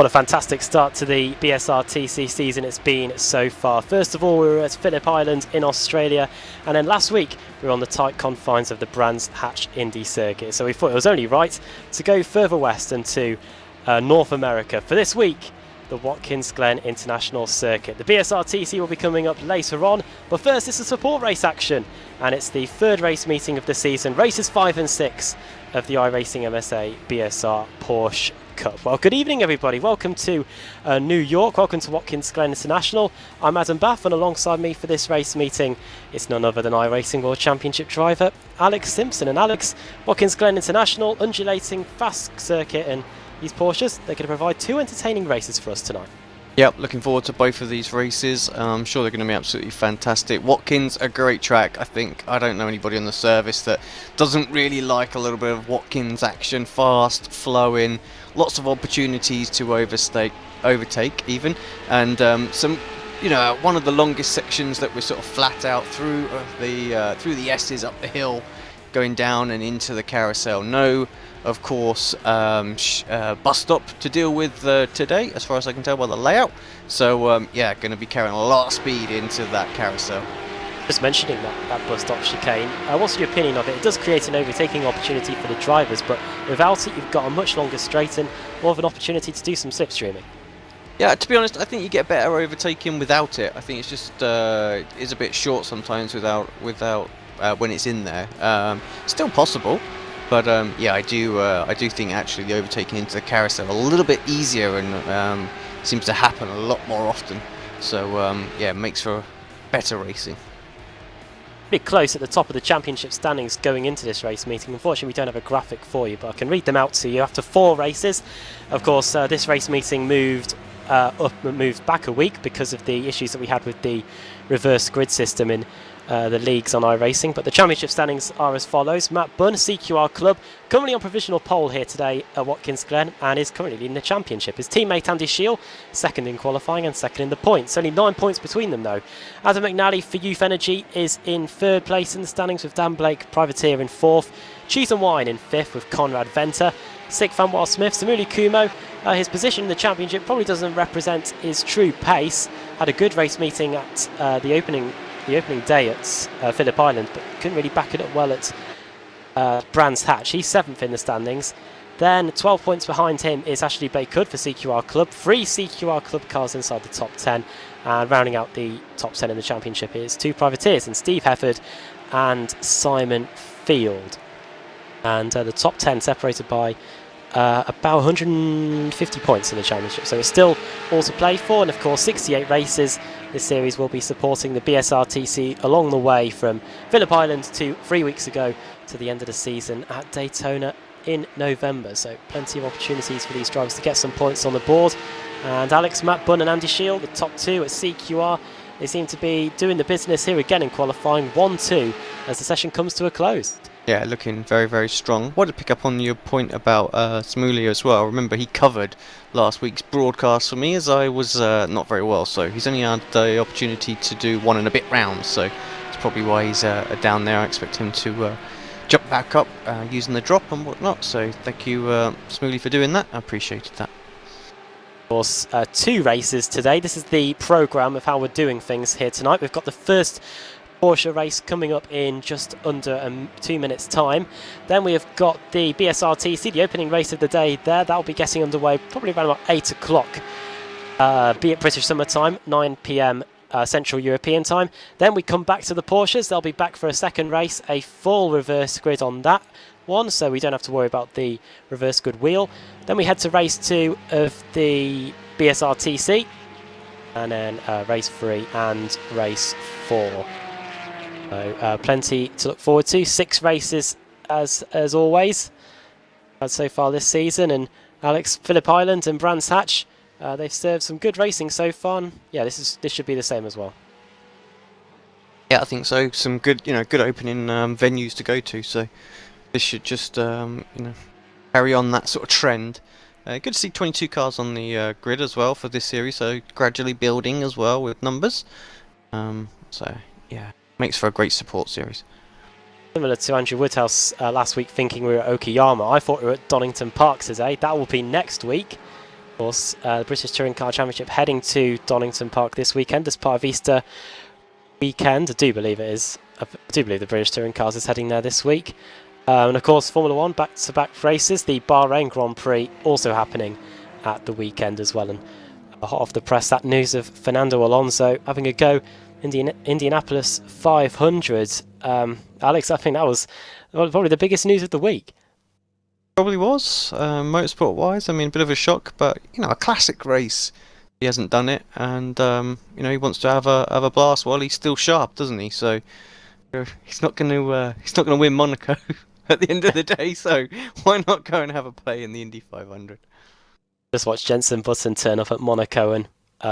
What a fantastic start to the BSRTC season it's been so far. First of all, we were at Phillip Island in Australia, and then last week we were on the tight confines of the Brands Hatch Indy circuit. So we thought it was only right to go further west and to North America. For this week, the Watkins Glen International Circuit. The BSRTC will be coming up later on, but first it's a support race action, and it's the third race meeting of the season, races 5 and 6 of the iRacing MSA BSR Porsche Cup. Well, good evening everybody, welcome to New York, welcome to Watkins Glen International. I'm Adam Bath, and alongside me for this race meeting it's none other than iRacing World Championship driver Alex Simpson. And Alex, Watkins Glen International, undulating fast circuit, and these Porsches, they're going to provide two entertaining races for us tonight. Yep, looking forward to both of these races. I'm sure they're going to be absolutely fantastic. Watkins, a great track. I don't know anybody on the service that doesn't really like a little bit of Watkins action, fast, flowing, lots of opportunities to overtake even, and some, one of the longest sections that we're sort of flat out through the S's up the hill, going down and into the carousel. No, of course, bus stop to deal with today, as far as I can tell by the layout. So yeah, going to be carrying a lot of speed into that carousel. Just mentioning that bus stop chicane, what's your opinion of it? It does create an overtaking opportunity for the drivers, but without it you've got a much longer straight and more of an opportunity to do some slipstreaming. Yeah, to be honest, I think you get better overtaking without it. I think it's just is a bit short sometimes without when it's in there. Still possible. But yeah, I do think actually the overtaking into the carousel a little bit easier and seems to happen a lot more often. So yeah, it makes for better racing. Bit close at the top of the championship standings going into this race meeting. Unfortunately, we don't have a graphic for you, but I can read them out to you. After 4 races, of course, this race meeting moved back a week because of the issues that we had with the reverse grid system in the leagues on iRacing, but the championship standings are as follows. Matt Bunn, CQR Club, currently on provisional pole here today at Watkins Glen and is currently leading the championship. His teammate Andy Shield, second in qualifying and second in the points. Only 9 points between them though. Adam McNally for Youth Energy is in third place in the standings with Dan Blake, Privateer, in fourth. Cheese and Wine in fifth with Conrad Venter. Sixth, Fanwell Smith. Samuli Kumo, his position in the championship probably doesn't represent his true pace. Had a good race meeting at the opening day at Phillip Island, but couldn't really back it up well at Brands Hatch. He's 7th in the standings. Then 12 points behind him is Ashley Bakehood for CQR Club. 3 CQR Club cars inside the top 10. And rounding out the top 10 in the championship is 2 Privateers, and Steve Hefford and Simon Field. And the top 10 separated by about 150 points in the championship, so it's still all to play for. And of course 68 races. This series will be supporting the BSRTC along the way from Phillip Island to 3 weeks ago to the end of the season at Daytona in November. So plenty of opportunities for these drivers to get some points on the board. And Alex, Matt Bunn and Andy Shield, the top 2 at CQR, they seem to be doing the business here again in qualifying 1-2 as the session comes to a close. Yeah, looking very, very strong. Wanted to pick up on your point about Smuley as well. Remember, he covered last week's broadcast for me as I was not very well, so he's only had the opportunity to do 1 and a bit rounds, so that's probably why he's down there. I expect him to jump back up using the drop and whatnot, so thank you, Smuley, for doing that. I appreciated that. Of course, 2 races today. This is the programme of how we're doing things here tonight. We've got the first Porsche race coming up in just under 2 minutes time. Then we have got the BSRTC, the opening race of the day there. That'll be getting underway probably around about 8 o'clock, be it British Summer Time, 9 PM Central European Time. Then we come back to the Porsches. They'll be back for a second race, a full reverse grid on that one, so we don't have to worry about the reverse grid wheel. Then we head to race 2 of the BSRTC, and then race 3 and race 4. So plenty to look forward to. 6 races as always so far this season. And Alex, Phillip Island and Brands Hatch, they've served some good racing so far. And yeah, this should be the same as well. Yeah, I think so. Some good, good opening venues to go to. So this should just, carry on that sort of trend. Good to see 22 cars on the grid as well for this series. So gradually building as well with numbers. So yeah. Makes for a great support series. Similar to Andrew Woodhouse last week thinking we were at Okayama, I thought we were at Donington Park today. That will be next week. course, the British Touring Car Championship heading to Donington Park this weekend as part of Easter weekend. I do believe it is. I do believe the British Touring Cars is heading there this week. And of course, Formula 1 back-to-back races. The Bahrain Grand Prix also happening at the weekend as well. And hot off the press, that news of Fernando Alonso having a go in the Indianapolis 500. Alex, I think that was probably the biggest news of the week. Probably was, motorsport-wise. I mean, a bit of a shock, but a classic race. He hasn't done it, and he wants to have a blast while he's still sharp, doesn't he? So he's not going to win Monaco at the end of the day. So why not go and have a play in the Indy 500? Just watch Jenson Button turn up at Monaco and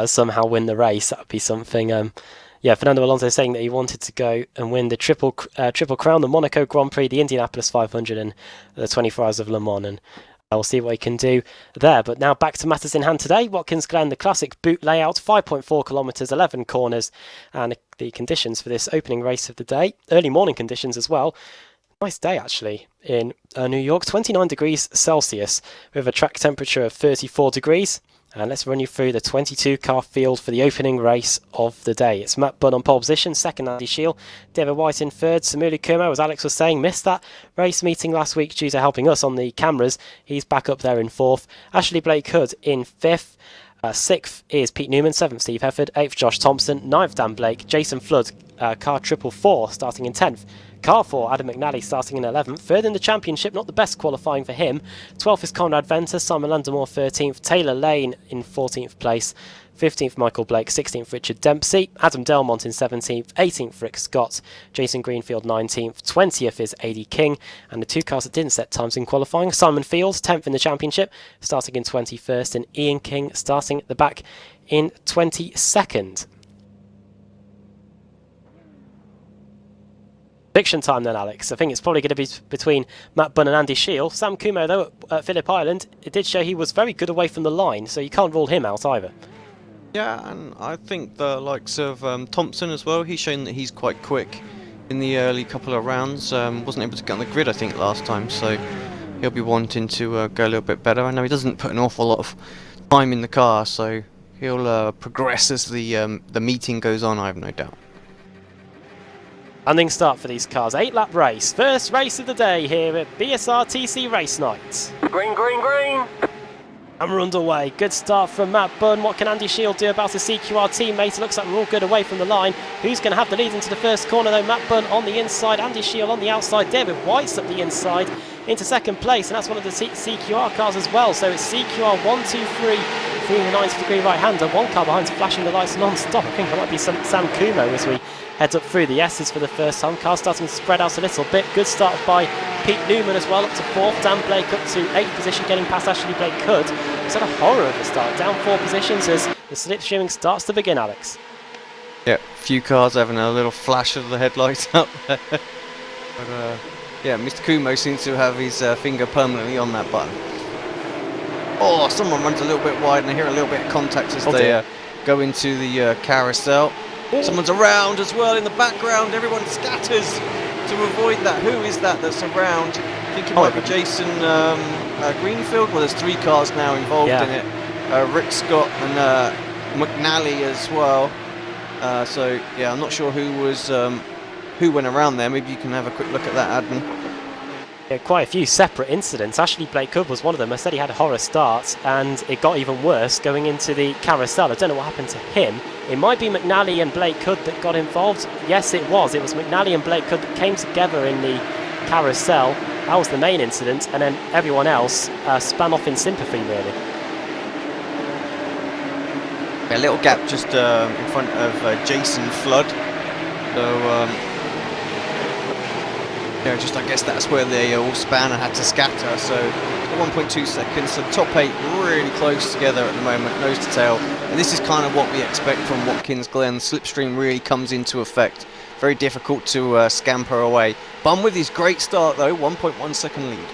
somehow win the race. That would be something. Fernando Alonso saying that he wanted to go and win the triple crown, the Monaco Grand Prix, the Indianapolis 500, and the 24 Hours of Le Mans. And we'll see what he can do there. But now back to matters in hand today. Watkins Glen, the classic boot layout, 5.4 kilometres, 11 corners, and the conditions for this opening race of the day. Early morning conditions as well. Nice day actually in New York, 29 degrees Celsius with a track temperature of 34 degrees. And let's run you through the 22 car field for the opening race of the day. It's Matt Bunn on pole position, second Andy Shield, David White in third, Samuli Kurmo, as Alex was saying, missed that race meeting last week due to helping us on the cameras. He's back up there in fourth. Ashley Blake Hood in fifth. Sixth is Pete Newman, seventh Steve Hefford, eighth Josh Thompson, ninth Dan Blake, Jason Flood, car triple 4 starting in 10th. Car 4, Adam McNally starting in 11th. Third in the championship, not the best qualifying for him. 12th is Conrad Venter, Simon Landemore 13th, Taylor Lane in 14th place. 15th Michael Blake, 16th Richard Dempsey, Adam Delmont in 17th, 18th Rick Scott, Jason Greenfield 19th, 20th is AD King, and the two cars that didn't set times in qualifying, Simon Fields 10th in the championship, starting in 21st, and Ian King starting at the back in 22nd. Prediction time then, Alex. I think it's probably going to be between Matt Bunn and Andy Shield. Sam Kumo, though, at Phillip Island, it did show he was very good away from the line, so you can't rule him out either. Yeah, and I think the likes of Thompson as well, he's shown that he's quite quick in the early couple of rounds. Wasn't able to get on the grid, I think, last time, so he'll be wanting to go a little bit better. I know he doesn't put an awful lot of time in the car, so he'll progress as the meeting goes on, I have no doubt. Landing start for these cars, 8-lap race. First race of the day here at BSRTC Race Night. Green, green, green! And we're underway. Good start from Matt Bunn. What can Andy Shield do about his CQR teammate? It looks like we're all good away from the line. Who's going to have the lead into the first corner though? Matt Bunn on the inside, Andy Shield on the outside. David White's up the inside into second place, and that's one of the CQR cars as well. So it's CQR 1, 2, 3 through the 90-degree right-hander. One car behind flashing the lights non-stop. I think that might be Sam Kumo as we head up through the S's for the first time. Car starting to spread out a little bit. Good start by Pete Newman as well, up to 4th. Dan Blake up to 8th position, getting past Ashley Blake Hood. It's had a horror of a start, down 4 positions as the slipstreaming starts to begin, Alex. Yeah, few cars having a little flash of the headlights up there. But yeah, Mr. Kumo seems to have his finger permanently on that button. Oh, someone runs a little bit wide, and I hear a little bit of contact as they go into the carousel. Ooh. Someone's around as well in the background. Everyone scatters to avoid that. Who is that that's around? I think it might be Jason Greenfield. Well, there's 3 cars now involved in it. Rick Scott and McNally as well. So yeah, I'm not sure who went around there. Maybe you can have a quick look at that, Admin. Yeah, quite a few separate incidents. Ashley Blake Hood was one of them. I said he had a horror start, and it got even worse going into the carousel. I don't know what happened to him. It might be McNally and Blake Hood that got involved. Yes, it was. It was McNally and Blake Hood that came together in the carousel. That was the main incident, and then everyone else span off in sympathy, really. A little gap just in front of Jason Flood. So yeah, just I guess that's where they all span and had to scatter. So 1.2 seconds. So top 8 really close together at the moment, nose to tail. And this is kind of what we expect from Watkins Glen. Slipstream really comes into effect. Very difficult to scamper away. Bunn with his great start though, 1.1 second lead.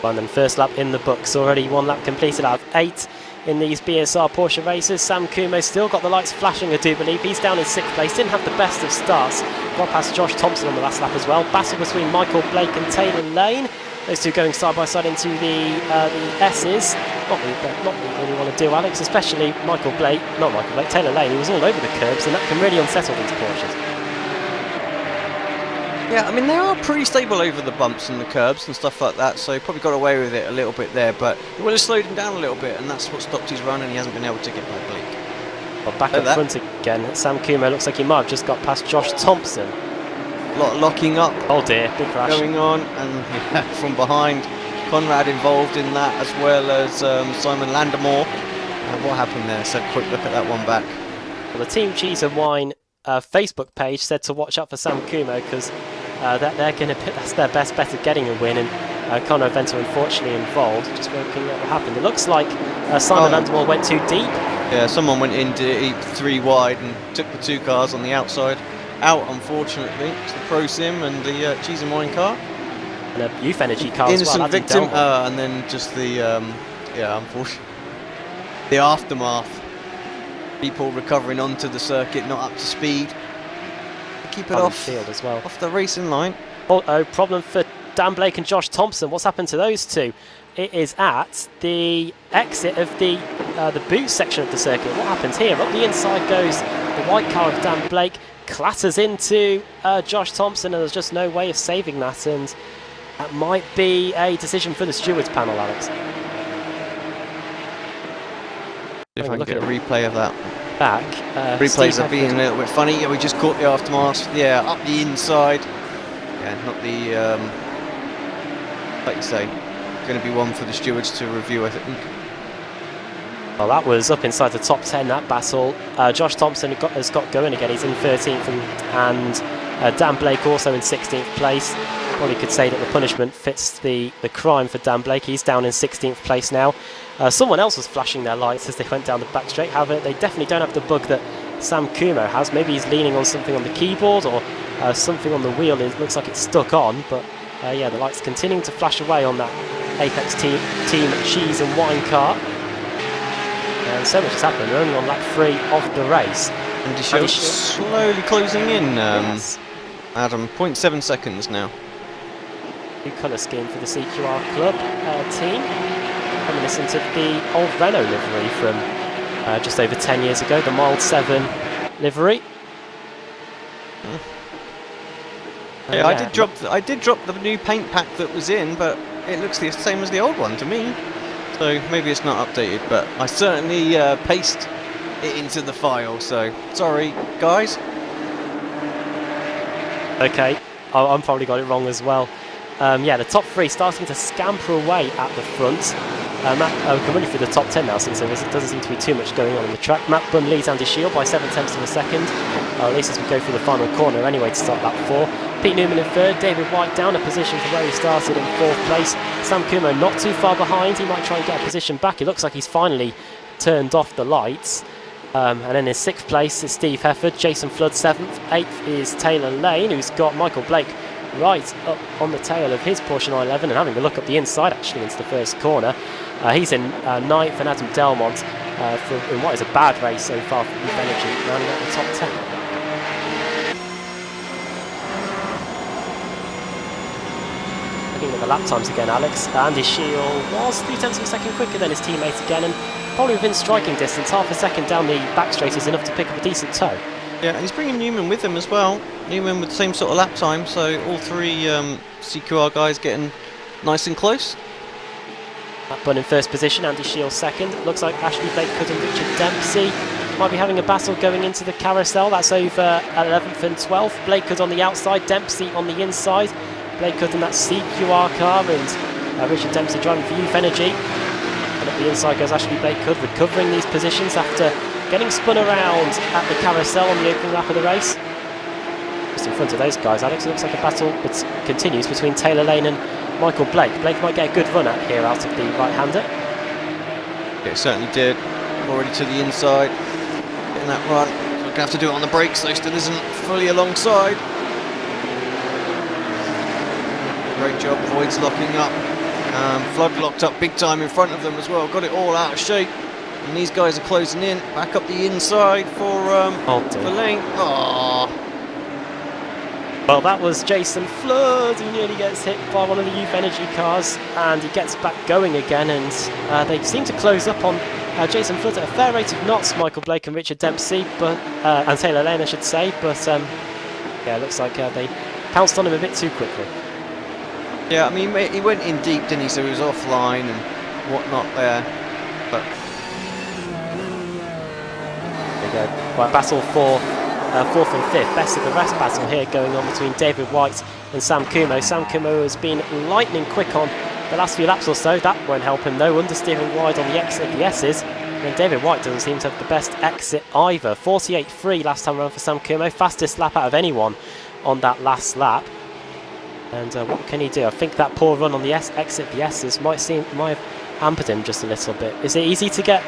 And then first lap in the books, already 1 lap completed out of 8 in these BSR Porsche races. Sam Kumo still got the lights flashing, I do believe. He's down in 6th place, didn't have the best of starts. Got past Josh Thompson on the last lap as well. Battle between Michael Blake and Taylor Lane. Those two going side by side into the S's. not really want to do, Alex, especially Taylor Lane, who was all over the curbs, and that can really unsettle these Porsches. Yeah, I mean, they are pretty stable over the bumps and the curbs and stuff like that, so he probably got away with it a little bit there, but it would have slowed him down a little bit, and that's what stopped his run, and he hasn't been able to get by Blake. Well, back up front again, Sam Kumo looks like he might have just got past Josh Thompson. A lot of locking up. Oh dear, big crash. Going on, and from behind, Conrad involved in that, as well as Simon Landemore. What happened there? So quick look at that one back. Well, the Team Cheese and Wine Facebook page said to watch out for Sam Kumo because they're going to that's their best bet at getting a win, and Conrad Venter unfortunately involved. Just working out what happened. It looks like Simon Landemore went too deep. Yeah, someone went in deep, 3 wide, and took the 2 cars on the outside out. Unfortunately, it's the Pro Sim and the Cheese and Wine car. And a Youth Energy car Innocent as well. victim, and then just the unfortunately, the aftermath. People recovering onto the circuit, not up to speed. Keep it off field as well, off the racing line. Oh, problem for Dan Blake and Josh Thompson. What's happened to those two? It is at the exit of the boot section of the circuit. What happens here? Up the inside goes the white car of Dan Blake, clatters into Josh Thompson, and there's just no way of saving that, and that might be a decision for the stewards panel, Alex. If I can get a replay of that. Back. Replays are being a little bit funny. Yeah, we just caught the aftermath. Yeah, up the inside. Yeah, not the, like you say, going to be one for the stewards to review, I think. Well, that was up inside the top 10, that battle. Josh Thompson has got going again. He's in 13th, and Dan Blake also in 16th place. Probably could say that the punishment fits the crime for Dan Blake. He's down in 16th place now. Someone else was flashing their lights as they went down the back straight. However, they definitely don't have the bug that Sam Kumo has. Maybe he's leaning on something on the keyboard or something on the wheel. It looks like it's stuck on, but yeah, the lights continuing to flash away on that Apex Team Cheese and Wine car. And so much has happened. We're only on lap 3 of the race. And Deshaun slowly closing in, yes. Adam, 0.7 seconds now. New colour scheme for the CQR Club team. Reminiscent of the old Renault livery from just over 10 years ago, the Mild 7 livery. Yeah, I did drop the new paint pack that was in, but it looks the same as the old one to me. So maybe it's not updated, but I certainly pasted it into the file. So sorry, guys. Okay, I'm probably got it wrong as well. Yeah, the top 3 starting to scamper away at the front. We can run you through the top 10 now since there doesn't seem to be too much going on the track. Matt Bunn leads Andy Shield by 7/10 of a second, at least as we go through the final corner anyway to start lap 4. Pete Newman in 3rd, David White down a position from where he started in 4th place. Sam Kumo not too far behind, he might try and get a position back. It looks like he's finally turned off the lights. And then in 6th place is Steve Hefford, Jason Flood 7th, 8th is Taylor Lane, who's got Michael Blake right up on the tail of his Porsche 911 and having a look up the inside actually into the first corner. He's in 9th, and Adam Delmont in what is a bad race so far for Youth Energy, rounding out the top 10. Looking at the lap times again, Alex. Andy Shield was 0.3 of a second quicker than his teammate again, and probably within striking distance. Half a second down the back straight is enough to pick up a decent toe. Yeah, and he's bringing Newman with him as well. Newman with the same sort of lap time, so all 3 CQR guys getting nice and close. Matt Bunn in 1st position, Andy Shield 2nd. Looks like Ashley Blakewood and Richard Dempsey might be having a battle going into the carousel. That's over 11th and 12th. Blakewood on the outside, Dempsey on the inside. Blakewood in that CQR car, and Richard Dempsey driving for Youth Energy. And at the inside goes Ashley Blakewood, recovering these positions after getting spun around at the carousel on the opening lap of the race. Just in front of those guys, Alex, it looks like a battle that continues between Taylor Lane and Michael Blake. Blake might get a good run at here out of the right-hander. Yeah, it certainly did. Already to the inside, getting that run. So we're going to have to do it on the brakes, though still isn't fully alongside. Great job, Void's locking up. Flood locked up big time in front of them as well. Got it all out of shape. And these guys are closing in. Back up the inside for Lane. Aww. Well, that was Jason Flood, who nearly gets hit by one of the Youth Energy cars, and he gets back going again, and they seem to close up on Jason Flood at a fair rate of knots, Michael Blake and Richard Dempsey, but and Taylor Lane, I should say, but yeah, it looks like they pounced on him a bit too quickly. Yeah, I mean, he went in deep, didn't he, so he was offline and whatnot there, but... There we go. Right, battle for 4th and 5th, best of the rest battle here going on between David White and Sam Kumo. Sam Kumo has been lightning quick on the last few laps or so. That won't help him though, understeering wide on the exit of the S's. And David White doesn't seem to have the best exit either. 48.3 last time around for Sam Kumo, fastest lap out of anyone on that last lap. And what can he do? I think that poor run on the exit of the S's might have hampered him just a little bit. Is it easy to get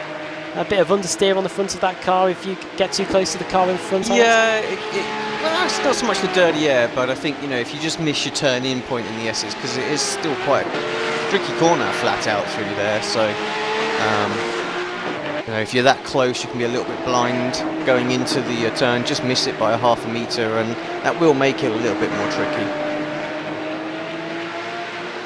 a bit of understeer on the front of that car if you get too close to the car in front? Yeah, well, it's not so much the dirty air, but I think, you know, if you just miss your turn-in point in the S's, because it is still quite a tricky corner flat out through there, so you know, if you're that close, you can be a little bit blind going into the turn, just miss it by a half a metre, and that will make it a little bit more tricky.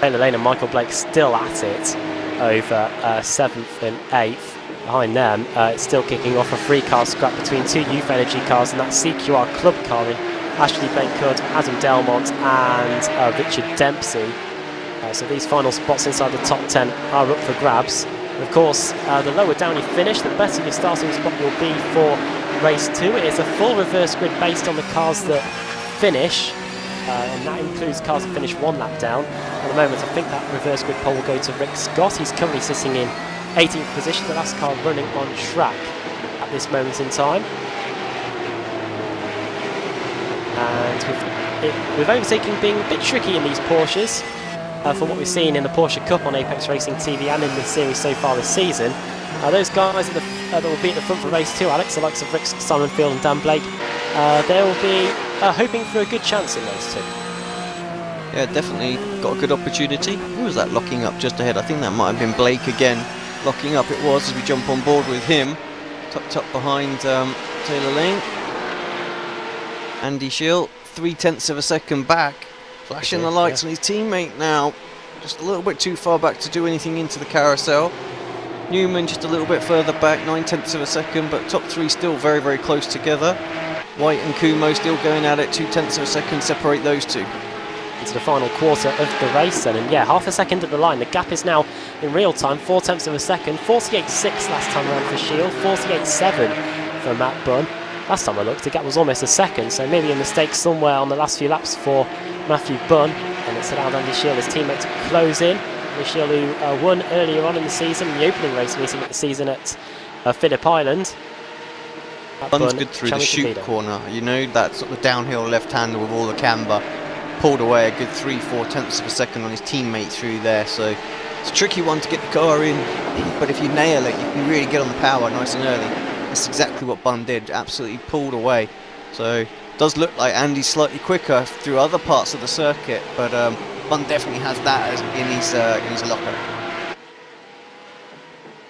Taylor Lane and Michael Blake still at it over 7th and 8th. Behind them, it's still kicking off a 3-car scrap between 2 Youth Energy cars and that CQR Club car in Ashley Bakehood, Adam Delmont and Richard Dempsey. So these final spots inside the top 10 are up for grabs. And of course, the lower down you finish, the better your starting spot will be for race 2. It is a full reverse grid based on the cars that finish, and that includes cars that finish 1 lap down. At the moment, I think that reverse grid pole will go to Rick Scott. He's currently sitting in 18th position, the last car running on track at this moment in time. And with overtaking being a bit tricky in these Porsches, from what we've seen in the Porsche Cup on Apex Racing TV and in the series so far this season, those guys that will be at the front for race 2, Alex, the likes of Rick Simonfield and Dan Blake, they will be hoping for a good chance in race 2. Yeah, definitely got a good opportunity. Who was that locking up just ahead? I think that might have been Blake again. Locking up it was as we jump on board with him. Tucked up behind Taylor Lane. Andy Schill, 0.3 of a second back. Flashing the lights on his teammate now. Just a little bit too far back to do anything into the carousel. Newman just a little bit further back, 0.9 of a second, but top 3 still very, very close together. White and Kumo still going at it, 0.2 of a second separate those two. Into the final quarter of the race then, and yeah, half a second at the line. The gap is now in real time 0.4 of a second. 48.6 last time around for Shield, 48.7 for Matt Bunn. Last time I looked, the gap was almost a second, so maybe a mistake somewhere on the last few laps for Matthew Bunn, and it's allowed Andy Shield, his teammate, to close in. Andy Shield, who won earlier on in the season, the opening race meeting at the season at Phillip Island. Bunn's good through the chute corner, you know, that sort of downhill left-hander with all the camber. Pulled away a good 3-4 of a second on his teammate through there, so it's a tricky one to get the car in, but if you nail it, you can really get on the power nice and early. That's exactly what Bunn did, absolutely pulled away. So it does look like Andy's slightly quicker through other parts of the circuit, but Bunn definitely has that in his locker.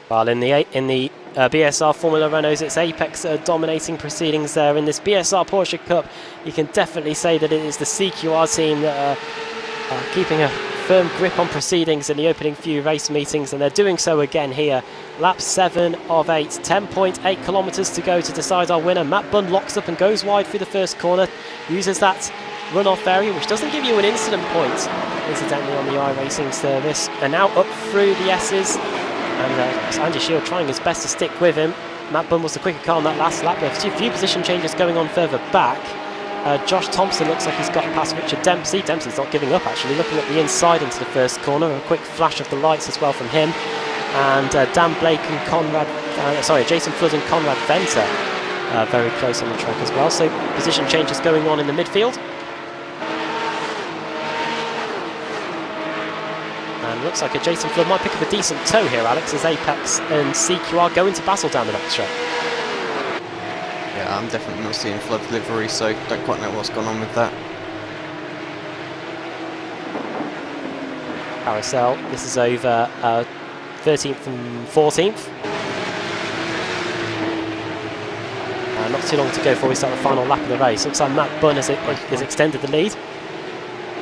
Well, in the BSR Formula Renaults, it's Apex dominating proceedings there. In this BSR Porsche Cup, you can definitely say that it is the CQR team that are keeping a firm grip on proceedings in the opening few race meetings, and they're doing so again here. Lap 7 of 8, 10.8 kilometres to go to decide our winner. Matt Bunn locks up and goes wide through the first corner, uses that runoff area, which doesn't give you an incident point, incidentally, on the iRacing service. And now up through the S's. And Andy Shield trying his best to stick with him. Matt Bunn was the quicker car on that last lap. There's a few position changes going on further back. Josh Thompson looks like he's got past Richard Dempsey. Dempsey's not giving up, actually, looking at the inside into the first corner. A quick flash of the lights as well from him. And Dan Blake and Jason Flood and Conrad Venter very close on the track as well. So position changes going on in the midfield. And looks like a Jason Flood might pick up a decent tow here, Alex, as Apex and CQR go into battle down the next straight. Yeah, I'm definitely not seeing Flood livery, so don't quite know what's gone on with that. Carousel, this is over 13th and 14th. Not too long to go before we start the final lap of the race. Looks like Matt Bunn has extended the lead.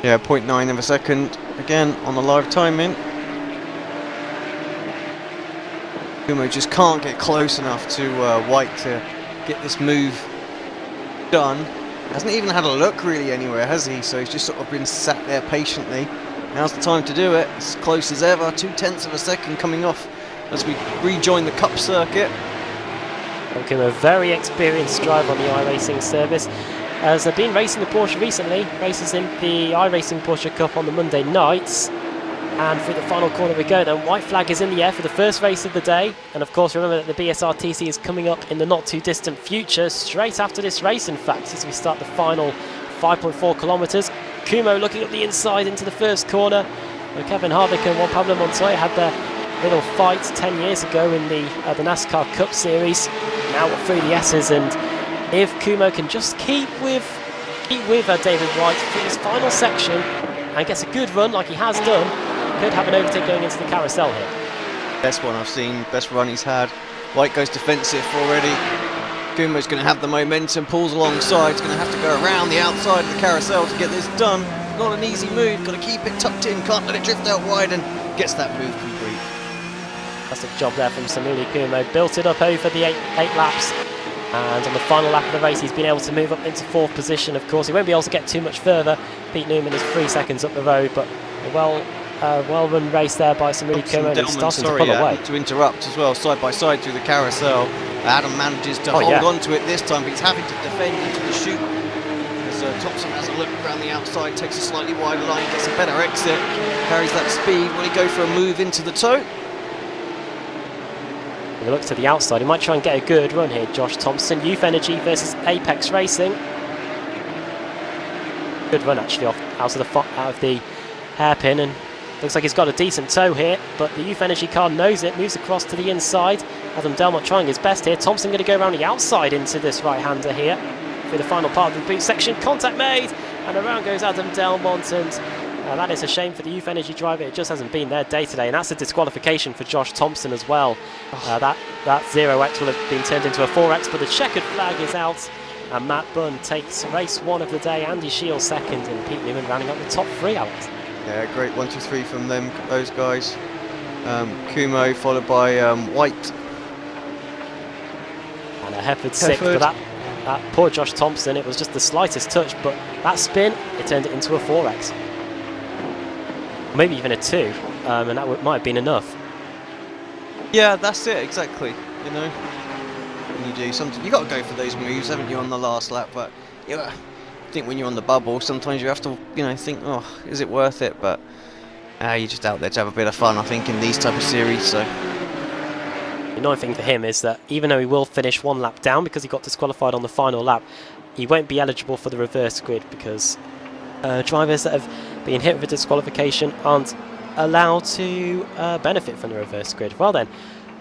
Yeah, 0.9 of a second again on the live timing. Kumo just can't get close enough to White to get this move done. Hasn't even had a look really anywhere, has he? So he's just sort of been sat there patiently. Now's the time to do it. As close as ever. 0.2 of a second coming off as we rejoin the Cup circuit. Okay, a very experienced driver on the iRacing service. As they've been racing the Porsche recently, races in the iRacing Porsche Cup on the Monday nights. And through the final corner we go then. White flag is in the air for the first race of the day. And of course remember that the BSRTC is coming up in the not too distant future, straight after this race in fact, as we start the final 5.4 kilometres. Kumo looking up the inside into the first corner. Kevin Harvick and Juan Pablo Montoya had their little fight 10 years ago in the NASCAR Cup Series. Now we're through the S's, and if Kumo can just keep with David White through this final section and gets a good run like he has done, could have an overtake going into the carousel here. Best one I've seen, best run he's had. White goes defensive already. Kumo's going to have the momentum, pulls alongside, he's going to have to go around the outside of the carousel to get this done. Not an easy move, got to keep it tucked in, can't let it drift out wide, and gets that move complete. Fantastic job there from Samuli Kumo, built it up over the eight laps, and on the final lap of the race he's been able to move up into 4th position. Of course he won't be able to get too much further. Pete Newman is 3 seconds up the road, but a well run race there by Samuli Kumo, and he's starting to pull away. To interrupt as well, side by side through the carousel. Adam manages to hold on to it this time, but he's having to defend into the chute. As Thompson has a look around the outside, takes a slightly wider line, gets a better exit, carries that speed. Will he go for a move into the toe? When he looks to the outside, he might try and get a good run here. Josh Thompson, Youth Energy versus Apex Racing. Good run actually out of the hairpin, and looks like he's got a decent toe here, but the Youth Energy car knows it, moves across to the inside. Adam Delmont trying his best here. Thompson going to go around the outside into this right-hander here for the final part of the boot section. Contact made, and around goes Adam Delmont, and that is a shame for the Youth Energy driver. It just hasn't been their day today, and that's a disqualification for Josh Thompson as well. That 0x will have been turned into a 4x, but the checkered flag is out, and Matt Bunn takes race 1 of the day. Andy Shields second, and Pete Newman rounding up the top 3, Alex. Yeah, great 1, 2, 3 from them, those guys. Kumo followed by White. And a Hefford 6th for that poor Josh Thompson. It was just the slightest touch, but that spin, it turned it into a 4x. Maybe even a 2, and that might have been enough. Yeah, that's it, exactly. You know, when you do something, you got to go for those moves, haven't you, on the last lap? But yeah, I think when you're on the bubble, sometimes you have to, think, oh, is it worth it? But you're just out there to have a bit of fun, I think, in these type of series. So the annoying thing for him is that even though he will finish 1 lap down because he got disqualified on the final lap, he won't be eligible for the reverse grid because drivers that have been hit with a disqualification aren't allowed to benefit from the reverse grid. Well then,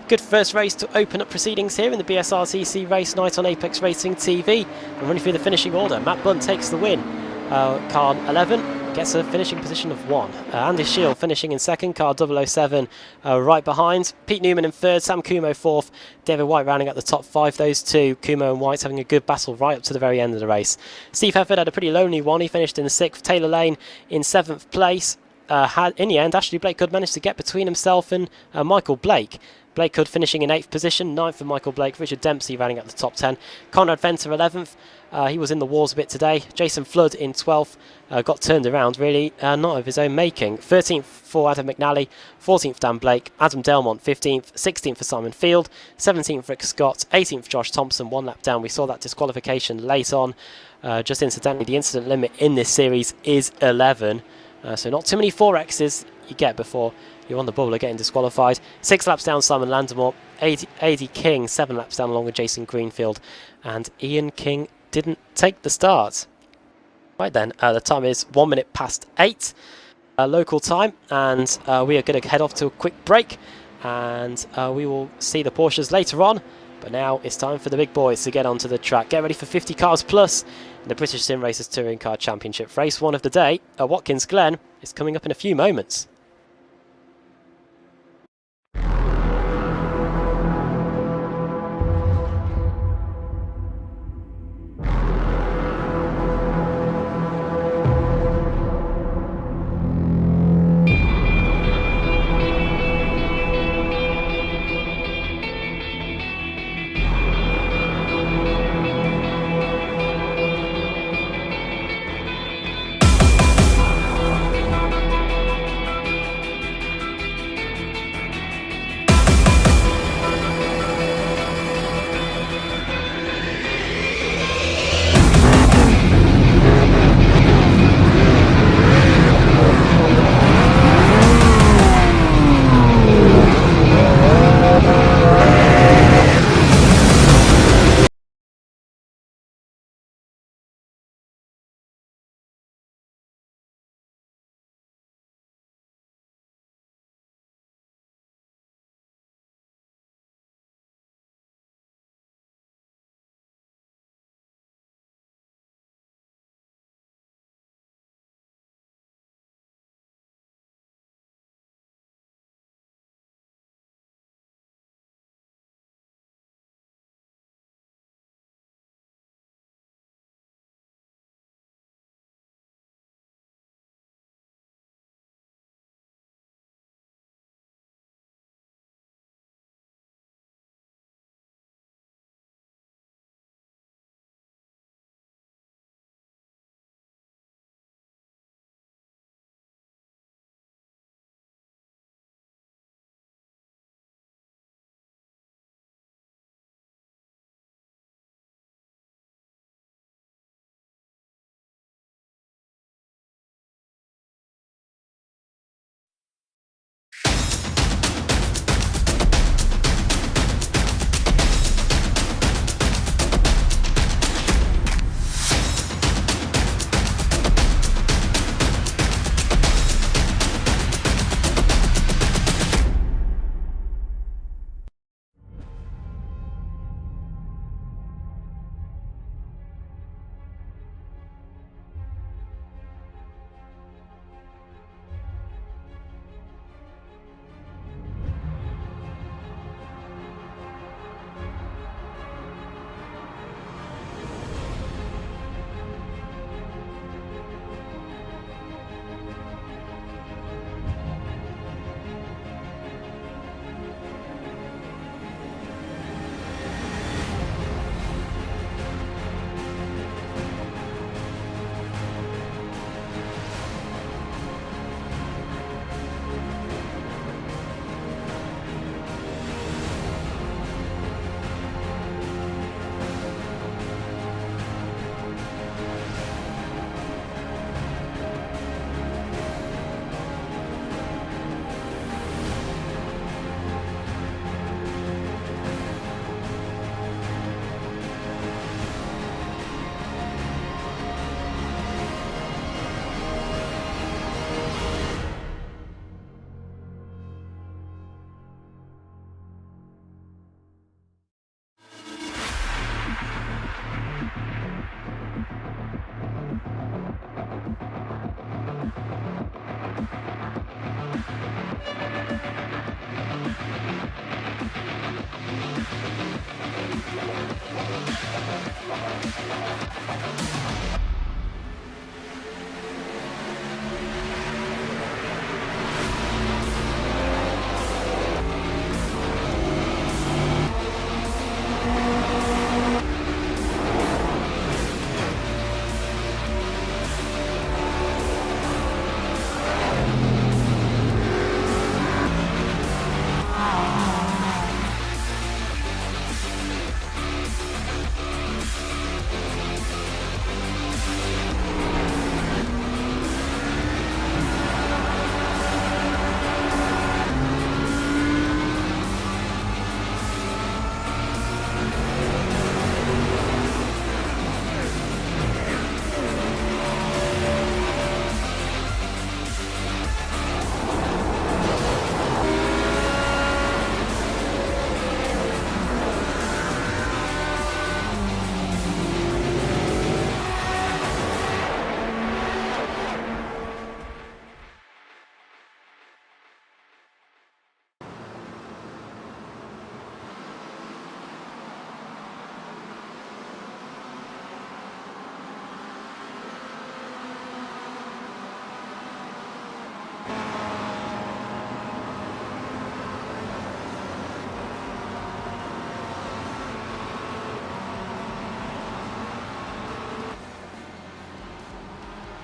good first race to open up proceedings here in the BSRTC race night on Apex Racing TV. And running through the finishing order, Matt Bunn takes the win. Car 11 gets a finishing position of 1. Andy Shield finishing in 2nd, car 007 right behind. Pete Newman in 3rd, Sam Kumo 4th, David White rounding out the top 5. Those two, Kumo and White, having a good battle right up to the very end of the race. Steve Hefford had a pretty lonely one. He finished in 6th. Taylor Lane in 7th place. In the end, Ashley Blakehood managed to get between himself and Michael Blake. Blakehood finishing in 8th position, 9th for Michael Blake. Richard Dempsey rounding out the top 10. Conrad Venter 11th. He was in the wars a bit today. Jason Flood in 12th. Got turned around, really, not of his own making. 13th for Adam McNally. 14th Dan Blake. Adam Delmont 15th. 16th for Simon Field. 17th Rick Scott. 18th Josh Thompson. 1 lap down. We saw that disqualification late on. Just incidentally, the incident limit in this series is 11. So not too many 4Xs you get before you're on the bubble of getting disqualified. 6 laps down, Simon Landemore. AD King 7 laps down along with Jason Greenfield. And Ian King didn't take the start. Right then, the time is 1 minute past 8 local time, and we are going to head off to a quick break, and we will see the Porsches later on. But now it's time for the big boys to get onto the track. Get ready for 50 Cars Plus in the British Sim Racers Touring Car Championship. Race 1 of the day at Watkins Glen is coming up in a few moments.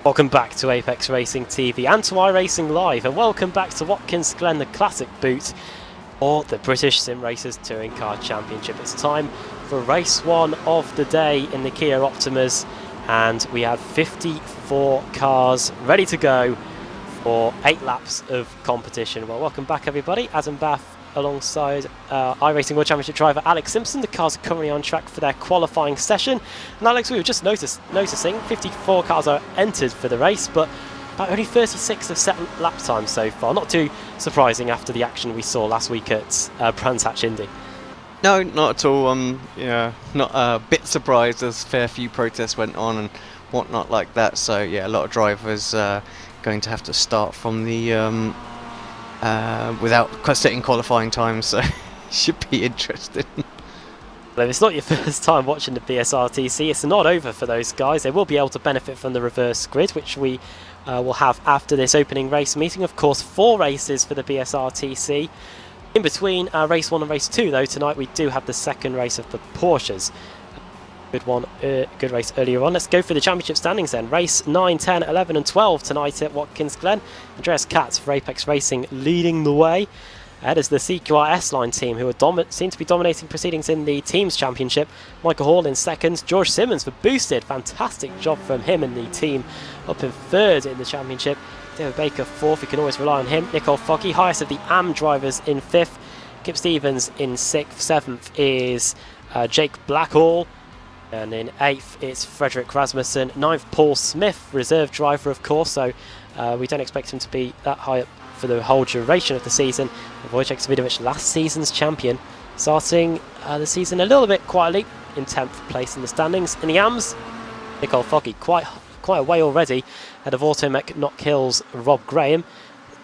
Welcome back to Apex Racing TV and to iRacing Live, and welcome back to Watkins Glen, the classic boot for the British Sim Racers Touring Car Championship. It's time for race one of the day in the Kia Optimas, and we have 54 cars ready to go for 8 laps of competition. Well, welcome back everybody. Adam Bath alongside iRacing World Championship driver Alex Simpson. The cars are currently on track for their qualifying session. And Alex, we were just noticing 54 cars are entered for the race, but about only 36 have set lap time so far. Not too surprising after the action we saw last week at Brands Hatch Indy. No, not at all. Yeah, not a bit surprised as a fair few protests went on and whatnot like that. So yeah, a lot of drivers going to have to start from the without setting qualifying times, so should be interesting. Well, if it's not your first time watching the BSRTC, it's not over for those guys. They will be able to benefit from the reverse grid, which we will have after this opening race meeting. Of course, 4 races for the BSRTC. In between race 1 and race 2, though, tonight we do have the second race of the Porsches. Good race earlier on. Let's go for the championship standings then. Race 9, 10, 11 and 12 tonight at Watkins Glen. Andreas Katz for Apex Racing leading the way. Ahead is the CQR S-Line team, who seem to be dominating proceedings in the Teams Championship. Michael Hall in second. George Simmons for Boosted. Fantastic job from him and the team up in third in the Championship. David Baker fourth. You can always rely on him. Nicole Foggy, highest of the AM drivers, in fifth. Kip Stevens in sixth. Seventh is Jake Blackhall. And in 8th, it's Frederick Rasmussen. 9th, Paul Smith, reserve driver, of course, so we don't expect him to be that high up for the whole duration of the season. Wojciech Svidovic, last season's champion, starting the season a little bit quietly in 10th place in the standings. In the AMS, Nicole Foggy, quite a way already, ahead of Automech Knockhill's Rob Graham.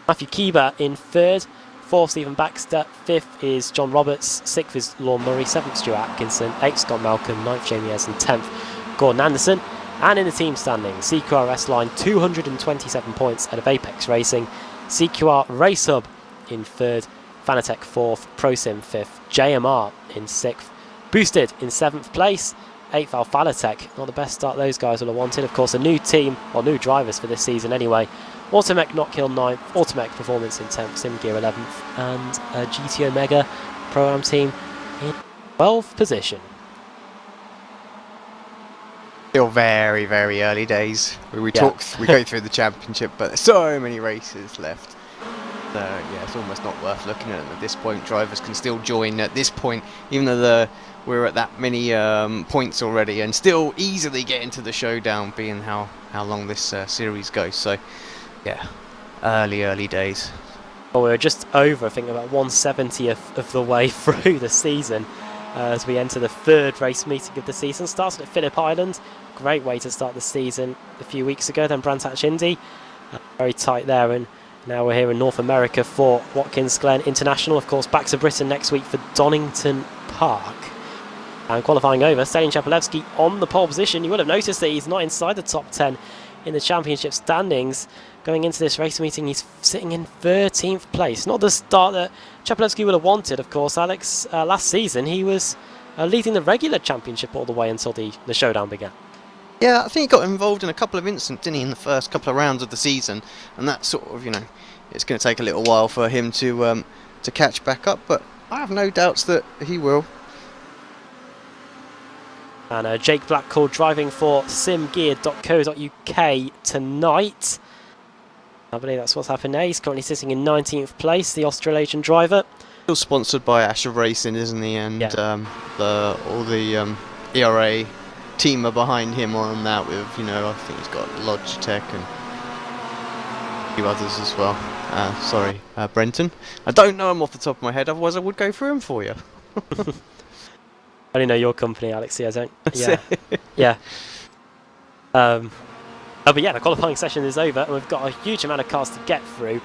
Matthew Keeber in 3rd. 4th, Stephen Baxter. 5th is John Roberts. 6th is Lorne Murray. 7th, Stuart Atkinson. 8th, Scott Malcolm. 9th, Jamie Ayres. And 10th, Gordon Anderson. And in the team standings, CQR S-Line 227 points out of Apex Racing. CQR Race Hub in 3rd. Fanatec 4th. ProSim 5th. JMR in 6th. Boosted in 7th place. 8th, Alphalatech. Not the best start those guys will have wanted. Of course, a new team, or new drivers for this season anyway. Automech Knockhill 9th, Automech Performance in 10th, SimGear 11th, and GT Omega Pro-Am team in 12th position. Still very, very early days. We go through the championship, but there's so many races left. So yeah, it's almost not worth looking at them at this point. Drivers can still join at this point, even though we're at that many points already, and still easily get into the showdown, being how long this series goes. So yeah, early days. Well, we're just over, I think, about 1/70th of the way through the season as we enter the 3rd race meeting of the season. Started at Phillip Island, great way to start the season a few weeks ago. Then Brands Hatch Indy, very tight there, and now we're here in North America for Watkins Glen International. Of course, back to Britain next week for Donington Park. And qualifying over, Stalin Chapelevsky on the pole position. You will have noticed that he's not inside the top 10 in the championship standings. Going into this race meeting, he's sitting in 13th place. Not the start that Chapelevsky would have wanted, of course, Alex. Last season, he was leading the regular championship all the way until the showdown began. Yeah, I think he got involved in a couple of incidents, didn't he, in the first couple of rounds of the season, and that sort of, you know, it's going to take a little while for him to catch back up, but I have no doubts that he will. And Jake Blackall driving for simgear.co.uk tonight. I believe that's what's happened there. He's currently sitting in 19th place, the Australasian driver. Still sponsored by Asher Racing, isn't he? And yeah. all the ERA team are behind him on that with, you know, I think he's got Logitech and a few others as well. Sorry, Brenton. I don't know him off the top of my head, otherwise I would go through him for you. I only know your company, Alex. Yeah, don't. Yeah, yeah. But yeah, the qualifying session is over, and we've got a huge amount of cars to get through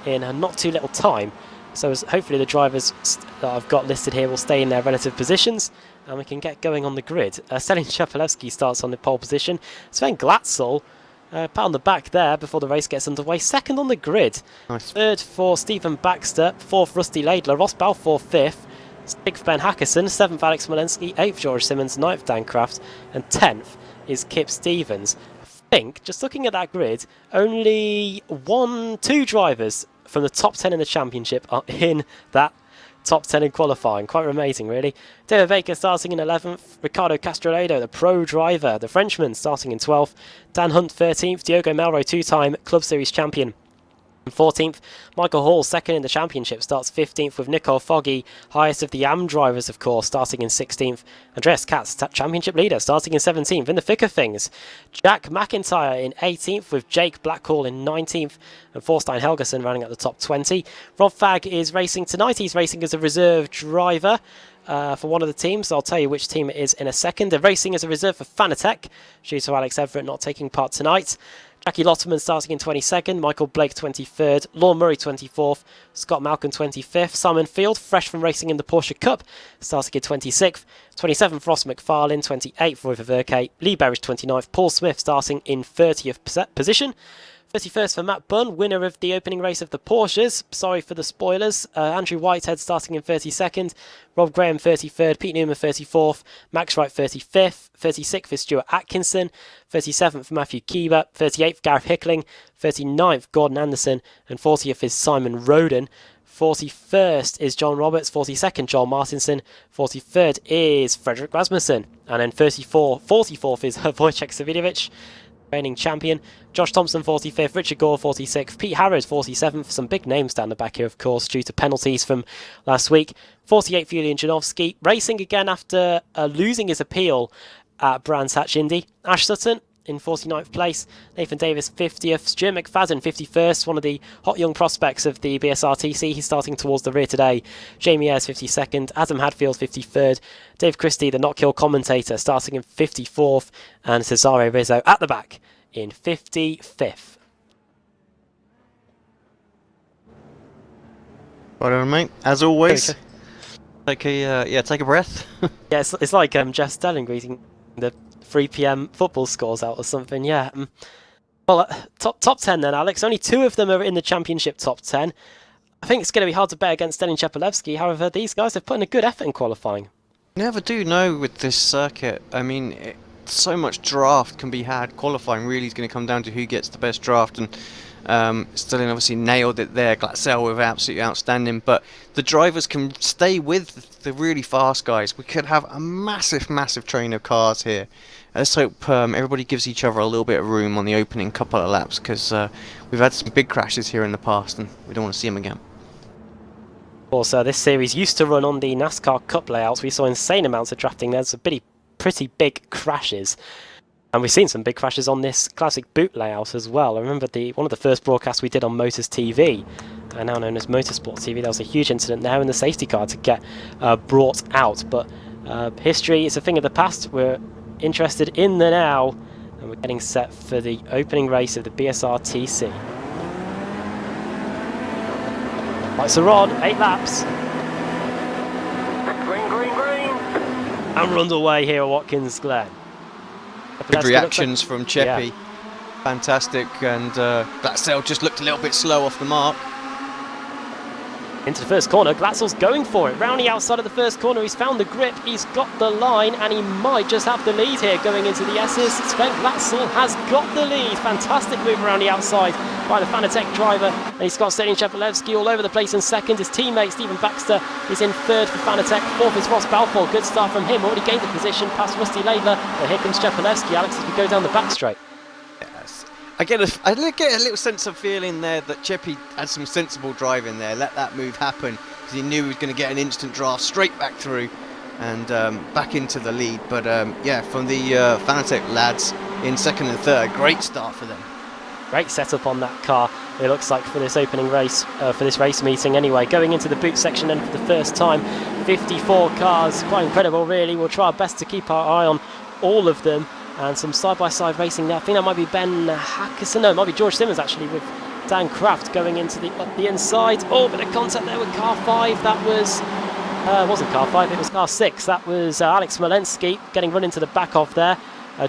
in not too little time. So hopefully the drivers that I've got listed here will stay in their relative positions, and we can get going on the grid. Stalin Chapelevsky starts on the pole position. Sven Glatzel, pat on the back there before the race gets underway. Second on the grid. Nice. Third for Stephen Baxter. Fourth, Rusty Laidler. Ross Balfour, fifth. Sixth, Ben Hackerson. Seventh, Alex Smolensky. Eighth, George Simmons. Ninth, Dan Kraft. And 10th is Kip Stevens. I think, just looking at that grid, only two drivers from the top 10 in the championship are in that top 10 in qualifying. Quite amazing, really. David Baker starting in 11th. Ricardo Castroledo, the pro driver, the Frenchman, starting in 12th. Dan Hunt, 13th. Diogo Melro, two-time Club Series champion, 14th. Michael Hall, second in the championship, starts 15th with Nicole Foggy, highest of the AM drivers, of course, starting in 16th. Andreas Katz, championship leader, starting in 17th. In the thick of things, Jack McIntyre in 18th with Jake Blackall in 19th, and Thorstein Helgerson running at the top 20. Rob Fagg is racing tonight. He's racing as a reserve driver for one of the teams. I'll tell you which team it is in a second. They're racing as a reserve for Fanatec, due to Alex Everett not taking part tonight. Jackie Lotterman starting in 22nd, Michael Blake 23rd, Lorne Murray 24th, Scott Malcolm 25th, Simon Field, fresh from racing in the Porsche Cup, starting in 26th, 27th Ross McFarlane, 28th Roy Verke, Lee Berridge 29th, Paul Smith starting in 30th position, 31st for Matt Bunn, winner of the opening race of the Porsches. Sorry for the spoilers. Andrew Whitehead starting in 32nd. Rob Graham 33rd. Pete Newman 34th. Max Wright 35th. 36th is Stuart Atkinson. 37th for Matthew Keeber. 38th Gareth Hickling. 39th Gordon Anderson. And 40th is Simon Roden. 41st is John Roberts. 42nd Joel Martinson. 43rd is Frederick Rasmussen. And then 44th is Wojciech Savidovic, reigning champion. Josh Thompson 45th, Richard Gore 46th, Pete Harrod 47th. Some big names down the back here, of course, due to penalties from last week. 48th Julian Janowski, racing again after losing his appeal at Brands Hatch Indy. Ash Sutton in 49th place, Nathan Davis 50th, Stuart McFadden 51st, one of the hot young prospects of the BSRTC. He's starting towards the rear today. Jamie Ayres 52nd, Adam Hadfield 53rd, Dave Christie, the Not Kill commentator, starting in 54th, and Cesare Rizzo at the back in 55th. Right on, mate. As always, take a breath. Yeah, it's like Jess Stelling reading the 3 p.m. football scores out or something. Yeah. Well, top 10 then, Alex. Only 2 of them are in the championship top 10. I think it's going to be hard to bet against Stalin Chapelevsky. However, these guys have put in a good effort in qualifying. You never do know with this circuit. I mean, so much draft can be had. Qualifying really is going to come down to who gets the best draft, and Stalin obviously nailed it there. Glatzel was absolutely outstanding, but the drivers can stay with the really fast guys. We could have a massive train of cars here. Let's hope everybody gives each other a little bit of room on the opening couple of laps, because we've had some big crashes here in the past and we don't want to see them again. Also, this series used to run on the NASCAR Cup layouts. We saw insane amounts of drafting. There's some pretty big crashes. And we've seen some big crashes on this classic boot layout as well. I remember one of the first broadcasts we did on Motors TV, now known as Motorsport TV. There was a huge incident there in the safety car to get brought out. But history is a thing of the past. We're interested in the now, and we're getting set for the opening race of the BSRTC. Lights are on, 8 laps. Green, green, green. And we're underway here at Watkins Glen. Good reactions from Cheppy. Yeah. Fantastic, and Glatzel just looked a little bit slow off the mark. Into the first corner, Glatzel's going for it. Round the outside of the first corner, he's found the grip, he's got the line, and he might just have the lead here going into the S's. Sven Glatzel has got the lead. Fantastic move around the outside by the Fanatec driver. And he's got Stelian Shepelevsky all over the place in second. His teammate, Stephen Baxter, is in third for Fanatec. Fourth is Ross Balfour. Good start from him. Already gained the position past Rusty Laidler. But here comes Shepelevsky, Alex, as we go down the back straight. Yes. I get a little sense of feeling there that Cheppy had some sensible driving there, let that move happen, because he knew he was going to get an instant draft straight back through and back into the lead. But yeah, from the Fanatec lads in second and third, great start for them. Great setup on that car, it looks like, for this opening race, for this race meeting anyway. Going into the boot section then for the first time, 54 cars, quite incredible really. We'll try our best to keep our eye on all of them. And some side-by-side racing there. I think that might be Ben Hackerson. No, it might be George Simmons actually, with Dan Kraft going into up the inside. Oh, bit of contact there with car 5. That was wasn't car 5, it was car 6. That was Alex Smolensky getting run into the back of there.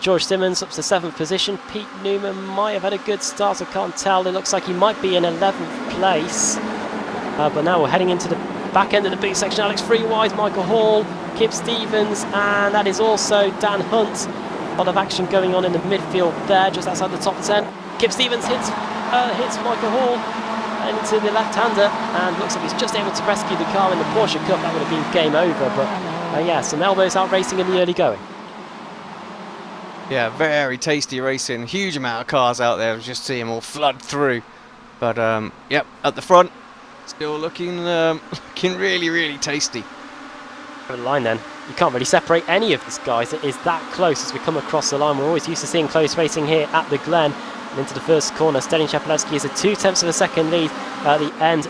George Simmons up to 7th position. Pete Newman might have had a good start, I can't tell. It looks like he might be in 11th place. But now we're heading into the back end of the boot section. Alex Free wide, Michael Hall, Kip Stevens, and that is also Dan Hunt. A lot of action going on in the midfield there, just outside the top 10. Kip Stevens hits Michael Hall into the left-hander, and looks like he's just able to rescue the car in the Porsche Cup. That would have been game over, but yeah, some elbows out racing in the early going. Yeah, very tasty racing. Huge amount of cars out there. Just see them all flood through. But yep, at the front, still looking really, really tasty. The line then, you can't really separate any of these guys. It is that close as we come across the line. We're always used to seeing close racing here at the Glen. And into the first corner, Stelian Shepelevsky is a 0.2 of a second lead at the end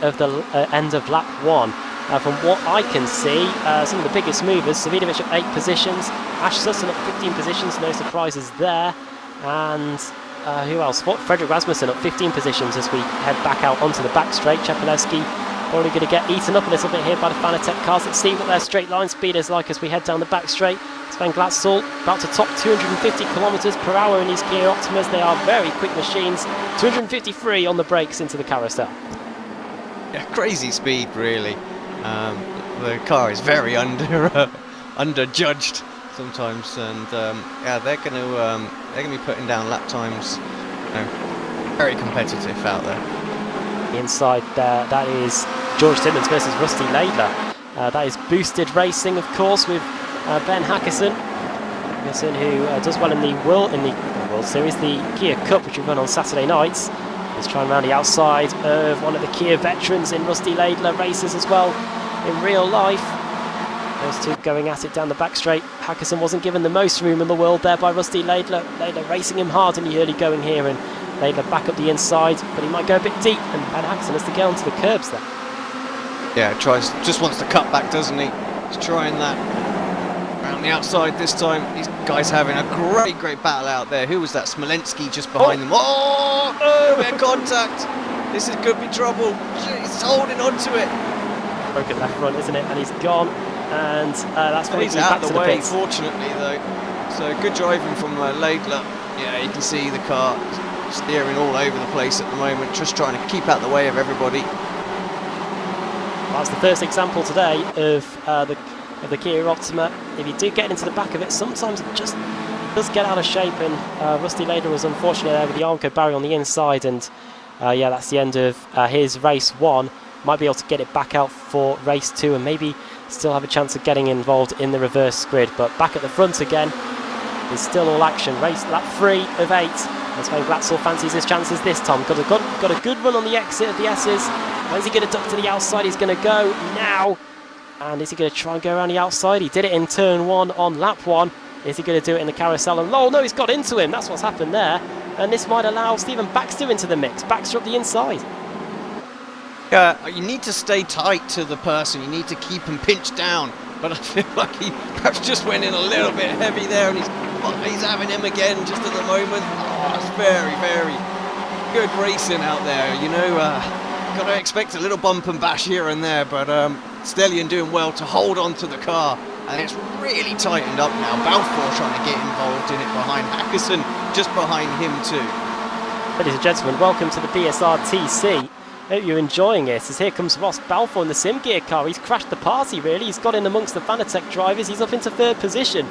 of lap 1. From what I can see, some of the biggest movers, Savidovic up 8 positions, Ash Sutton up 15 positions, no surprises there. And who else? Frederick Rasmussen up 15 positions as we head back out onto the back straight. Shepelevsky probably going to get eaten up a little bit here by the Fanatec cars. Let's see what their straight line speed is like as we head down the back straight. Sven Glatzel about to top 250 kilometers per hour in these Kia Optimas. They are very quick machines. 253 on the brakes into the carousel. Yeah, crazy speed really. The car is very underjudged sometimes, and yeah, they're going to be putting down lap times. Very competitive out there. Inside there, that is George Simmons versus Rusty Laidler. That is boosted racing, of course, with Ben Hackerson, who does well in the World Series, the Kia Cup, which we run on Saturday nights. He's trying around the outside of one of the Kia veterans in Rusty Laidler races as well in real life. Those two going at it down the back straight. Hackerson wasn't given the most room in the world there by Rusty Laidler. Laidler racing him hard in the early going here, and Laidler back up the inside, but he might go a bit deep, and Ben Hackerson has to get onto the curbs there. Yeah, just wants to cut back, doesn't he? He's trying that around the outside this time. These guys having a great battle out there. Who was that? Smolensky just behind them. Oh, bit of contact. This is could be trouble. He's holding on to it. Broken left front, isn't it? And he's gone, and that's why he's out back of to the way, pits. fortunately though. So good driving from Laidler. Yeah, you can see the car steering all over the place at the moment, just trying to keep out the way of everybody. Well, that's the first example today of the Kia Optima. If you do get into the back of it, sometimes it just does get out of shape, and Rusty Laidler was unfortunate there with the Armco barrier on the inside, and yeah, that's the end of his race 1. Might be able to get it back out for race 2 and maybe still have a chance of getting involved in the reverse grid. But back at the front again, there's still all action. Race lap 3 of 8. That's why Glatzel fancies his chances this time. Got a good run on the exit of the S's. When's he going to duck to the outside? He's going to go now. And is he going to try and go around the outside? He did it in turn 1 on lap 1. Is he going to do it in the carousel? And oh no, he's got into him. That's what's happened there. And this might allow Stephen Baxter into the mix. Baxter up the inside. Yeah, you need to stay tight to the person. You need to keep him pinched down. But I feel like he perhaps just went in a little bit heavy there, and he's having him again just at the moment. Oh, it's very good racing out there. You know, got to expect a little bump and bash here and there, but Stelian doing well to hold on to the car and it's really tightened up now. Balfour trying to get involved in it behind Hackerson, just behind him too. Ladies and gentlemen, welcome to the BSRTC. Hope you're enjoying it, as here comes Ross Balfour in the sim gear car. He's crashed the party really, he's got in amongst the Fanatec drivers, he's up into third position.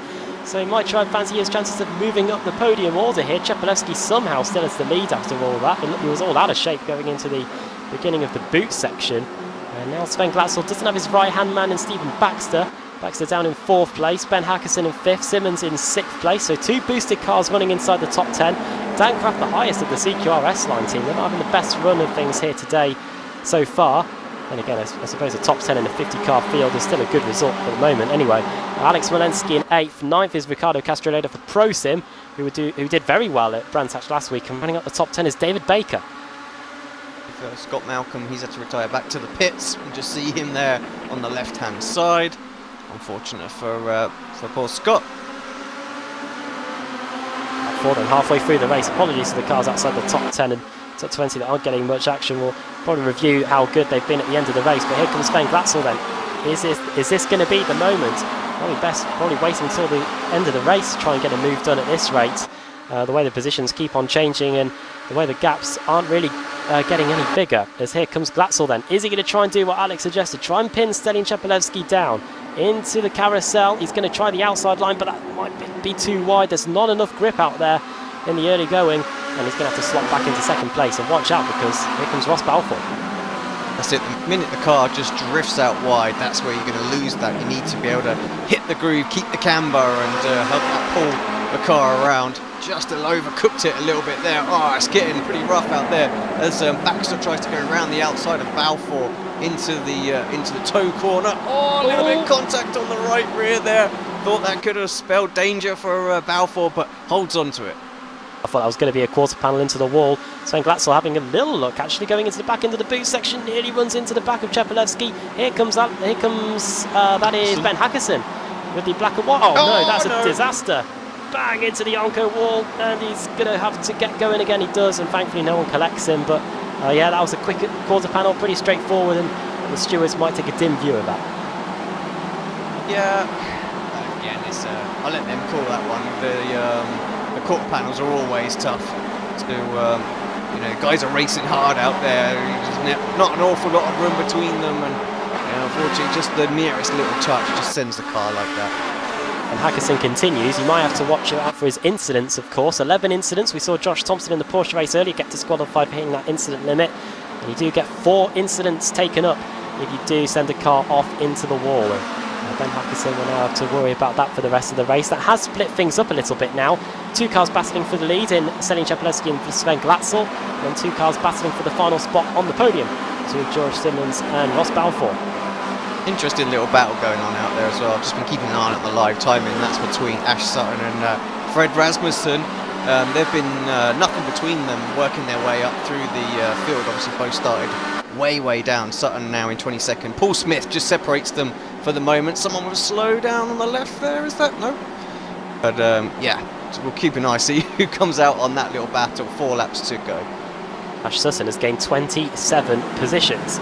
So he might try and fancy his chances of moving up the podium order here. Chepelewski somehow still has the lead after all that. He was all out of shape going into the beginning of the boot section. And now Sven Glatzel doesn't have his right-hand man in Stephen Baxter. Baxter down in 4th place, Ben Hackerson in 5th, Simmons in 6th place. So 2 boosted cars running inside the top 10. Dan Craft the highest of the CQR S-Line team. They're not having the best run of things here today so far. And again, I suppose a top 10 in a 50-car field is still a good result at the moment. Anyway, Alex Walensky in 8th. 9th is Ricardo Castroleda for ProSim, who did very well at Brands Hatch last week. And running up the top 10 is David Baker. Scott Malcolm, he's had to retire back to the pits. You just see him there on the left-hand side. Unfortunate for poor Scott. More than halfway through the race. Apologies to the cars outside the top 10 and top 20 that aren't getting much action. We'll probably review how good they've been at the end of the race. But here comes Sven Glatzel then. Is this going to be the moment? Probably waiting until the end of the race to try and get a move done at this rate. The way the positions keep on changing and the way the gaps aren't really getting any bigger. As here comes Glatzel then. Is he going to try and do what Alex suggested? Try and pin Stelin Chepelewski down into the carousel. He's going to try the outside line, but that might be too wide. There's not enough grip out there in the early going, and he's going to have to slot back into 2nd place. And watch out, because here comes Ross Balfour. That's it. The minute the car just drifts out wide, that's where you're going to lose that. You need to be able to hit the groove, keep the camber, and help that pull the car around. Just overcooked it a little bit there. Oh, it's getting pretty rough out there as Baxter tries to go around the outside of Balfour into the toe corner. Oh, a little bit of contact on the right rear there. Thought that could have spelled danger for Balfour, but holds on to it. I thought that was going to be a quarter panel into the wall. Sven Glatzel having a little look, actually going into the back into the boot section, nearly runs into the back of Chepelewski. Here comes that is Ben Hackerson with the black and white. Oh no, that's a disaster. Bang into the Onco wall, and he's going to have to get going again. He does, and thankfully no one collects him. But yeah, that was a quick quarter panel, pretty straightforward, and the stewards might take a dim view of that. Yeah, again, I'll let them call that one. The quarter panels are always tough to, guys are racing hard out there. There's not an awful lot of room between them, and unfortunately, just the merest little touch just sends the car like that. And Hackerson continues. You might have to watch out for his incidents, of course. 11 incidents. We saw Josh Thompson in the Porsche race earlier get disqualified for hitting that incident limit. And you do get 4 incidents taken up if you do send a car off into the wall. And Ben Hackerson will now have to worry about that for the rest of the race. That has split things up a little bit now. 2 cars battling for the lead in Stelin Chepelewski and Sven Glatzel. And 2 cars battling for the final spot on the podium to George Simmons and Ross Balfour. Interesting little battle going on out there as well. I've just been keeping an eye on the live timing. That's between Ash Sutton and Fred Rasmussen. There've been nothing between them working their way up through the field. Obviously both started way down. Sutton now in 22nd. Paul Smith just separates them for the moment. Someone with a slow down on the left there, is that? No? But yeah, so we'll keep an eye, see who comes out on that little battle. 4 laps to go. Ash Sutton has gained 27 positions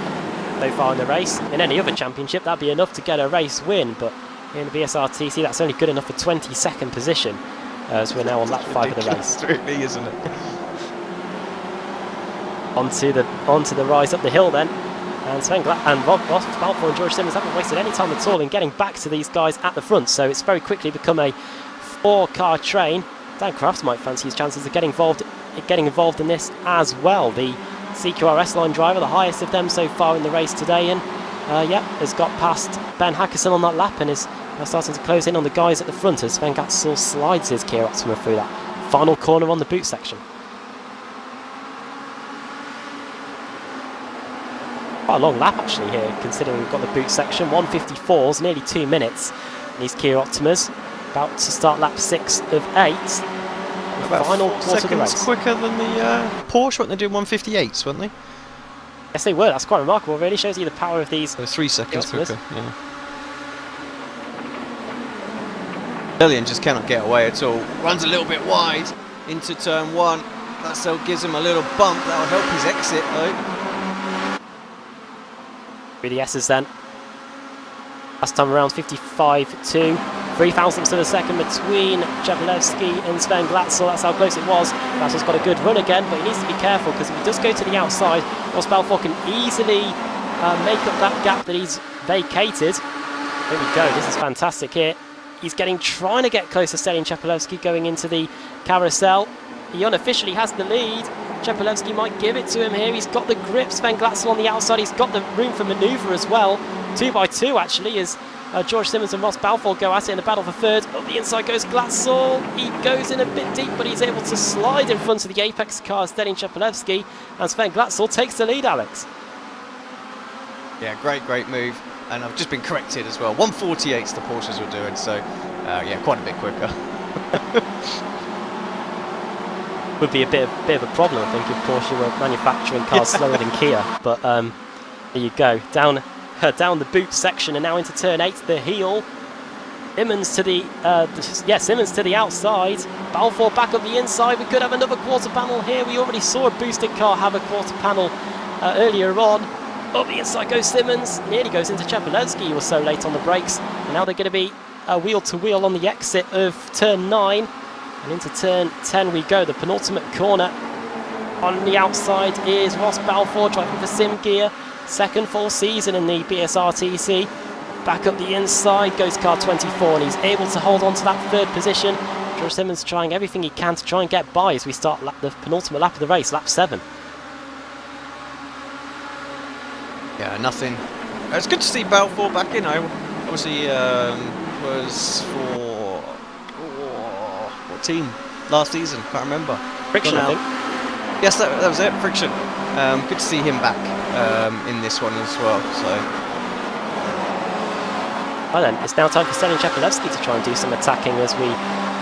so far in the race. In any other championship, that'd be enough to get a race win, but in the BSRTC, that's only good enough for 22nd position, as we're now on lap 5 of the race. Really, isn't it? Onto the rise up the hill then, and Ross Balfour and George Simmons haven't wasted any time at all in getting back to these guys at the front, so it's very quickly become a 4-car train. Dan Crafts might fancy his chances of getting involved in this as well. The CQR S-Line driver, the highest of them so far in the race today, and has got past Ben Hackerson on that lap and is now starting to close in on the guys at the front as Sven Glatzel slides his Kia Optima through that final corner on the boot section. Quite a long lap actually here, considering we've got the boot section. 1:54s, nearly 2 minutes. These Kia Optimas about to start lap 6 of 8. About final 4 quarter of the race. seconds quicker than the Porsche, weren't they doing 1:58s, weren't they? Yes, they were. That's quite remarkable. Really shows you the power of these. So 3 seconds quicker. Yeah. Lillian just cannot get away at all. Runs a little bit wide into turn 1. That gives him a little bump. That'll help his exit though. Through the S's then. Last time around 55.2. 3 thousandths of a second between Chepelevsky and Sven Glatzel. That's how close it was. Glatzel's got a good run again, but he needs to be careful because if he does go to the outside, Ross Balfour can easily make up that gap that he's vacated. Here we go. This is fantastic here. He's trying to get close to Stelin Chepelevsky going into the carousel. He unofficially has the lead. Chepelevsky might give it to him here. He's got the grip. Sven Glatzel on the outside. He's got the room for manoeuvre as well. 2 by 2 actually as George Simmons and Ross Balfour go at it in a battle for third. Up the inside goes Glatzel. He goes in a bit deep, but he's able to slide in front of the apex car, Stelin Chepelevsky, and Sven Glatzel takes the lead, Alex. Yeah, great move. And I've just been corrected as well. 148's the Porsches were doing, so yeah, quite a bit quicker. Would be a bit of a problem, I think, if Porsche were manufacturing cars slower than Kia. But there you go, down the boot section and now into turn 8, the heel. Simmons to the Simmons to the outside. Balfour back up the inside. We could have another quarter panel here. We already saw a boosted car have a quarter panel earlier on. Up the inside goes Simmons. Nearly goes into Chepelevsky. He was so late on the brakes. And now they're going to be wheel to wheel on the exit of turn 9. And into turn 10 we go. The penultimate corner. On the outside is Ross Balfour driving for Sim Gear. Second full season in the BSRTC. Back up the inside goes car 24 and he's able to hold on to that third position. George Simmons trying everything he can to try and get by as we start the penultimate lap of the race, lap 7. Yeah, nothing. It's good to see Balfour back in. Obviously was for what team last season? Can't remember. Friction, I think. Yes, that was it. Friction. Good to see him back in this one as well. So. Well then, it's now time for Stelin Chepelevsky to try and do some attacking as we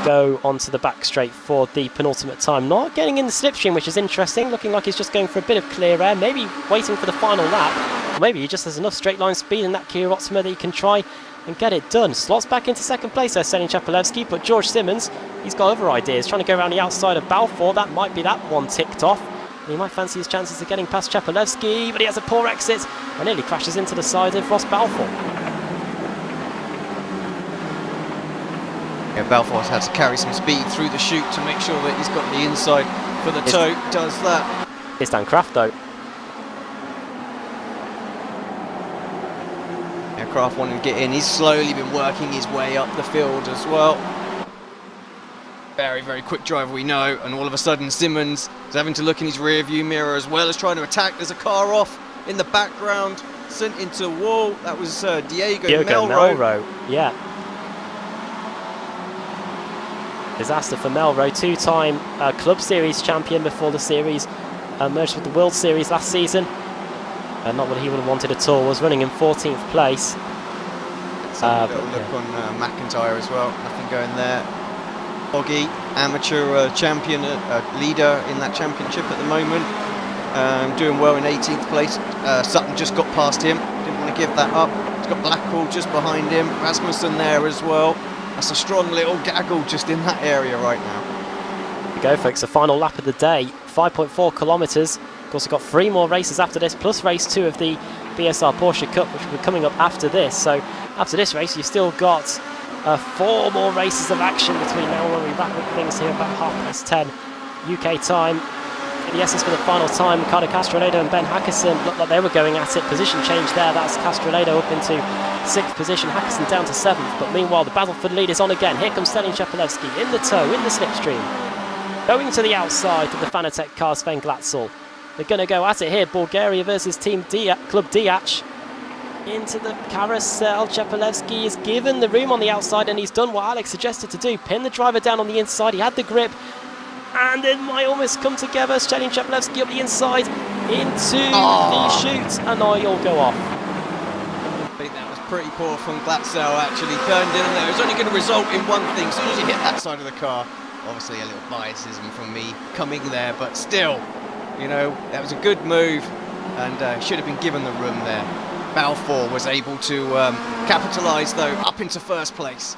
go onto the back straight for the penultimate time. Not getting in the slipstream, which is interesting. Looking like he's just going for a bit of clear air. Maybe waiting for the final lap. Or maybe he just has enough straight line speed in that Kia Optima that he can try and get it done. Slots back into second place there, Stelin Chepelevsky, but George Simmons, he's got other ideas. Trying to go around the outside of Balfour. That might be that one ticked off. He might fancy his chances of getting past Chepelevsky, but he has a poor exit and nearly crashes into the side of Ross Balfour. Yeah, Balfour's had to carry some speed through the chute to make sure that he's got the inside for the toe. Does that. It's Dan Kraft though. Yeah, Kraft wanting to get in. He's slowly been working his way up the field as well. Very quick driver, we know, and all of a sudden Simmons is having to look in his rear view mirror as well as trying to attack. There's a car off in the background, sent into a wall. That was Diego Melro. Yeah. Disaster for Melro, 2-time Club Series champion before the series merged with the World Series last season. Not what he would have wanted at all. Was running in 14th place. Let's have a little look on McIntyre as well. Nothing going there. Foggy, amateur champion, leader in that championship at the moment. Doing well in 18th place. Sutton just got past him. Didn't want to give that up. He's got Blackwell just behind him. Rasmussen there as well. That's a strong little gaggle just in that area right now. Here we go, folks. The final lap of the day. 5.4 kilometres. Of course, we've got 3 more races after this, plus race 2 of the BSR Porsche Cup, which will be coming up after this. So after this race, you've still got 4 more races of action between now and when we wrap up things here about 10:30 UK time. The S's for the final time. Ricardo Castronedo and Ben Hackerson looked like they were going at it. Position change there. That's Castronedo up into 6th position. Hackerson down to 7th. But meanwhile, the battle for the lead is on again. Here comes Stelin Chepelevsky in the tow, in the slipstream. Going to the outside of the Fanatec car, Sven Glatzel. They're going to go at it here. Bulgaria versus Team Club Diac. Into the carousel. Chepelevsky is given the room on the outside and he's done what Alex suggested to do. Pin the driver down on the inside. He had the grip. And it might almost come together. Stelin Chepelevsky up the inside into the chute, and he'll go off. I think that was pretty poor from Glatzel, actually. Turned in there. It was only going to result in one thing. As soon as you hit that side of the car, obviously a little biasism from me coming there, but still, you know, that was a good move, and should have been given the room there. Balfour was able to capitalise, though, up into first place.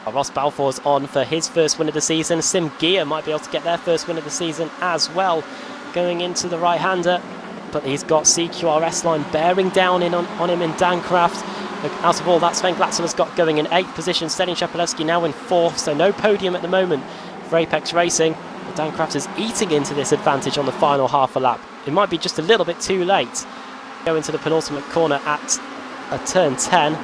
Ross Balfour's on for his first win of the season. Sim Gear might be able to get their first win of the season as well, going into the right-hander. But he's got CQRS line bearing down in on him in Dan Kraft. Look, out of all that, Sven Glatzel has got going in 8th position. Stelian Shepelevsky now in 4th, so no podium at the moment for Apex Racing. But Dan Kraft is eating into this advantage on the final half a lap. It might be just a little bit too late. Go into the penultimate corner at turn 10.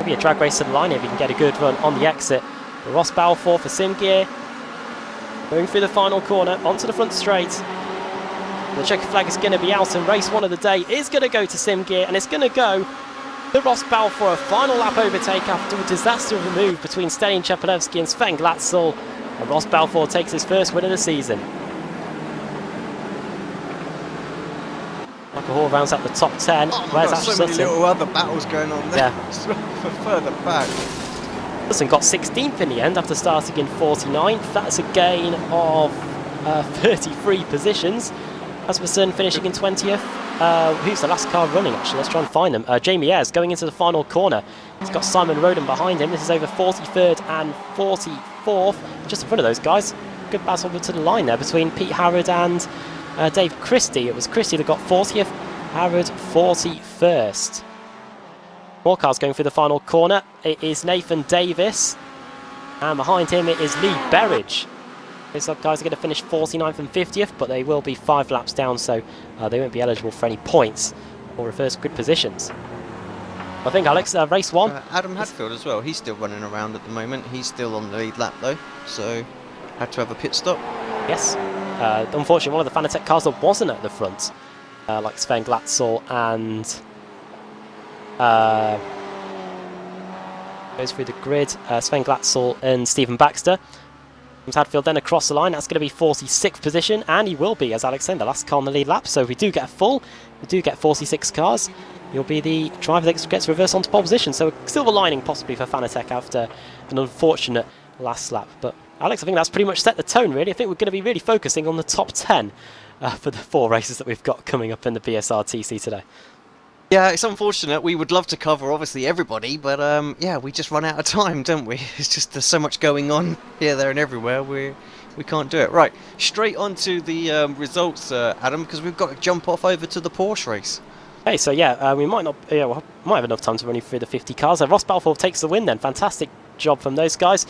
Maybe a drag race to the line if you can get a good run on the exit. But Ross Balfour for Sim Gear. Going through the final corner, onto the front straight. The checker flag is going to be out, and race 1 of the day is going to go to Sim Gear, and it's going to go to Ross Balfour. A final lap overtake after a disaster of a move between Stelian Shepelevsky and Sven Glatzel. And Ross Balfour takes his first win of the season. Michael Hall rounds out the top 10. Where's Ash so Sutton? many little other battles going on there. Yeah. For further back. Sutton got 16th in the end after starting in 49th. That's a gain of 33 positions. Asmussen finishing in 20th. Who's the last car running, actually? Let's try and find them. Jamie Ayres going into the final corner. He's got Simon Roden behind him. This is over 43rd and 44th. Just in front of those guys. Good battle to the line there between Pete Harrod and Dave Christie. It was Christie that got 40th, Harrod 41st. More cars going through the final corner. It is Nathan Davis. And behind him it is Lee Berridge. These guys are going to finish 49th and 50th, but they will be 5 laps down, so they won't be eligible for any points or reverse grid positions. I think, Alex, race 1. Adam Hadfield as well. He's still running around at the moment. He's still on the lead lap though, so had to have a pit stop. Yes. Unfortunately, one of the Fanatec cars that wasn't at the front, like Sven Glatzel and goes through the grid. Sven Glatzel and Stephen Baxter. Hadfield then across the line. That's going to be 46th position, and he will be, as Alex said, the last car on the lead lap. So if we do get a full, we do get 46 cars, you'll be the driver that gets reversed onto pole position. So a silver lining possibly for Fanatec after an unfortunate last lap. But Alex, I think that's pretty much set the tone, really. I think we're going to be really focusing on the top 10 for the 4 races that we've got coming up in the BSRTC today. Yeah, it's unfortunate. We would love to cover, obviously, everybody, but yeah, we just run out of time, don't we? It's just there's so much going on here, there, and everywhere. We can't do it. Right, straight on to the results, Adam, because we've got to jump off over to the Porsche race. Okay, so yeah, we might not, might have enough time to run you through the 50 cars. Ross Balfour takes the win then. Fantastic job from those guys.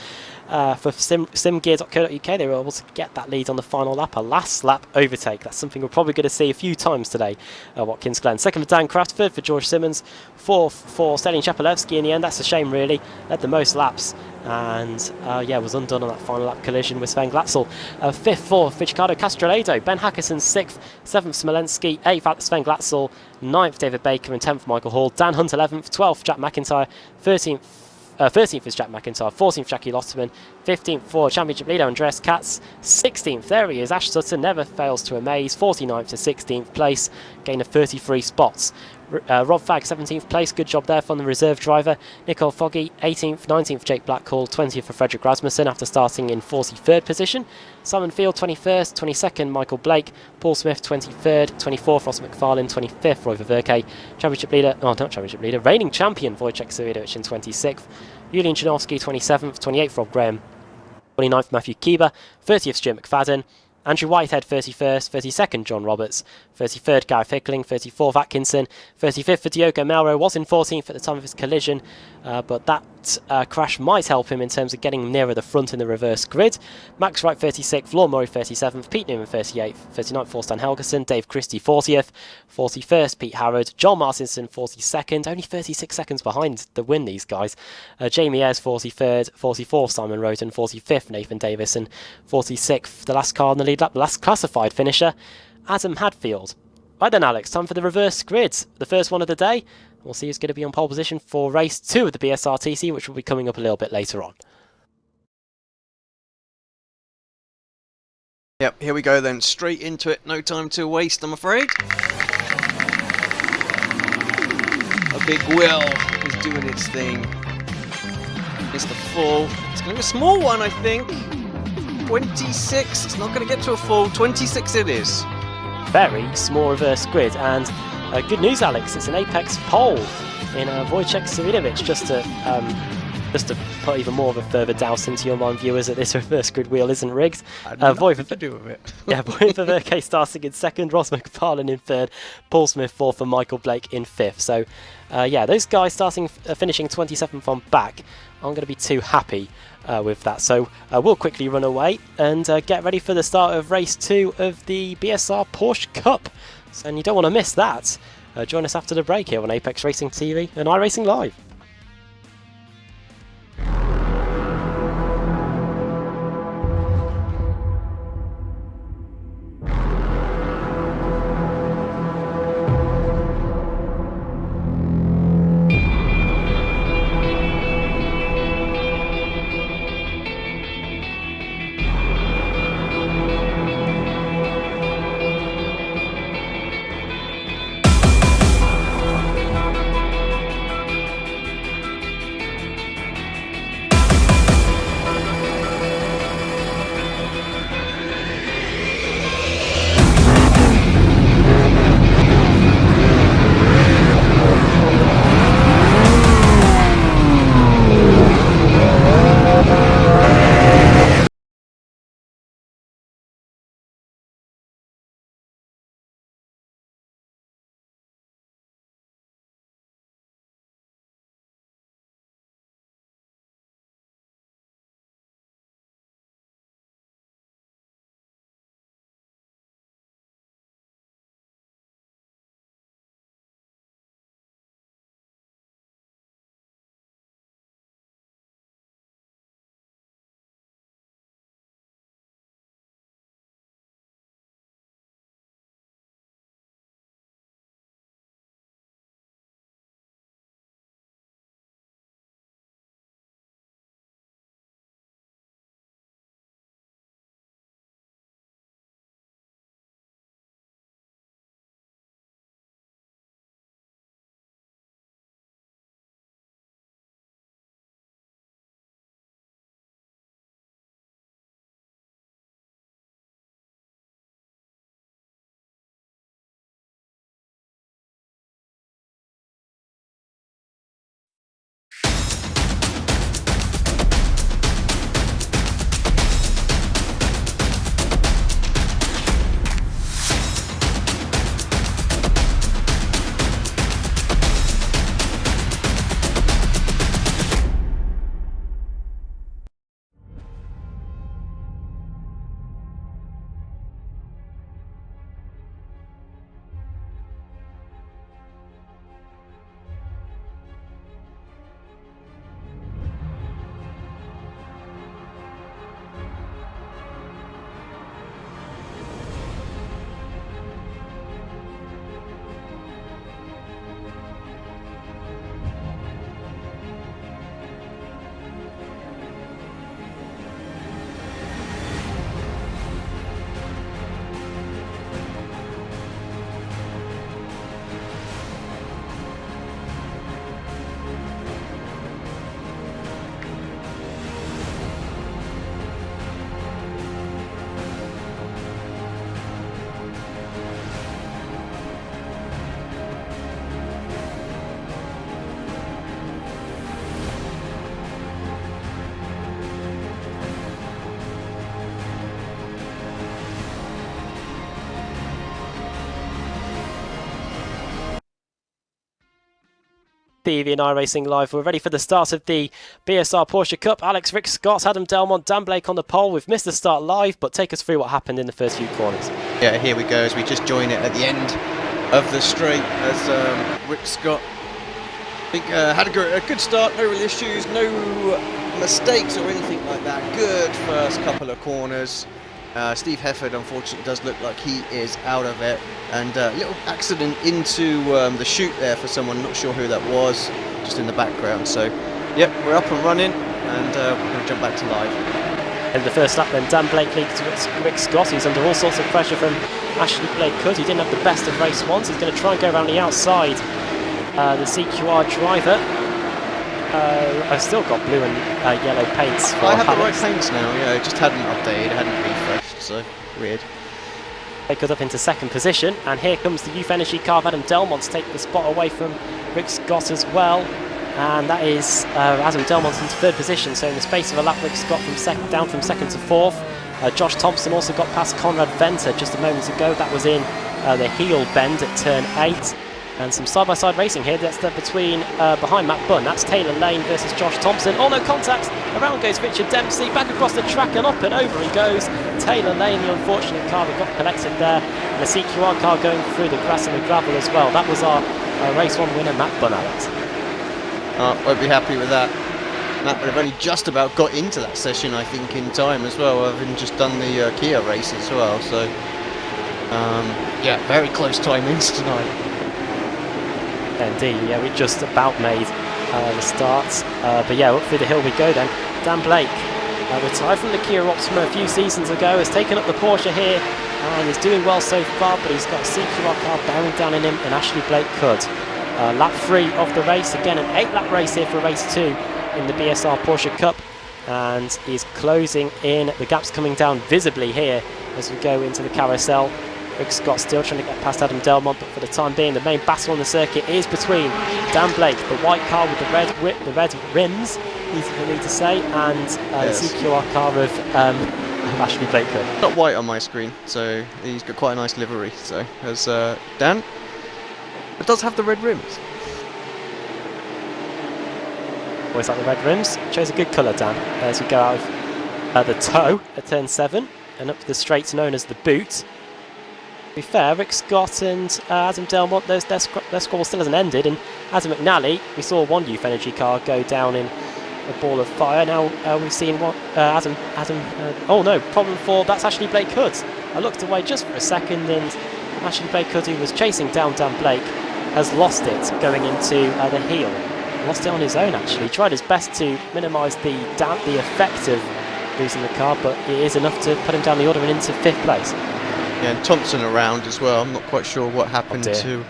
For simgear.co.uk, they were able to get that lead on the final lap, a last lap overtake. That's something we're probably going to see a few times today at Watkins Glen. Second for Dan Kraft, third for George Simmons, fourth for Stelian Shepelevsky in the end. That's a shame, really. Led the most laps and yeah, was undone on that final lap collision with Sven Glatzel. Fifth for Ricardo Castrolado, Ben Hackerson sixth, seventh Smolensky, eighth Sven Glatzel, ninth David Baker, and 10th Michael Hall. Dan Hunt 11th, 12th Jack McIntyre, 13th is Jack McIntyre, 14th Jackie Lotterman, 15th for Championship leader Andreas Katz, 16th, there he is, Ash Sutton never fails to amaze, 49th to 16th place, gain of 33 spots. Rob Fagg, 17th place, good job there from the reserve driver. Nicole Foggy, 18th, 19th Jake Blackhall, 20th for Frederick Rasmussen after starting in 43rd position. Simon Field, 21st, 22nd Michael Blake, Paul Smith, 23rd, 24th Ross McFarlane, 25th Roy Ververke, Championship leader, reigning champion Wojciech Sawidowicz in 26th, Julian Janowski, 27th, 28th Rob Graham, 29th Matthew Keeber, 30th Stuart McFadden, Andrew Whitehead 31st, 32nd John Roberts, 33rd Gareth Hickling, 34th Atkinson, 35th for Diogo Melro, was in 14th at the time of his collision, but that crash might help him in terms of getting nearer the front in the reverse grid. Max Wright 36th, Law Murray 37th, Pete Newman 38th, 39th Forstan Helgeson, Dave Christie 40th, 41st Pete Harrod, John Martinson 42nd, only 36 seconds behind the win these guys. Jamie Ayres 43rd, 44th Simon Roden, 45th Nathan Davis, and 46th the last car on the lead lap, the last classified finisher, Adam Hadfield. Right then Alex, time for the reverse grids, the first one of the day. We'll see who's going to be on pole position for race 2 of the BSRTC, which will be coming up a little bit later on. Yep, here we go then, straight into it, no time to waste I'm afraid. A big wheel is doing its thing. It's the full, it's going to be a small one I think. 26, it's not going to get to a full, 26 it is. Very small reverse grid, and good news Alex, it's an Apex pole in Wojciech Sawidowicz, just to Just to put even more of a further douse into your mind, viewers, that this reverse grid wheel isn't rigged. Nothing to do with it. Yeah, Boyd Ververke starting in second, Ross McFarlane in third, Paul Smith fourth, and Michael Blake in fifth. So, yeah, those guys finishing 27th on back aren't going to be too happy with that. So we'll quickly run away and get ready for the start of race 2 of the BSR Porsche Cup. And you don't want to miss that. Join us after the break here on Apex Racing TV and iRacing Live. TV and iRacing Live. We're ready for the start of the BSR Porsche Cup. Alex, Rick Scott, Adam Delmont, Dan Blake on the pole. We've missed the start live, but take us through what happened in the first few corners. Yeah, here we go as we just join it at the end of the straight as Rick Scott I think had a good start, no real issues, no mistakes or anything like that. Good first couple of corners. Steve Hefford unfortunately does look like he is out of it, and a little accident into the chute there for someone, not sure who that was, just in the background. So yep, we're up and running, and we're going to jump back to live. In the first lap then, Dan Blake leads Rick Scott, who's under all sorts of pressure from Ashley Blake Hood, who didn't have the best of race ones. He's going to try and go around the outside the CQR driver. I've still got blue and yellow paints for I have Alex. the right paints now, yeah, it just hadn't updated, hadn't refreshed, so weird. Blake Hood up into second position, and here comes the Youth Energy car of Adam Delmont to take the spot away from Rick Scott as well. and that is Adam Delmont into third position. So in the space of a lap, Rick Scott down from second to fourth. Josh Thompson also got past Conrad Venter just a moment ago. That was in the heel bend at turn 8. And some side-by-side racing here. That's between behind Matt Bunn. That's Taylor Lane versus Josh Thompson. Oh, no contact. Around goes Richard Dempsey. Back across the track and up and over he goes. Taylor Lane, the unfortunate car that got collected there. And a CQR car going through the grass and the gravel as well. That was our race 1 winner, Matt Bunn, Alex. Won't be happy with that. Matt would have only just about got into that session, I think, in time as well, having just done the Kia race as well. So, yeah, very close timings tonight. Indeed, yeah, we just about made the start. But yeah, up through the hill we go then. Dan Blake, retired from the Kia Optima a few seasons ago, has taken up the Porsche here and is doing well so far, but he's got a CQR car bearing down in him, and Ashley Blake could. Lap 3 of the race, again an 8-lap race here for race 2 in the BSR Porsche Cup, and he's closing in. The gap's coming down visibly here as we go into the carousel. Rick Scott still trying to get past Adam Delmont, but for the time being the main battle on the circuit is between Dan Blake, the white car with the red rims, easy for me to say, and yes, the CQR car of Ashley Blake. Not white on my screen, so he's got quite a nice livery. So as Dan, it does have the red rims. Always like the red rims. Chose a good colour, Dan, as we go out of the toe at turn 7 and up the straight known as the boot. To be fair, Rick Scott and Adam Delmont, their squabble still hasn't ended, and Adam McNally, we saw one Youth Energy car go down in a ball of fire. Now we've seen what oh no, problem 4, that's Ashley Blake Hood. I looked away just for a second, and Ashley Blake Hood, who was chasing down Dan Blake, has lost it going into the heel. Lost it on his own actually. He tried his best to minimise the effect of losing the car, but it is enough to put him down the order and into 5th place. Yeah, and Thompson around as well. I'm not quite sure what happened to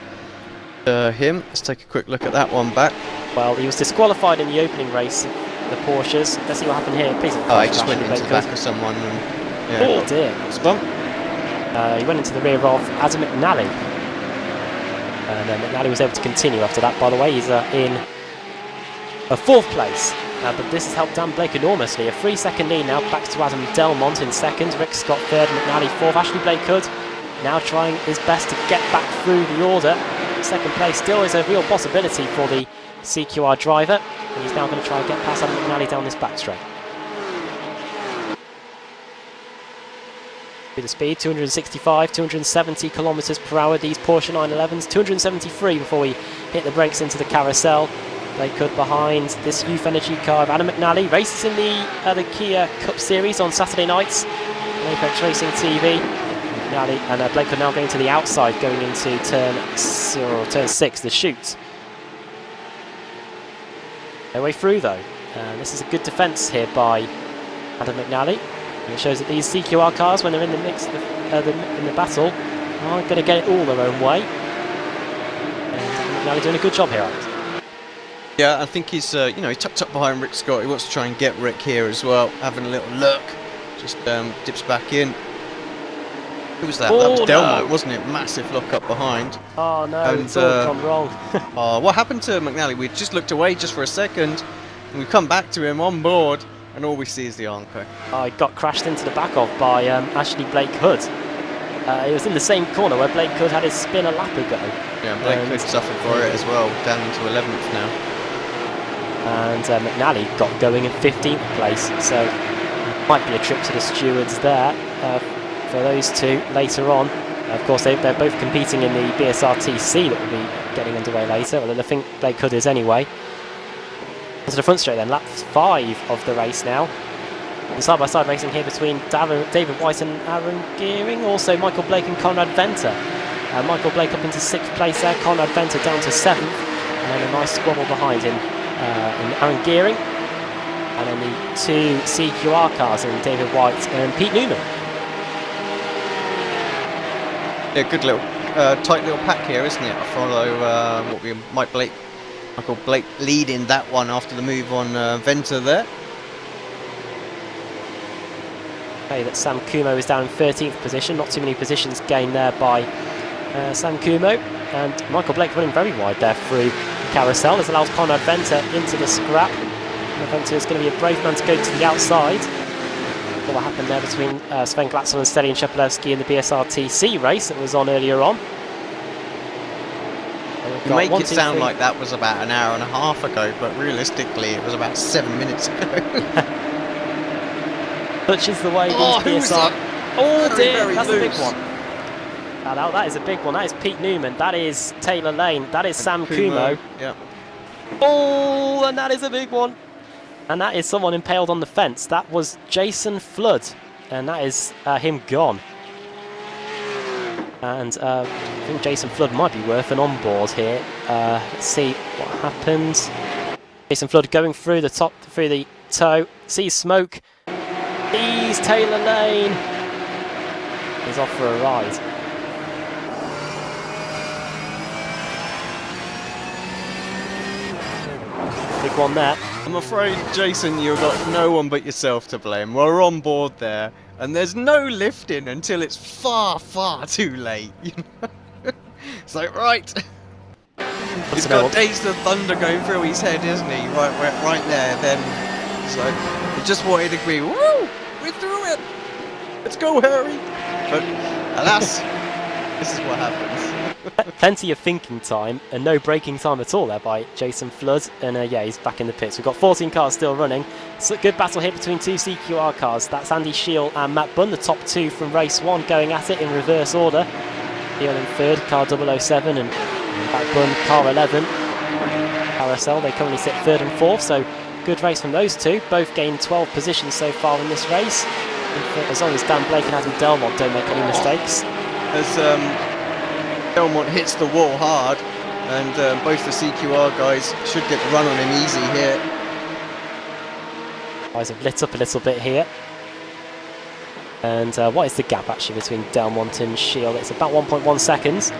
him. Let's take a quick look at that one back. Well, he was disqualified in the opening race of the Porsches. Let's see what happened here. Please. Oh, he just went into the back of someone. And, yeah, oh dear. Spun. He went into the rear of Adam McNally. And McNally was able to continue after that, by the way. He's in a 4th place. But this has helped Dan Blake enormously. A 3-second lead now back to Adam Delmont in 2nd. Rick Scott 3rd, McNally 4th. Ashley Blake Hood now trying his best to get back through the order. 2nd place still is a real possibility for the CQR driver. And he's now going to try and get past Adam McNally down this back straight. With the speed, 265, 270 kilometres per hour, these Porsche 911s. 273 before we hit the brakes into the carousel. Blake Hood behind this Youth Energy car of Adam McNally. Races in the Kia Cup Series on Saturday nights. Apex Racing TV. McNally and Blake Hood now going to the outside, going into turn 6, the chute. Their way through though. This is a good defence here by Adam McNally. And it shows that these CQR cars, when they're in the mix, in the battle, aren't going to get it all their own way. And McNally doing a good job here, Alex. Yeah, I think he's, he's tucked up behind Rick Scott. He wants to try and get Rick here as well, having a little look. Just dips back in. Who was that? Oh, that was Delmont, no, wasn't it? Massive lock up behind. Oh no, and, it's all gone wrong. What happened to McNally? We just looked away just for a second, and we come back to him on board, and all we see is the Armco. He got crashed into the back of by Ashley Blake Hood. It was in the same corner where Blake Hood had his spin a lap ago. Yeah, Blake Hood suffered for it as well, down into 11th now. And McNally got going in 15th place, so might be a trip to the stewards there for those two later on. Of course, they're both competing in the BSRTC that will be getting underway later. Well, I think Blake Hood is anyway. To the front straight then, lap 5 of the race now. And side-by-side racing here between David White and Aaron Gearing. Also Michael Blake and Conrad Venter. Michael Blake up into 6th place there, Conrad Venter down to 7th. And then a nice squabble behind him in Aaron Gearing. And then the 2 CQR cars in David White and Pete Newman. Yeah, good little, tight little pack here, isn't it? I follow Michael Blake leading that one after the move on Venter there. Okay, that Sam Kumo is down in 13th position. Not too many positions gained there by Sam Kumo. And Michael Blake running very wide there through the carousel. This allows Conrad Venter into the scrap. Venter is going to be a brave man to go to the outside. What happened there between Sven Glatzel and Stelian Shepelewski in the BSRTC race that was on earlier on. You make it sound like that was about an hour and a half ago, but realistically it was about 7 minutes ago. Which is the way these BSR... Oh dear, that's a big one. That is a big one. That is Pete Newman. That is Taylor Lane. That is Sam Kumo. Yeah. Oh, and that is a big one. And that is someone impaled on the fence. That was Jason Flood. And that is him gone. And I think Jason Flood might be worth an onboard here. Let's see what happens. Jason Flood going through the top, through the toe. Sees smoke. Sees Taylor Lane. He's off for a ride. Big one there. I'm afraid, Jason, you've got no one but yourself to blame. We're on board there, and there's no lifting until it's far, far too late. It's like, right. He's got Days of Thunder going through his head, isn't he? Right there. Then, so he just wanted to agree. Woo! We're through it. Let's go, Harry. But alas, this is what happens. Plenty of thinking time and no braking time at all there by Jason Flood, and yeah, he's back in the pits. We've got 14 cars still running. So good battle here between two CQR cars. That's Andy Shiel and Matt Bunn, the top two from race one, going at it in reverse order. Shiel in third, car 007, and Matt Bunn, car 11. Carousel, they currently sit third and fourth, so good race from those two. Both gained 12 positions so far in this race. As long as Dan Blake and Adam Delmont don't make any mistakes. As Delmont hits the wall hard, and both the CQR guys should get the run on him easy here. Eyes have lit up a little bit here. And what is the gap actually between Delmont and Shield? It's about 1.1 seconds.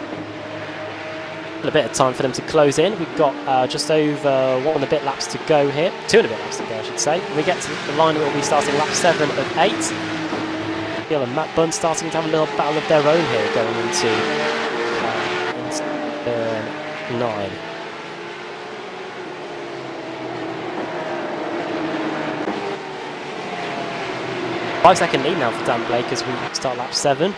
A bit of time for them to close in. We've got just over 1 and a bit laps to go here. 2 and a bit laps to go, I should say. When we get to the line, it will be starting lap 7 of 8. Shield and Matt Bunn starting to have a little battle of their own here going into 9. Five-second lead now for Dan Blake as we start lap 7.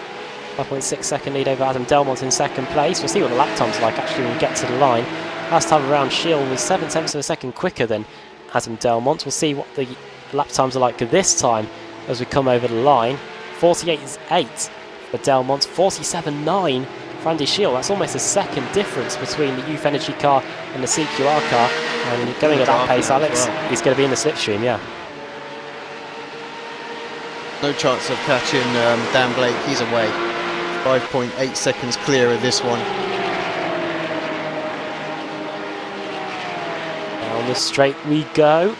5.6 second lead over Adam Delmont in second place. We'll see what the lap times are like actually when we get to the line. Last time around, Shield was 7/10 of a second quicker than Adam Delmont. We'll see what the lap times are like this time as we come over the line. 48.8 for Delmont, 47.9 for Andy Shield. That's almost a second difference between the Youth Energy car and the CQR car. And going at that pace, Alex, he's going to be in the slipstream, yeah. No chance of catching Dan Blake, he's away. 5.8 seconds clear of this one. Down the straight we go.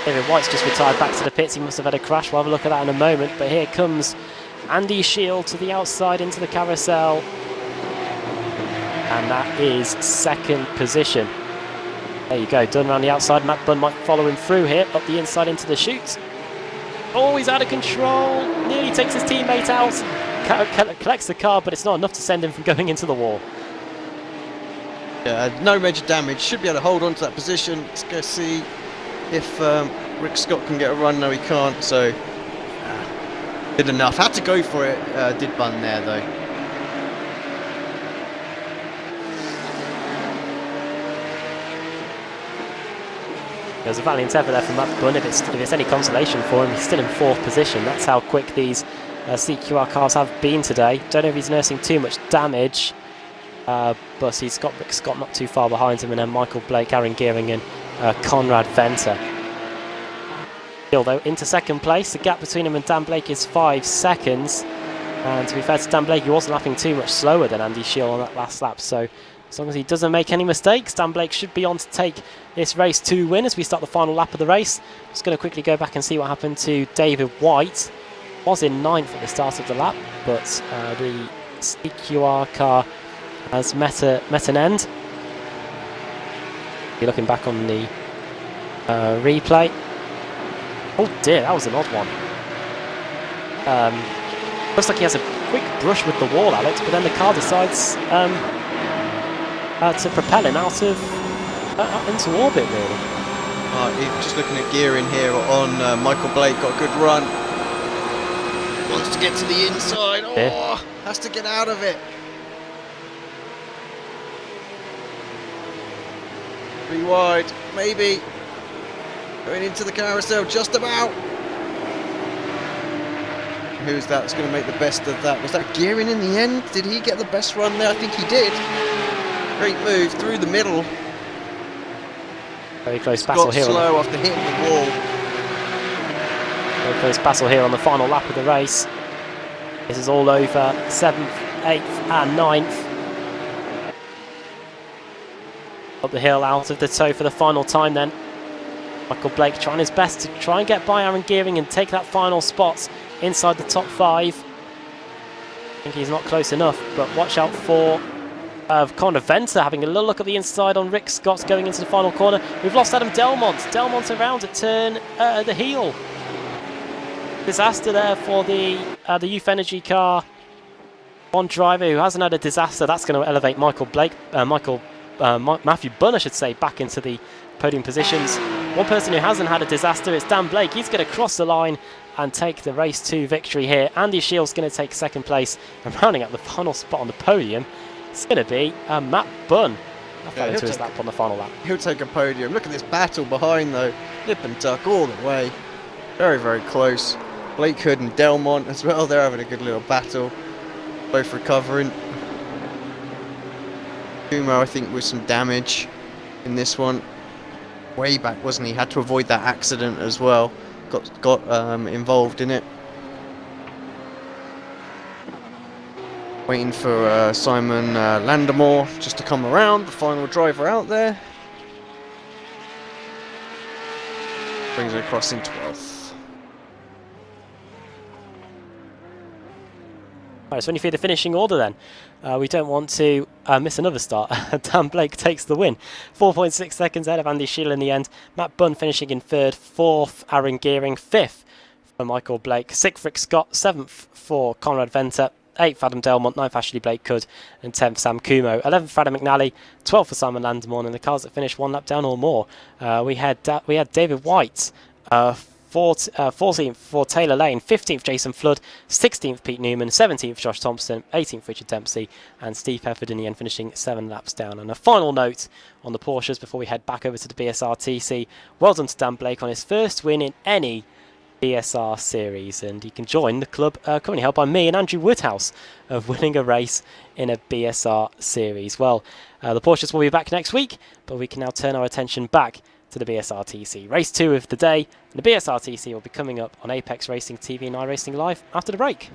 David White's just retired back to the pits. He must have had a crash. We'll have a look at that in a moment. But here comes Andy Shield to the outside into the carousel. And that is second position. There you go, done around the outside. Matt Bunn might follow him through here, up the inside into the chute. Oh, he's out of control. Nearly takes his teammate out. Collects the car, but it's not enough to send him from going into the wall. Yeah, no major damage. Should be able to hold on to that position. Let's go see if Rick Scott can get a run. No, he can't, so did enough. Had to go for it, did Bunn there, though. There's a valiant effort there from Matt Bunn. If it's any consolation for him, he's still in 4th position. That's how quick these CQR cars have been today. Don't know if he's nursing too much damage, but he's got Rick Scott not too far behind him, and then Michael Blake, Aaron Gearing, and Conrad Venter. Though into second place, the gap between him and Dan Blake is 5 seconds. And to be fair to Dan Blake, he wasn't lapping too much slower than Andy Shield on that last lap. So as long as he doesn't make any mistakes, Dan Blake should be on to take this race to win as we start the final lap of the race. Just going to quickly go back and see what happened to David White. Was in 9th at the start of the lap, but the CQR car has met an end. You're looking back on the replay. Oh dear, that was an odd one. Looks like he has a quick brush with the wall, Alex, but then the car decides to propel him out of into orbit, really. Just looking at gearing here on Michael Blake, got a good run. Wants to get to the inside. Oh, has to get out of it. 3 wide, maybe. Going into the carousel, just about. Who's that that's going to make the best of that? Was that Gearing in the end? Did he get the best run there? I think he did. Great move through the middle. Very close battle here. Slow after hitting the wall. Very close battle here on the final lap of the race. This is all over 7th, 8th and 9th. Up the hill, out of the tow for the final time then. Michael Blake trying his best to try and get by Aaron Gearing and take that final spot inside the top 5. I think he's not close enough, but watch out for Conor Venter having a little look at the inside on Rick Scott going into the final corner. We've lost Adam Delmont. Delmont around at turn the heel. Disaster there for the Youth Energy car. One driver who hasn't had a disaster. That's going to elevate Michael Blake, Matthew Bunn, I should say, back into the podium positions. One person who hasn't had a disaster is Dan Blake. He's going to cross the line and take the race 2 victory here. Andy Shields going to take 2nd place, and rounding out the final spot on the podium, it's going to be Matt Bunn. That fell into his lap on the final lap. He'll take a podium. Look at this battle behind though. Nip and tuck all the way. Very, very close. Blake Hood and Delmont as well. They're having a good little battle. Both recovering. Kumo, I think, with some damage in this one. Way back, wasn't he? Had to avoid that accident as well. Got involved in it. Waiting for Simon Landamore just to come around, the final driver out there. Brings it across in 12th. Right, so when you feed the finishing order then, we don't want to miss another start. Dan Blake takes the win. 4.6 seconds ahead of Andy Sheila in the end. Matt Bunn finishing in 3rd, 4th Aaron Gearing, 5th for Michael Blake, 6th Rick Scott, 7th for Conrad Venter, 8th Adam Delmont, 9th Ashley Blake Cood and 10th Sam Kumo, 11th for Adam McNally, 12th for Simon Landamore, and the cars that finished 1 lap down or more. We had David White, 14th for Taylor Lane, 15th Jason Flood, 16th Pete Newman, 17th Josh Thompson, 18th Richard Dempsey, and Steve Pefford in the end finishing 7 laps down. And a final note on the Porsches before we head back over to the BSRTC. Well done to Dan Blake on his first win in any BSR series, and he can join the club currently held by me and Andrew Woodhouse of winning a race in a BSR series. Well, the Porsches will be back next week, but we can now turn our attention back to the BSRTC. Race 2 of the day, and the BSRTC will be coming up on Apex Racing TV and iRacing Live after the break.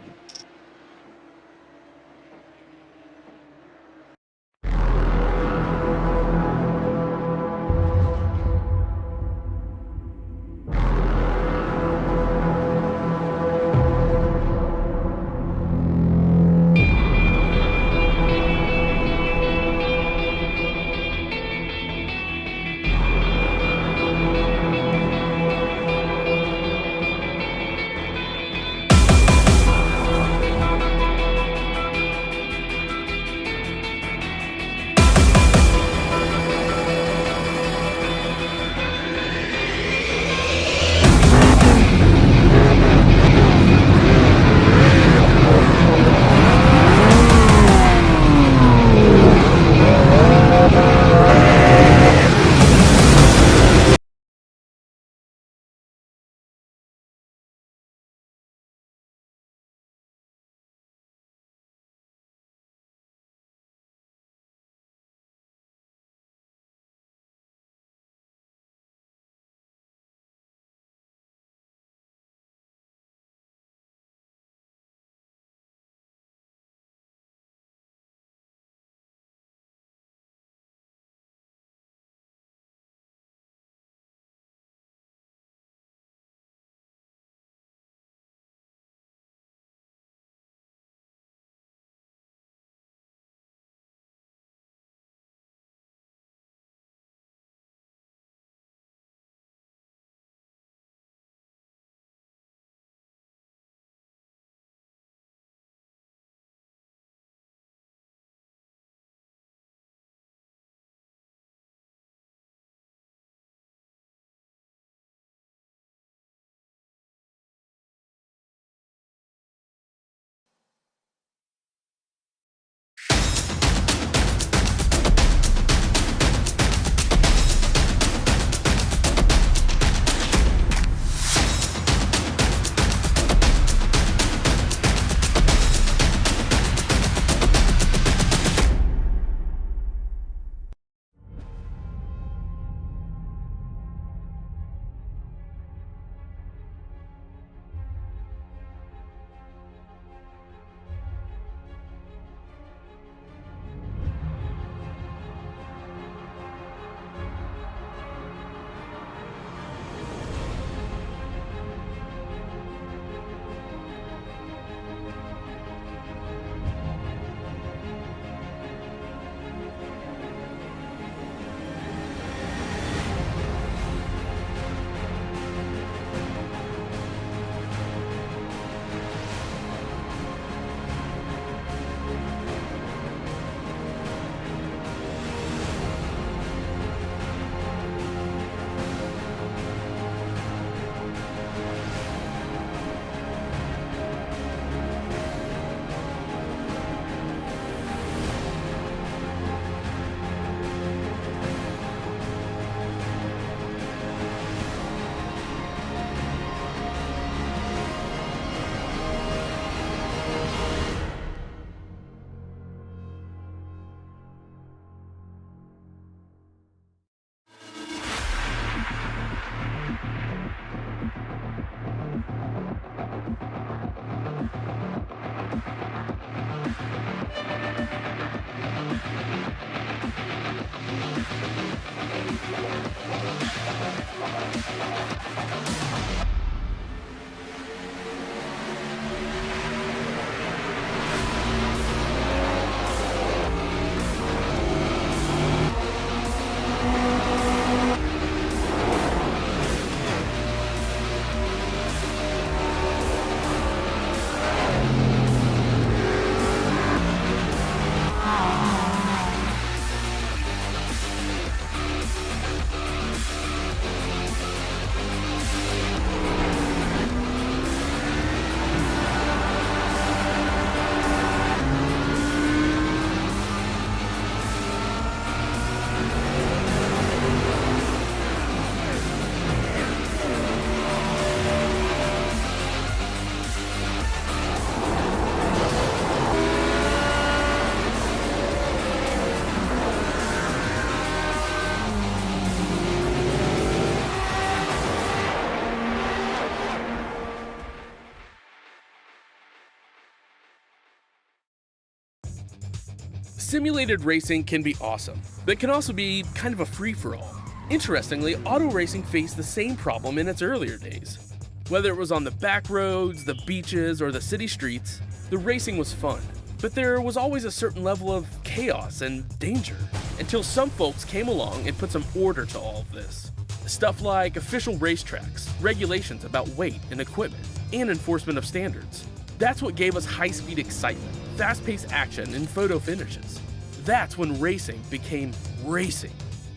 Simulated racing can be awesome, but it can also be kind of a free-for-all. Interestingly, auto racing faced the same problem in its earlier days. Whether it was on the back roads, the beaches, or the city streets, the racing was fun. But there was always a certain level of chaos and danger, until some folks came along and put some order to all of this. Stuff like official racetracks, regulations about weight and equipment, and enforcement of standards. That's what gave us high-speed excitement, fast-paced action, and photo finishes. That's when racing became racing.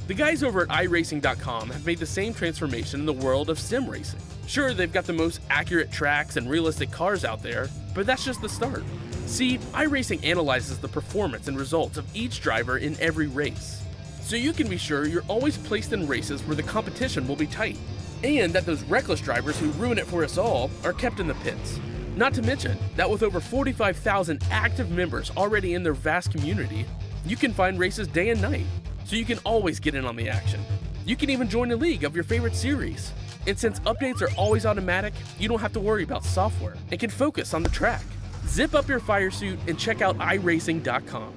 The guys over at iRacing.com have made the same transformation in the world of sim racing. Sure, they've got the most accurate tracks and realistic cars out there, but that's just the start. See, iRacing analyzes the performance and results of each driver in every race, so you can be sure you're always placed in races where the competition will be tight, and that those reckless drivers who ruin it for us all are kept in the pits. Not to mention that with over 45,000 active members already in their vast community, you can find races day and night, so you can always get in on the action. You can even join a league of your favorite series. And since updates are always automatic, you don't have to worry about software and can focus on the track. Zip up your fire suit and check out iRacing.com.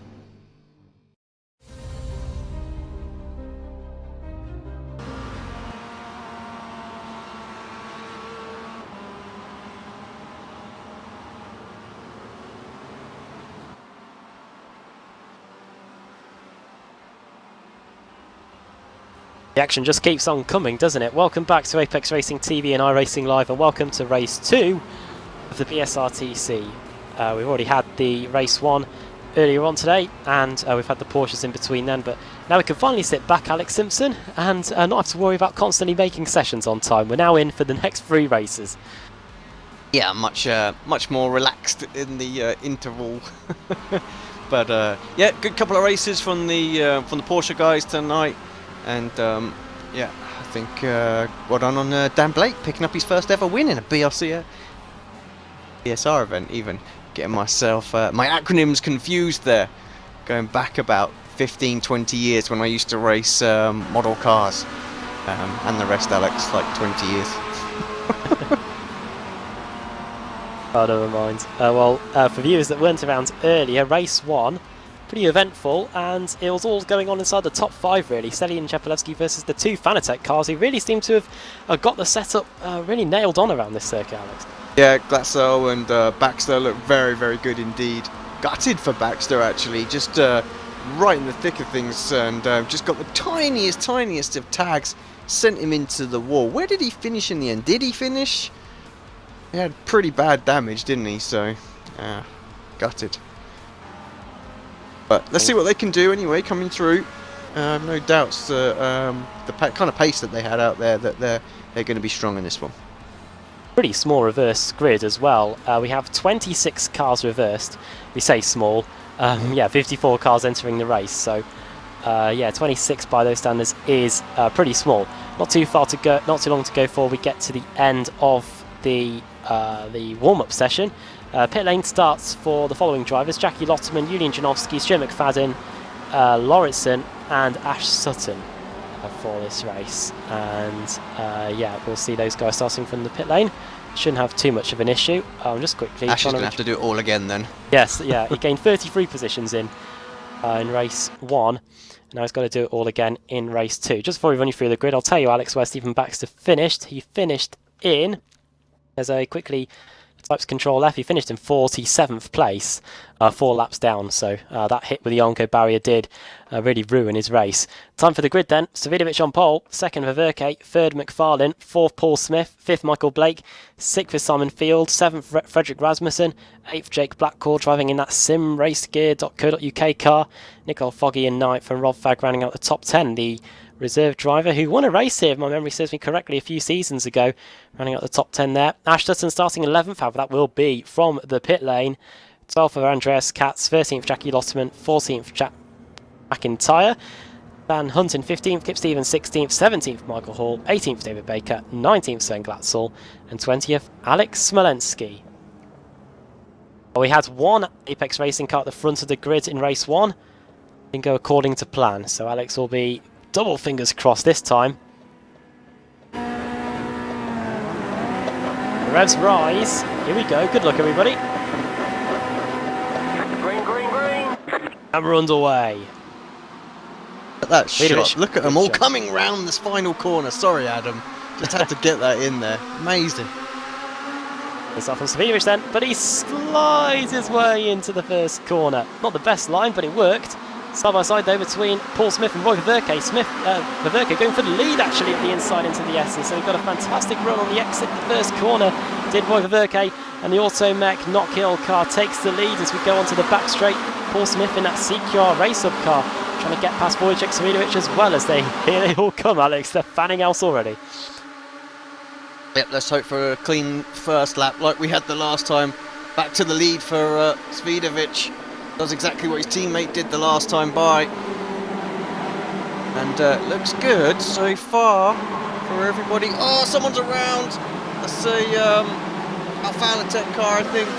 The action just keeps on coming, doesn't it? Welcome back to Apex Racing TV and iRacing Live, and welcome to race 2 of the BSRTC. We've already had the race 1 earlier on today, and we've had the Porsches in between then, but now we can finally sit back, Alex Simpson, and not have to worry about constantly making sessions on time. We're now in for the next 3 races. Yeah, much more relaxed in the interval. But yeah, good couple of races from the Porsche guys tonight. And yeah, I think well done on Dan Blake picking up his first ever win in a BSR event. Even getting myself my acronyms confused there, going back about 15-20 years when I used to race model cars, and the rest, Alex, like 20 years. Oh, never mind. Well, for viewers that weren't around earlier, race 1. Pretty eventful, and it was all going on inside the top 5 really. Selly and Chepelevsky versus the 2 Fanatec cars who really seem to have got the setup really nailed on around this circuit, Alex. Yeah, Glatzel and Baxter look very, very good indeed. Gutted for Baxter actually, just right in the thick of things, and just got the tiniest of tags, sent him into the wall. Where did he finish in the end? Did he finish? He had pretty bad damage, didn't he? So, gutted. But let's see what they can do anyway, coming through. No doubts the kind of pace that they had out there, that they're going to be strong in this one. Pretty small reverse grid as well. We have 26 cars reversed. We say small. Yeah, 54 cars entering the race. So yeah, 26 by those standards is pretty small. Not too far to go. Not too long to go before we get to the end of the warm-up session. Pit lane starts for the following drivers: Jackie Lotterman, Julian Janowski, Stuart McFadden, Lauritsen and Ash Sutton for this race. And yeah, we'll see those guys starting from the pit lane. Shouldn't have too much of an issue. Just quickly, Ash is going to have to do it all again then. Yes, yeah, he gained 33 positions in race 1. Now he's got to do it all again in race 2. Just before we run you through the grid, I'll tell you, Alex, where Stephen Baxter finished. He finished in, as I quickly types Control F, he finished in 47th place, 4 laps down, so that hit with the Yonko barrier did really ruin his race. Time for the grid then: Savidovic on pole, 2nd Verke, 3rd McFarlane, 4th Paul Smith, 5th Michael Blake, 6th is Simon Field, 7th Frederick Rasmussen, 8th Jake Blackcore driving in that simracegear.co.uk car, Nicole Foggy in 9th, and Rob Fagg rounding out the top 10. The reserve driver who won a race here, if my memory serves me correctly, a few seasons ago, running out the top 10 there. Ash Sutton starting 11th, however that will be from the pit lane. 12th for Andreas Katz, 13th Jackie Lotterman, 14th Jack McIntyre, Van Hunt in 15th, Kip Stevens 16th, 17th Michael Hall, 18th David Baker, 19th Sven Glatzel, and 20th Alex Smolensky. We had one Apex Racing car at the front of the grid in race 1. Didn't go according to plan, so Alex will be double fingers crossed this time. The revs rise. Here we go. Good luck, everybody. Green, green, green. And we're underway. Look at that Swedish. shot. Look at them all coming round this final corner. Sorry, Adam. Just had to get that in there. Amazing. It's off on Savinovic then, but he slides his way into the first corner. Not the best line, but it worked. Side by side though between Paul Smith and Roy Verke. Verke going for the lead actually at the inside into the S, and so he got a fantastic run on the exit the first corner. Did Roy Verke, and the Automech Knockhill car takes the lead as we go onto the back straight. Paul Smith in that CQR race up car trying to get past Wojciech Savinovic as well as here they all come, Alex. They're fanning out already. Yep, let's hope for a clean first lap like we had the last time. Back to the lead for Savinovic. Does exactly what his teammate did the last time by. And looks good so far for everybody. Oh, someone's around. That's a Alpha car, I think.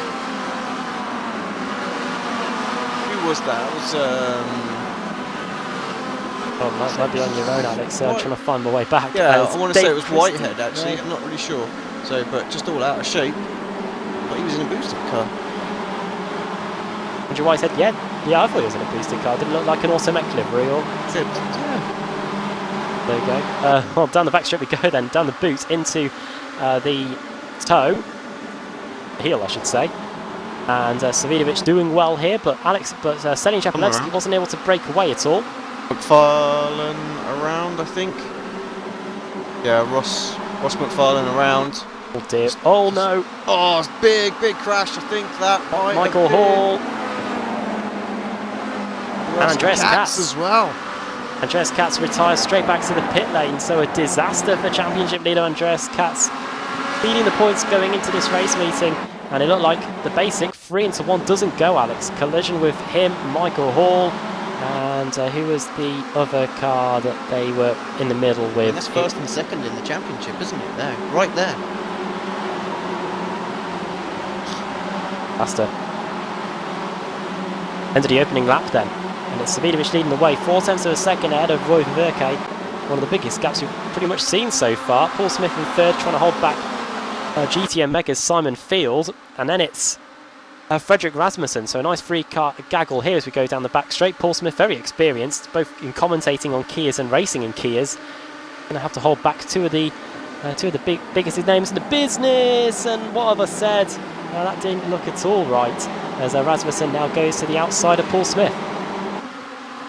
Who was that? It was... Oh, might be on your own, Alex. I'm trying to find my way back. Yeah, I want to say it was Whitehead, actually. Yeah. I'm not really sure. So, but just all out of shape. But he was in a boosted car. Andrew Whitehead, yeah, I thought he was in a boosted car. Didn't look like an Automech livery or... Yeah. There you go. Well, down the back straight we go then. Down the boot into the toe. Heel, I should say. And Savinovic doing well here, but Selin Chapelevsky wasn't able to break away at all. McFarlane around, I think. Yeah, Ross McFarlane around. Oh dear. Oh no. Oh, it's big crash, I think that might Michael Hall. And Andreas Katz as well. Andreas Katz retires straight back to the pit lane, so a disaster for championship leader Andreas Katz. Leading the points going into this race meeting, and it looked like the basic 3-1 doesn't go, Alex. Collision with him, Michael Hall. And who was the other car that they were in the middle with? And that's first and second in the championship, isn't it? There, right there. Faster. End of the opening lap then. And it's Savinovic leading the way, 0.4 of a second ahead of Roy Verke. One of the biggest gaps we've pretty much seen so far. Paul Smith in third, trying to hold back GTM Mega's Simon Field. And then it's Frederick Rasmussen, so a nice free car gaggle here as we go down the back straight. Paul Smith, very experienced, both in commentating on Kias and racing in Kias. Going to have to hold back two of the biggest names in the business. And what have I said? That didn't look at all right. As Rasmussen now goes to the outside of Paul Smith.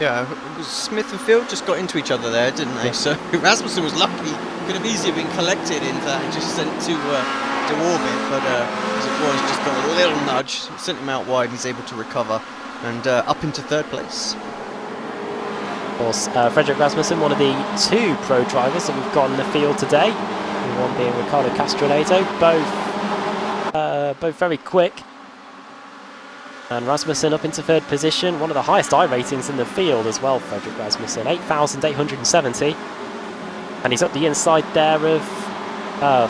Yeah, Smith and Field just got into each other there, didn't they? So Rasmussen was lucky. Could have easily been collected into that and just sent to orbit, but as it was, just got a little nudge, sent him out wide, he's able to recover and up into third place. Of course, Frederick Rasmussen, one of the two pro drivers that we've got in the field today, the one being Ricardo Castroneto, both very quick. And Rasmussen up into third position, one of the highest I ratings in the field as well, Frederick Rasmussen, 8,870. And he's up the inside there of...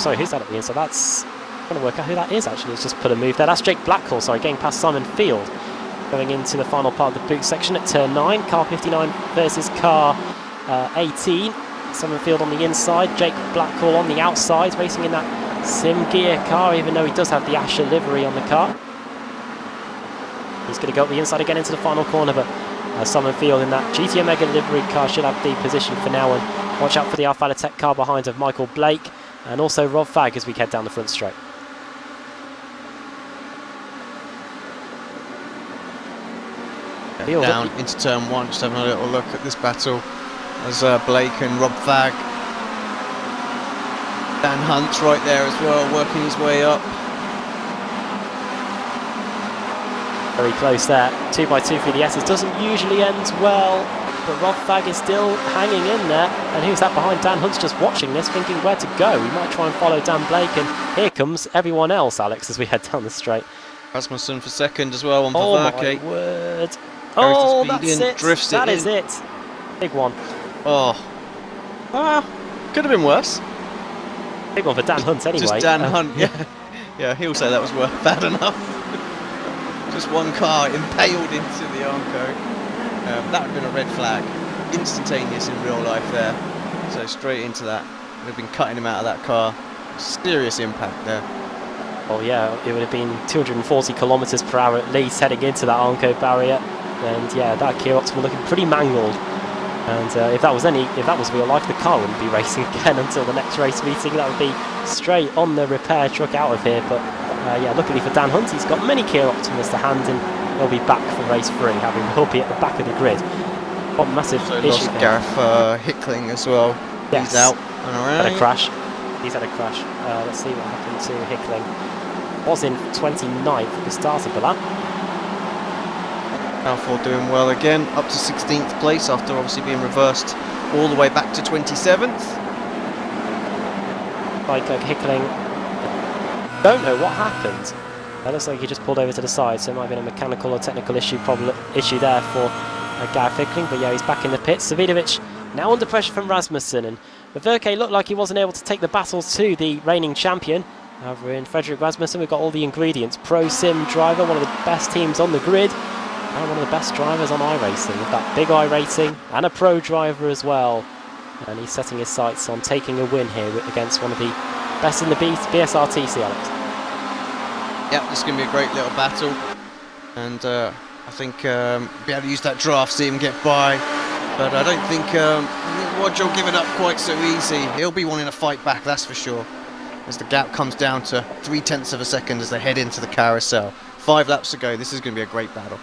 sorry, who's that up the inside? That's... I'm trying to work out who that is, actually. It's just put a move there. That's Jake Blackhall, sorry, getting past Simon Field. Going into the final part of the boot section at turn 9. Car 59 versus car 18. Simon Field on the inside, Jake Blackhall on the outside, racing in that Sim Gear car, even though he does have the Asher livery on the car. He's going to go up the inside again into the final corner, but Simon Field in that GTM Mega livery car should have the position for now. And watch out for the Alpha Tech car behind of Michael Blake and also Rob Fagg as we head down the front straight. Down into turn 1, just having a little look at this battle as Blake and Rob Fagg. Dan Hunt's right there as well, working his way up. Very close there, 2x2 for the S's, doesn't usually end well, but Rob Fagg is still hanging in there. And who's that behind? Dan Hunt's just watching this, thinking where to go. We might try and follow Dan Blake, and here comes everyone else, Alex, as we head down the straight. Rasmussen for second as well on Verke. Oh my word. Oh, that's it. Drifts that it is it. Big one. Oh. Could have been worse. Big one for Dan Hunt anyway. Just Dan Hunt, yeah. Yeah, he'll say that was bad enough. Just one car impaled into the Armco. That would have been a red flag. Instantaneous in real life there. So straight into that. Would have been cutting him out of that car. Serious impact there. Oh yeah, it would have been 240 kilometers per hour at least heading into that Armco barrier. And yeah, that Kia Optima looking pretty mangled. And if that was real life, the car wouldn't be racing again until the next race meeting. That would be straight on the repair truck out of here. But yeah, luckily for Dan Hunt, he's got many Kia Optimas to hand, and he'll be back for race 3, having will be at the back of the grid. What massive issue lost there. Gareth Hickling as well. Yes. He's out and around. Had a crash. He's had a crash. Let's see what happened to Hickling. Was in 29th at the start of the lap. Balfour doing well again, up to 16th place after obviously being reversed all the way back to 27th. Like Hickling, don't know what happened. It looks like he just pulled over to the side, so it might have been a mechanical or technical issue there for Gareth Hickling. But yeah, he's back in the pits. Savidovic now under pressure from Rasmussen, and Verke looked like he wasn't able to take the battle to the reigning champion. However, in Frederick Rasmussen, we've got all the ingredients. Pro Sim driver, one of the best teams on the grid, and one of the best drivers on iRacing, with that big iRacing and a pro driver as well. And he's setting his sights on taking a win here against one of the best in the BSRTC, Alex. Yep, this is going to be a great little battle. And I think be able to use that draft, see him get by. But I don't think Roger will give it up quite so easy. He'll be wanting to fight back, that's for sure. As the gap comes down to 0.3 of a second as they head into the carousel. 5 laps to go, this is going to be a great battle.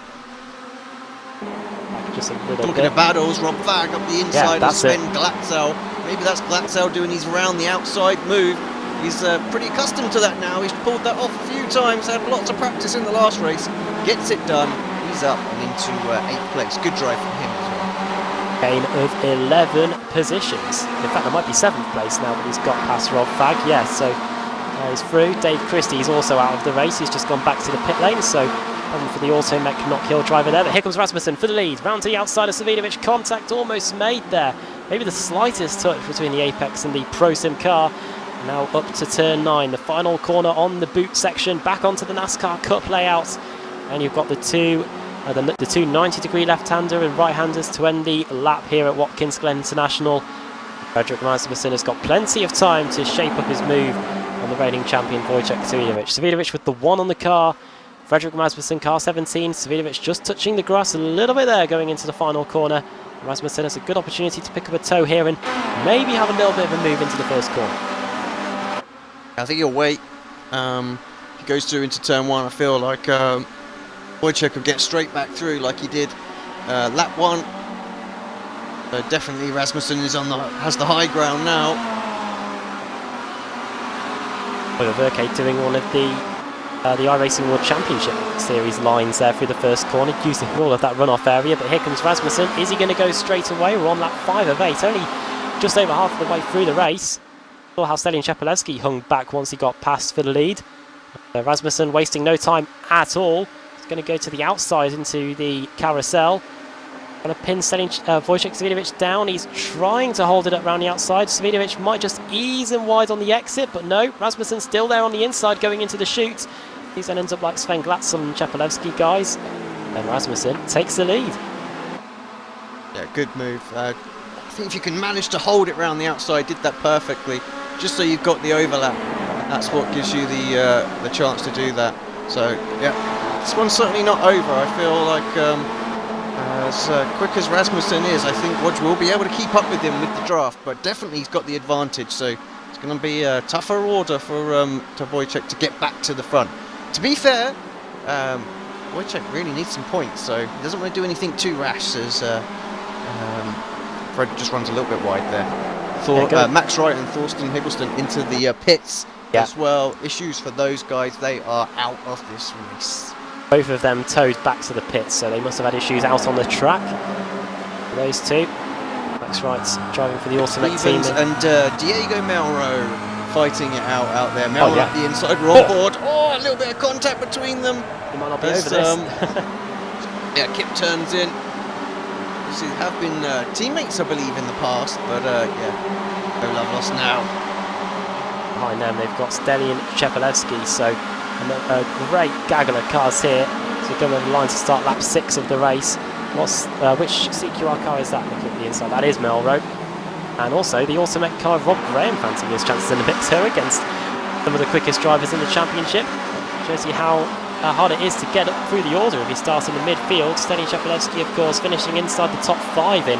Just a little Talking of battles, Rob Fagg up the inside of Sven Glatzel. Maybe that's Glatzel doing his round the outside move. He's pretty accustomed to that now. He's pulled that off a few times, had lots of practice in the last race. Gets it done. He's up and into 8th place. Good drive from him as well. Gain of 11 positions. In fact, there might be 7th place now that he's got past Rob Fagg. Yeah, so he's through. Dave Christie's also out of the race. He's just gone back to the pit lane, so for the Automech knock-hill driver there. But here comes Rasmussen for the lead. Round to the outside of Savidovic. Contact almost made there. Maybe the slightest touch between the Apex and the Pro Sim car. Now up to turn 9. The final corner on the boot section. Back onto the NASCAR Cup layout. And you've got the two 90-degree left-hander and right-handers to end the lap here at Watkins Glen International. Frederick Rasmussen has got plenty of time to shape up his move on the reigning champion Wojciech Savidovic. Savidovic with the 1 on the car. Frederick Rasmussen, car 17. Savidovic just touching the grass a little bit there going into the final corner. Rasmussen has a good opportunity to pick up a toe here and maybe have a little bit of a move into the first corner. I think he'll wait. He goes through into turn 1. I feel like Wojciech will get straight back through like he did lap 1. Definitely Rasmussen is has the high ground now. Well, Verke doing one of the iRacing World Championship Series lines there through the first corner, using all of that runoff area. But here comes Rasmussen. Is he going to go straight away? We're on lap 5 of 8, only just over half of the way through the race. Saw how Stelin Chepelevsky hung back once he got past for the lead. Rasmussen wasting no time at all. He's going to go to the outside into the carousel. Going to pin Wojciech Savidovic down. He's trying to hold it up around the outside. Savidovic might just ease him wide on the exit, but no. Rasmussen's still there on the inside going into the chute. He's then ends up like Sven Glatzel and Chepelevsky guys. And Rasmussen takes the lead. Yeah, good move. I think if you can manage to hold it around the outside, did that perfectly, just so you've got the overlap. That's what gives you the chance to do that. So yeah, this one's certainly not over. I feel like as quick as Rasmussen is, I think Roger will be able to keep up with him with the draft, but definitely he's got the advantage. So it's going to be a tougher order for to Wojciech to get back to the front. To be fair, Wojciech really needs some points, so he doesn't want to do anything too rash. As Fred just runs a little bit wide there. Max Wright and Thorsten Higgleston into the pits as well. Issues for those guys, they are out of this race. Both of them towed back to the pits, so they must have had issues out on the track. Those two. Max Wright's driving for the Automech team. And Diego Melro fighting it out there. Melro at the inside, roll board. Oh, a little bit of contact between them. He might not be over this. Yeah, Kip turns in. They have been teammates, I believe, in the past, but yeah, no love lost now. Behind them, they've got Stelin Chepelevsky, so a great gaggle of cars here. So going over the line to start lap 6 of the race. Which CQR car is that? Looking at the inside, that is Melro. And also the Automech car of Rob Graham fancying his chances in the mix here against some of the quickest drivers in the championship. Shows you how how hard it is to get up through the order if he starts in the midfield. Steny Chapelevsky, of course, finishing inside the top 5 in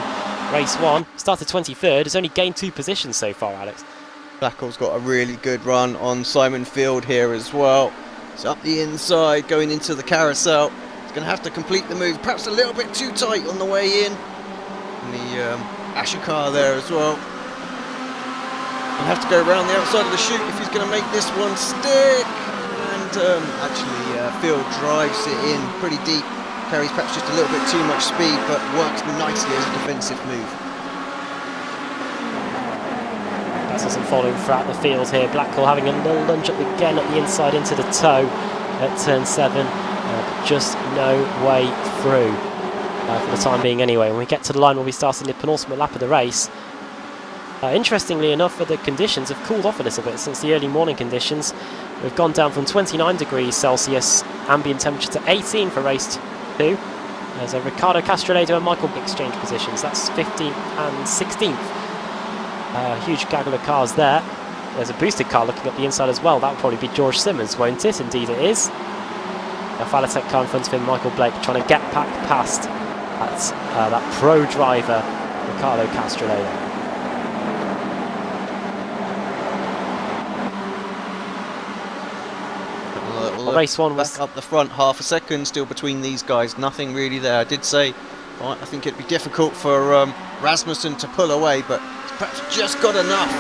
race 1. Started 23rd, has only gained 2 positions so far, Alex. Blackwell's got a really good run on Simon Field here as well. It's up the inside, going into the carousel. He's going to have to complete the move, perhaps a little bit too tight on the way in. And the Asher car there as well. He'll have to go around the outside of the chute if he's going to make this one stick. And actually Field drives it in pretty deep. Carries perhaps just a little bit too much speed, but works nicely as a defensive move. Gasselson following throughout the field here. Blackwell having a little lunge up again at the inside into the toe at turn 7. Just no way through for the time being anyway. When we get to the line, we'll be starting the penultimate lap of the race. Interestingly enough, the conditions have cooled off a little bit since the early morning conditions. We've gone down from 29 degrees Celsius ambient temperature to 18 for race 2. There's a Ricardo Castronedo and Michael exchange positions. That's 15th and 16th. Huge gaggle of cars there. There's a boosted car looking up the inside as well. That'll probably be George Simmons, won't it? Indeed it is. A Fanatec car in front of him, Michael Blake, trying to get back past that pro driver, Ricardo Castronedo. Race 1 was back up the front, half a second still between these guys, nothing really there. I did say I think it'd be difficult for Rasmussen to pull away, but he's perhaps just got enough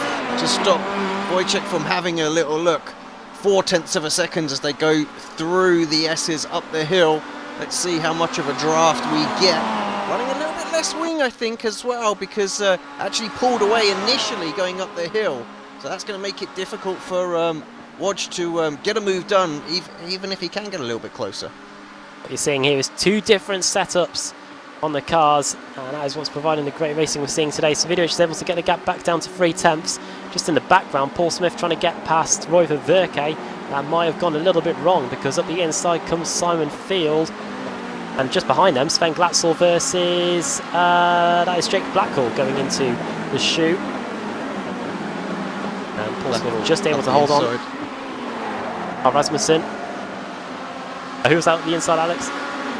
to stop Wojciech from having a little look. 0.4 of a second as they go through the S's up the hill. Let's see how much of a draft we get. Running a little bit less wing, I think, as well, because actually pulled away initially going up the hill, so that's going to make it difficult for Wodge to get a move done, even if he can get a little bit closer. What you're seeing here is 2 different setups on the cars, and that is what's providing the great racing we're seeing today. Savidovic is able to get the gap back down to 3/10. Just in the background, Paul Smith trying to get past Roy Verke. That might have gone a little bit wrong, because up the inside comes Simon Field, and just behind them, Sven Glatzel versus that is Jake Blackwell going into the chute. And Paul Smith just able to hold on. Rasmussen. Who was out at the inside, Alex?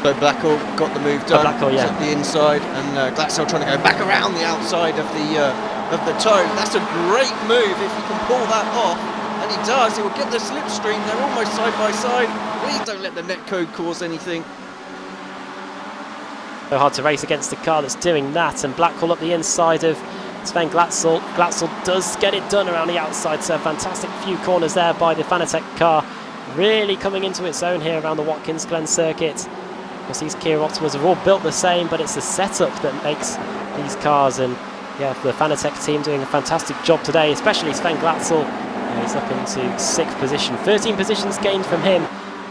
So Blackwell got the move done. Blackwell, yeah. At the inside, and Glatzel trying to go back around the outside of the toe. That's a great move if he can pull that off, and he does. He will get the slipstream. They're almost side by side. Please don't let the netcode cause anything. So hard to race against the car that's doing that, and Blackwell up the inside of Sven Glatzel. Glatzel does get it done around the outside, so fantastic few corners there by the Fanatec car. Really coming into its own here around the Watkins Glen circuit. Of course, these Kia Optimas are all built the same, but it's the setup that makes these cars, and yeah, the Fanatec team doing a fantastic job today, especially Sven Glatzel. He's up into 6th position, 13 positions gained from him,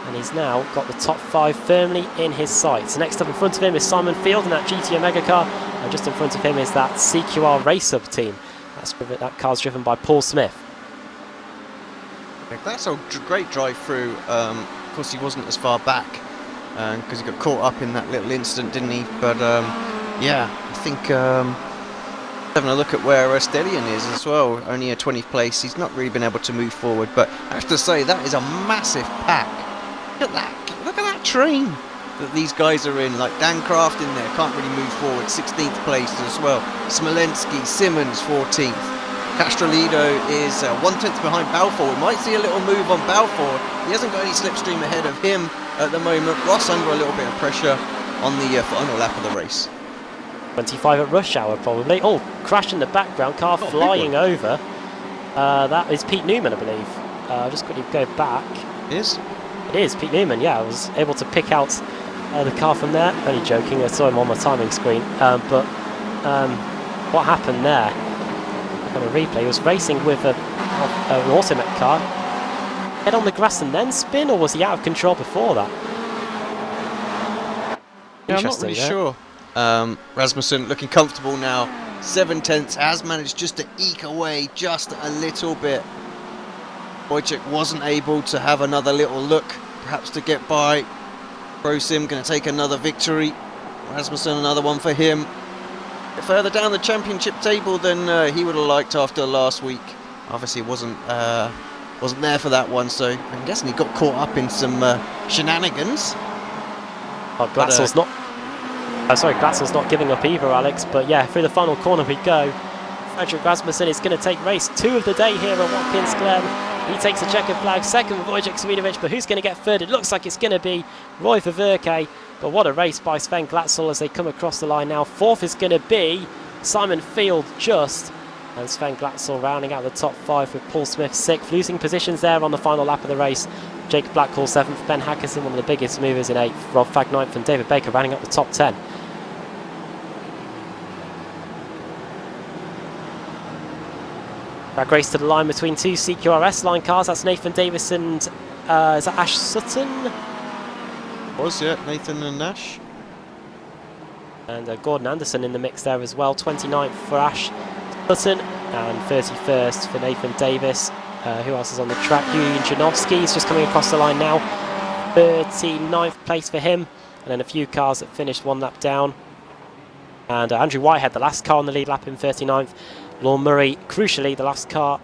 and he's now got the top 5 firmly in his sights. Next up in front of him is Simon Field in that GT Omega car, and just in front of him is that CQR Race Up team. That car's driven by Paul Smith. That's a great drive through. Of course, he wasn't as far back because he got caught up in that little incident, didn't he? But yeah, I think having a look at where Stellian is as well, only a 20th place. He's not really been able to move forward, but I have to say that is a massive pack. Look at that! Look at that train that these guys are in. Like Dan Craft in there, can't really move forward. 16th place as well. Smolensky, Simmons, 14th. Castronedo is 1/10 behind Balfour. We might see a little move on Balfour. He hasn't got any slipstream ahead of him at the moment. Ross under a little bit of pressure on the final lap of the race. 25 at rush hour probably. Oh, crash in the background, car flying over. That is Pete Newman, I believe. I'll just quickly go back. It is? It is Pete Newman, yeah. I was able to pick out the car from there. Only joking, I saw him on my timing screen. But what happened there? On a replay, he was racing with an Automet car. Head on the grass and then spin, or was he out of control before that? Yeah, I'm not really sure. Rasmussen looking comfortable now. 7/10, has managed just to eke away just a little bit. Wojciech wasn't able to have another little look, perhaps to get by. ProSim going to take another victory. Rasmussen another one for him. Further down the championship table than he would have liked after last week. Obviously it wasn't wasn't there for that one, so I'm guessing he got caught up in some shenanigans. Oh, Glatzel's not. Oh, sorry, Glatzel's not giving up either, Alex. But yeah, through the final corner we go. Fredrik Rasmussen is going to take race 2 of the day here at Watkins Glen. He takes a checkered flag, second for Wojciech Swidovic, but who's going to get third? It looks like it's going to be Roy Verwerke. But what a race by Sven Glatzel as they come across the line now. Fourth is going to be Simon Field just. And Sven Glatzel rounding out the top 5 with Paul Smith 6th. Losing positions there on the final lap of the race. Jake Blackhall 7th, Ben Hackerson, one of the biggest movers in 8th. Rob Fag 9th and David Baker rounding up the top 10. Drag race to the line between 2 CQRS line cars. That's Nathan Davis and is that Ash Sutton? Nathan and Ash. And Gordon Anderson in the mix there as well. 29th for Ash Sutton and 31st for Nathan Davis. Who else is on the track? Julian Janowski is just coming across the line now. 39th place for him. And then a few cars that finished 1 lap down. And Andrew Whitehead, the last car on the lead lap in 39th. Lorne Murray, crucially, the last car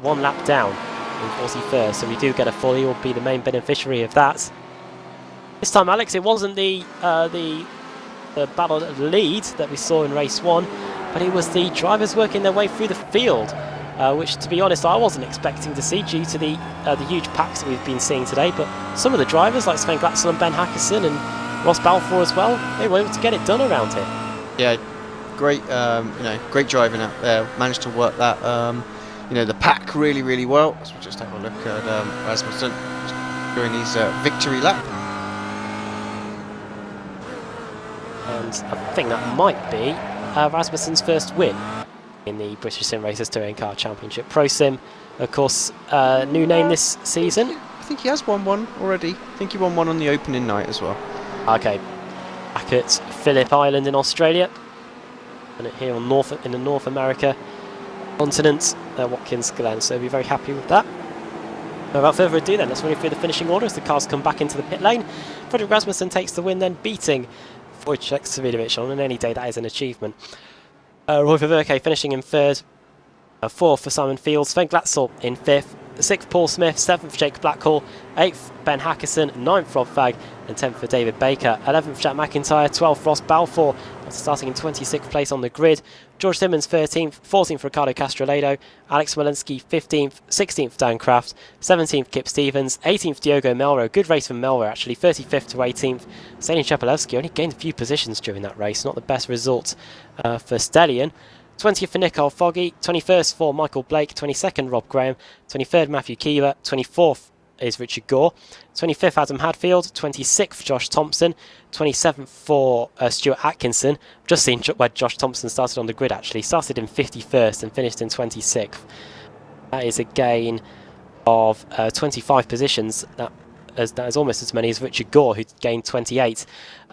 1 lap down in 41st. So we do get a full. He will be the main beneficiary of that. This time, Alex, it wasn't the battle of the lead that we saw in race 1, but it was the drivers working their way through the field, which, to be honest, I wasn't expecting to see due to the huge packs that we've been seeing today. But some of the drivers, like Sven Glatzel and Ben Hackerson and Ross Balfour as well, they were able to get it done around here. Yeah, great, great driving out there. Managed to work that, the pack really well. So we'll just have a look at Rasmussen during his victory lap. And I think that might be Rasmussen's first win in the British Sim Racers Touring Car Championship. Pro Sim, of course, new name this season. I think he has won one already. I think he won one on the opening night as well. Okay, back at Phillip Island in Australia, and here on in the North America continent, Watkins Glen. So we'll be very happy with that. Without further ado then, let's run through the finishing order as the cars come back into the pit lane. Fredrik Rasmussen takes the win, then beating Wojciech Swidovic on any day. That is an achievement. Roy Verwerke finishing in 3rd, 4th for Simon Fields, Sven Glatzel in 5th, 6th Paul Smith, 7th Jake Blackhall, 8th Ben Hackerson, 9th Rob Fag and 10th for David Baker, 11th Jack McIntyre, 12th Ross Balfour, starting in 26th place on the grid. George Simmons 13th, 14th Ricardo Castrolado, Alex Smolenski 15th, 16th Dan Kraft, 17th Kip Stevens, 18th Diogo Melro. Good race from Melro actually, 35th to 18th. Stelian Chepelevsky only gained a few positions during that race, not the best result for Stelian. 20th for Nicole Foggy, 21st for Michael Blake, 22nd Rob Graham, 23rd Matthew Keeler, 24th is Richard Gore, 25th Adam Hadfield, 26th Josh Thompson, 27th for Stuart Atkinson. Just seen where Josh Thompson started on the grid actually, started in 51st and finished in 26th. That is a gain of 25 positions. That is almost as many as Richard Gore, who gained 28.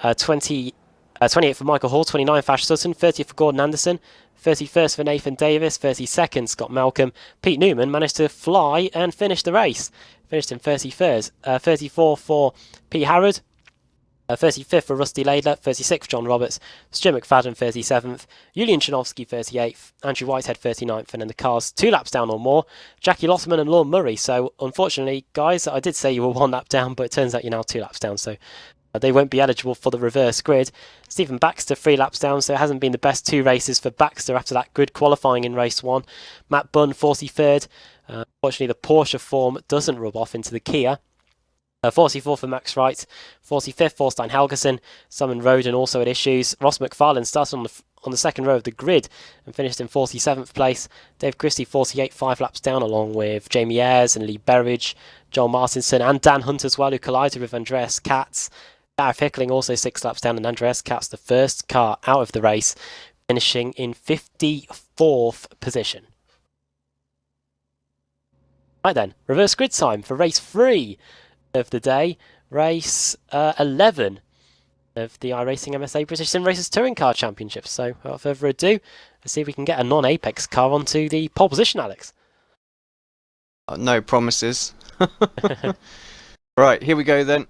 28th for Michael Hall, 29th for Ash Sutton, 30th for Gordon Anderson, 31st for Nathan Davis, 32nd Scott Malcolm. Pete Newman managed to fly and finish the race. Finished in 31st. 34th for Pete Harrod, 35th for Rusty Laidler, 36th John Roberts, Stuart McFadden 37th, Julian Chanovsky 38th, Andrew Whitehead 39th, and then the cars 2 laps down or more, Jackie Lotterman and Lorne Murray. So unfortunately, guys, I did say you were 1 lap down, but it turns out you're now 2 laps down, so they won't be eligible for the reverse grid. Stephen Baxter 3 laps down, so it hasn't been the best 2 races for Baxter after that grid qualifying in race 1. Matt Bunn 43rd. Unfortunately, the Porsche form doesn't rub off into the Kia. 44th for Max Wright, 45th for Stein Helgerson, Simon Roden also had issues. Ross McFarlane started on the second row of the grid and finished in 47th place. Dave Christie 48, 5 laps down, along with Jamie Ayres and Lee Berridge, Joel Martinson and Dan Hunt as well, who collided with Andreas Katz. Gareth Hickling also 6 laps down, and Andreas Katz, the first car out of the race, finishing in 54th position. Right then, reverse grid time for race 3 of the day, race 11 of the iRacing MSA British Sim Racers Touring Car Championship. So without further ado, let's see if we can get a non-Apex car onto the pole position, Alex. No promises. Right, here we go then.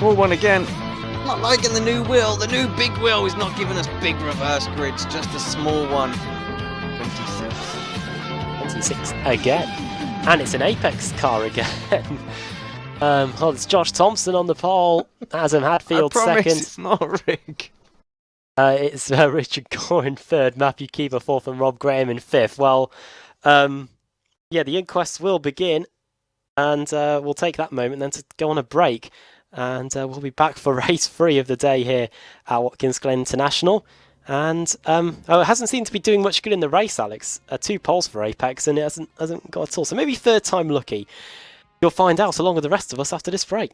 All one again. not liking the new wheel. The new big wheel is not giving us big reverse grids, just a small one. 26. 26 again. And it's an Apex car again. Oh, it's Josh Thompson on the pole. Adam Hadfield I promise second. it's not a rig. It's Richard Gore in third, Matthew Keeper fourth, and Rob Graham in fifth. Well, yeah, the inquest will begin, and we'll take that moment then to go on a break. And we'll be back for race 3 of the day here at Watkins Glen International. And it hasn't seemed to be doing much good in the race, Alex. 2 poles for Apex, and it hasn't got at all. So maybe third time lucky. You'll find out along with the rest of us after this break.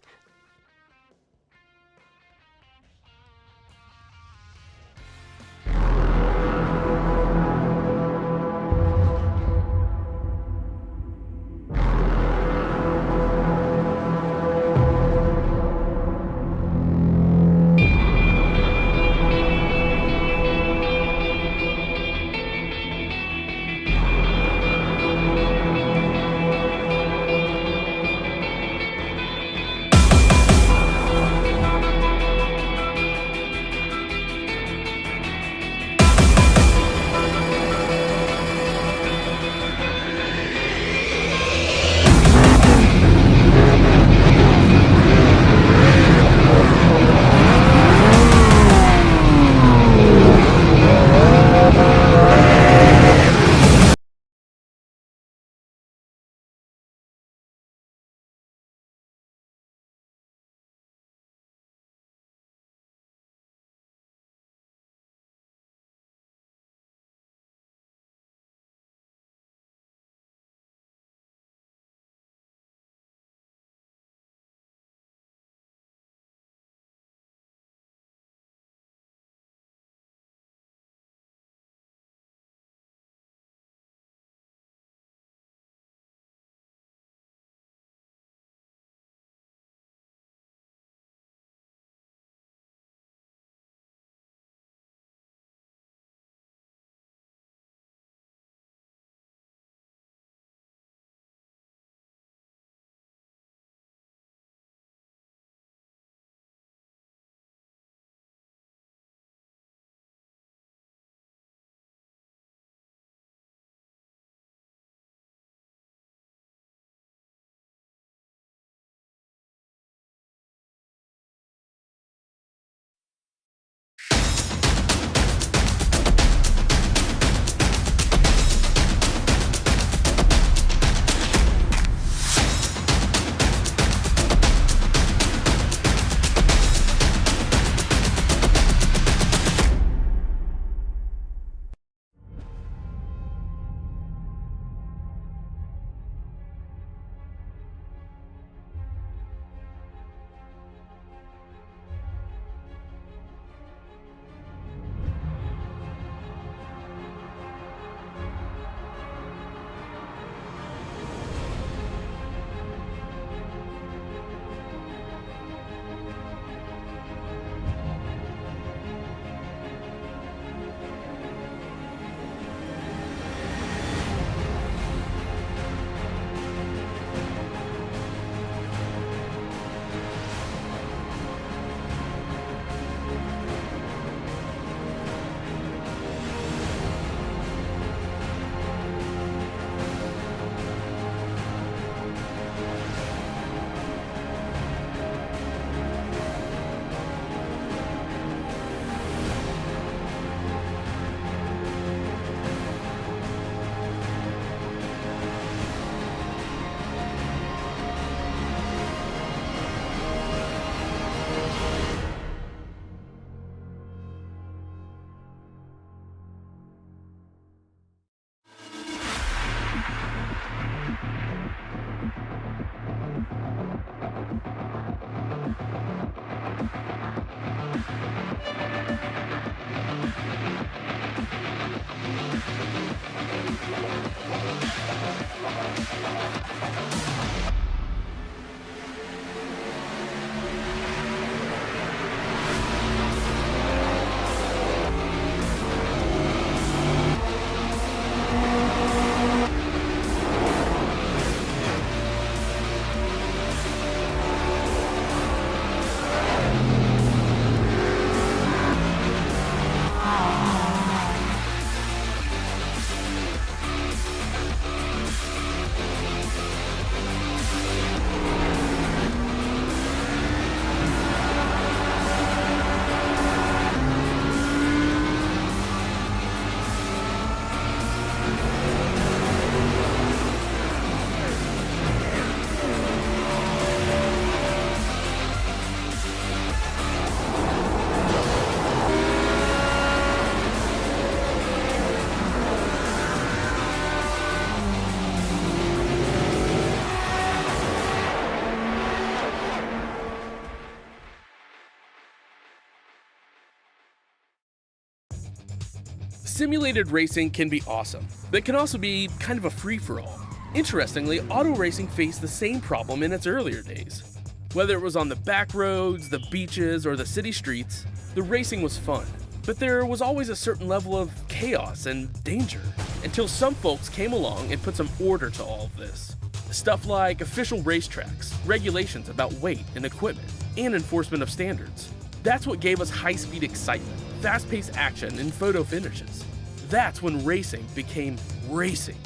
Simulated racing can be awesome, but it can also be kind of a free-for-all. Interestingly, auto racing faced the same problem in its earlier days. Whether it was on the back roads, the beaches, or the city streets, the racing was fun. But there was always a certain level of chaos and danger, until some folks came along and put some order to all of this. Stuff like official racetracks, regulations about weight and equipment, and enforcement of standards. That's what gave us high-speed excitement, fast-paced action, and photo finishes. That's when racing became racing.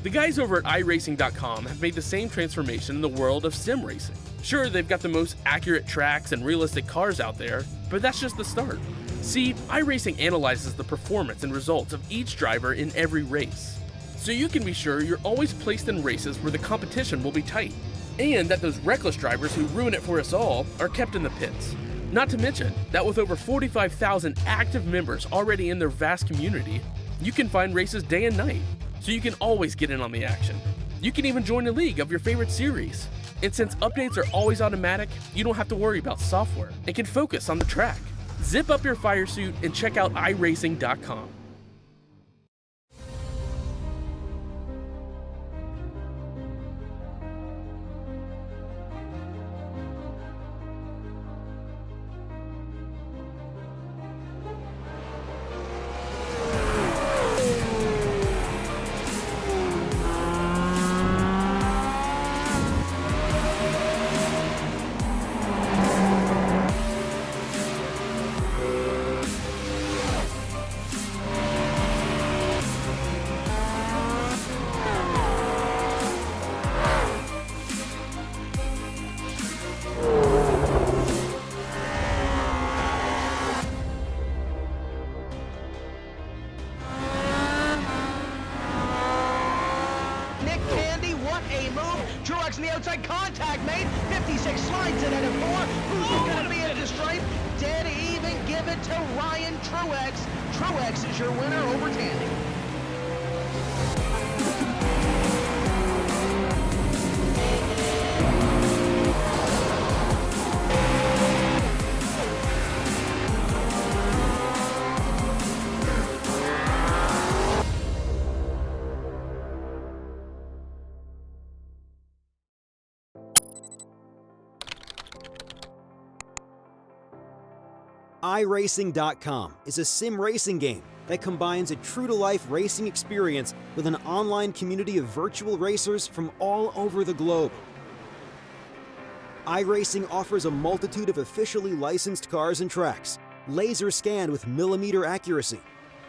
The guys over at iRacing.com have made the same transformation in the world of sim racing. Sure, they've got the most accurate tracks and realistic cars out there, but that's just the start. See, iRacing analyzes the performance and results of each driver in every race, so you can be sure you're always placed in races where the competition will be tight, and that those reckless drivers who ruin it for us all are kept in the pits. Not to mention that with over 45,000 active members already in their vast community, you can find races day and night, so you can always get in on the action. You can even join a league of your favorite series. And since updates are always automatic, you don't have to worry about software and can focus on the track. Zip up your fire suit and check out iRacing.com. in the outside, contact made, 56 slides it at a 4, who's gonna be at the stripe? Dead even, give it to Ryan Truex. Truex is your winner over Tandy. iRacing.com is a sim racing game that combines a true-to-life racing experience with an online community of virtual racers from all over the globe. iRacing offers a multitude of officially licensed cars and tracks, laser scanned with millimeter accuracy.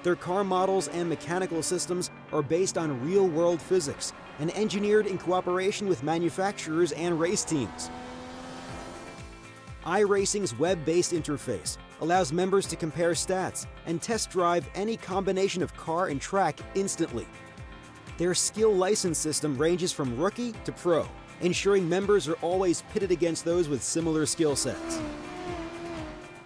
Their car models and mechanical systems are based on real-world physics and engineered in cooperation with manufacturers and race teams. iRacing's web-based interface allows members to compare stats and test drive any combination of car and track instantly. Their skill license system ranges from rookie to pro, ensuring members are always pitted against those with similar skill sets.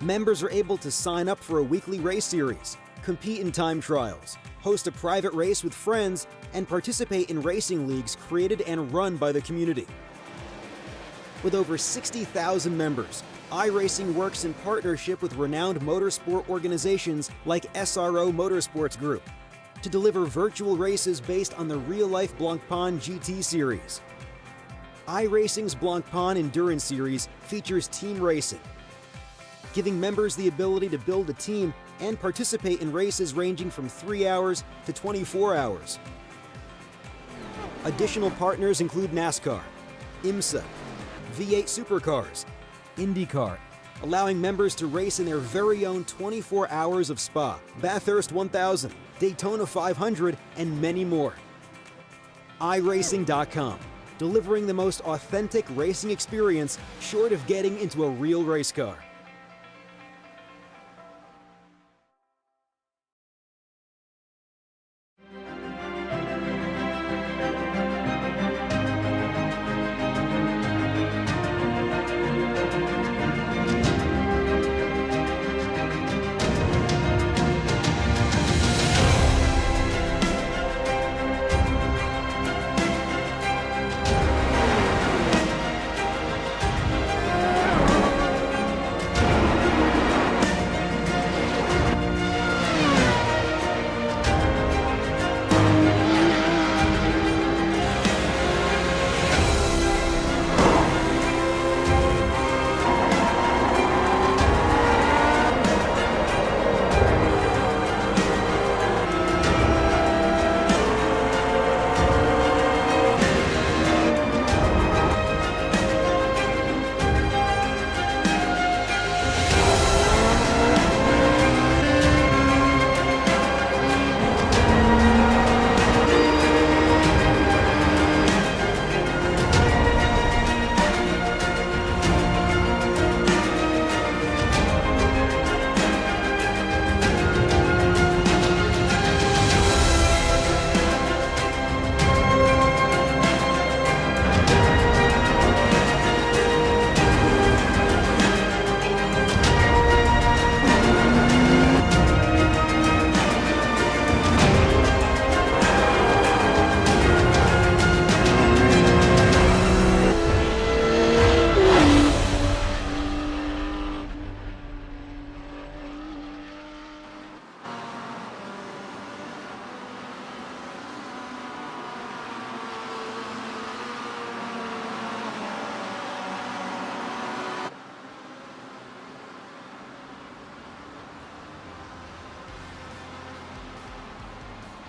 Members are able to sign up for a weekly race series, compete in time trials, host a private race with friends, and participate in racing leagues created and run by the community. With over 60,000 members, iRacing works in partnership with renowned motorsport organizations like SRO Motorsports Group to deliver virtual races based on the real-life Blancpain GT series. iRacing's Blancpain Endurance Series features team racing, giving members the ability to build a team and participate in races ranging from 3 hours to 24 hours. Additional partners include NASCAR, IMSA, V8 Supercars, IndyCar, allowing members to race in their very own 24 hours of Spa, Bathurst 1000, Daytona 500, and many more. iRacing.com, delivering the most authentic racing experience short of getting into a real race car.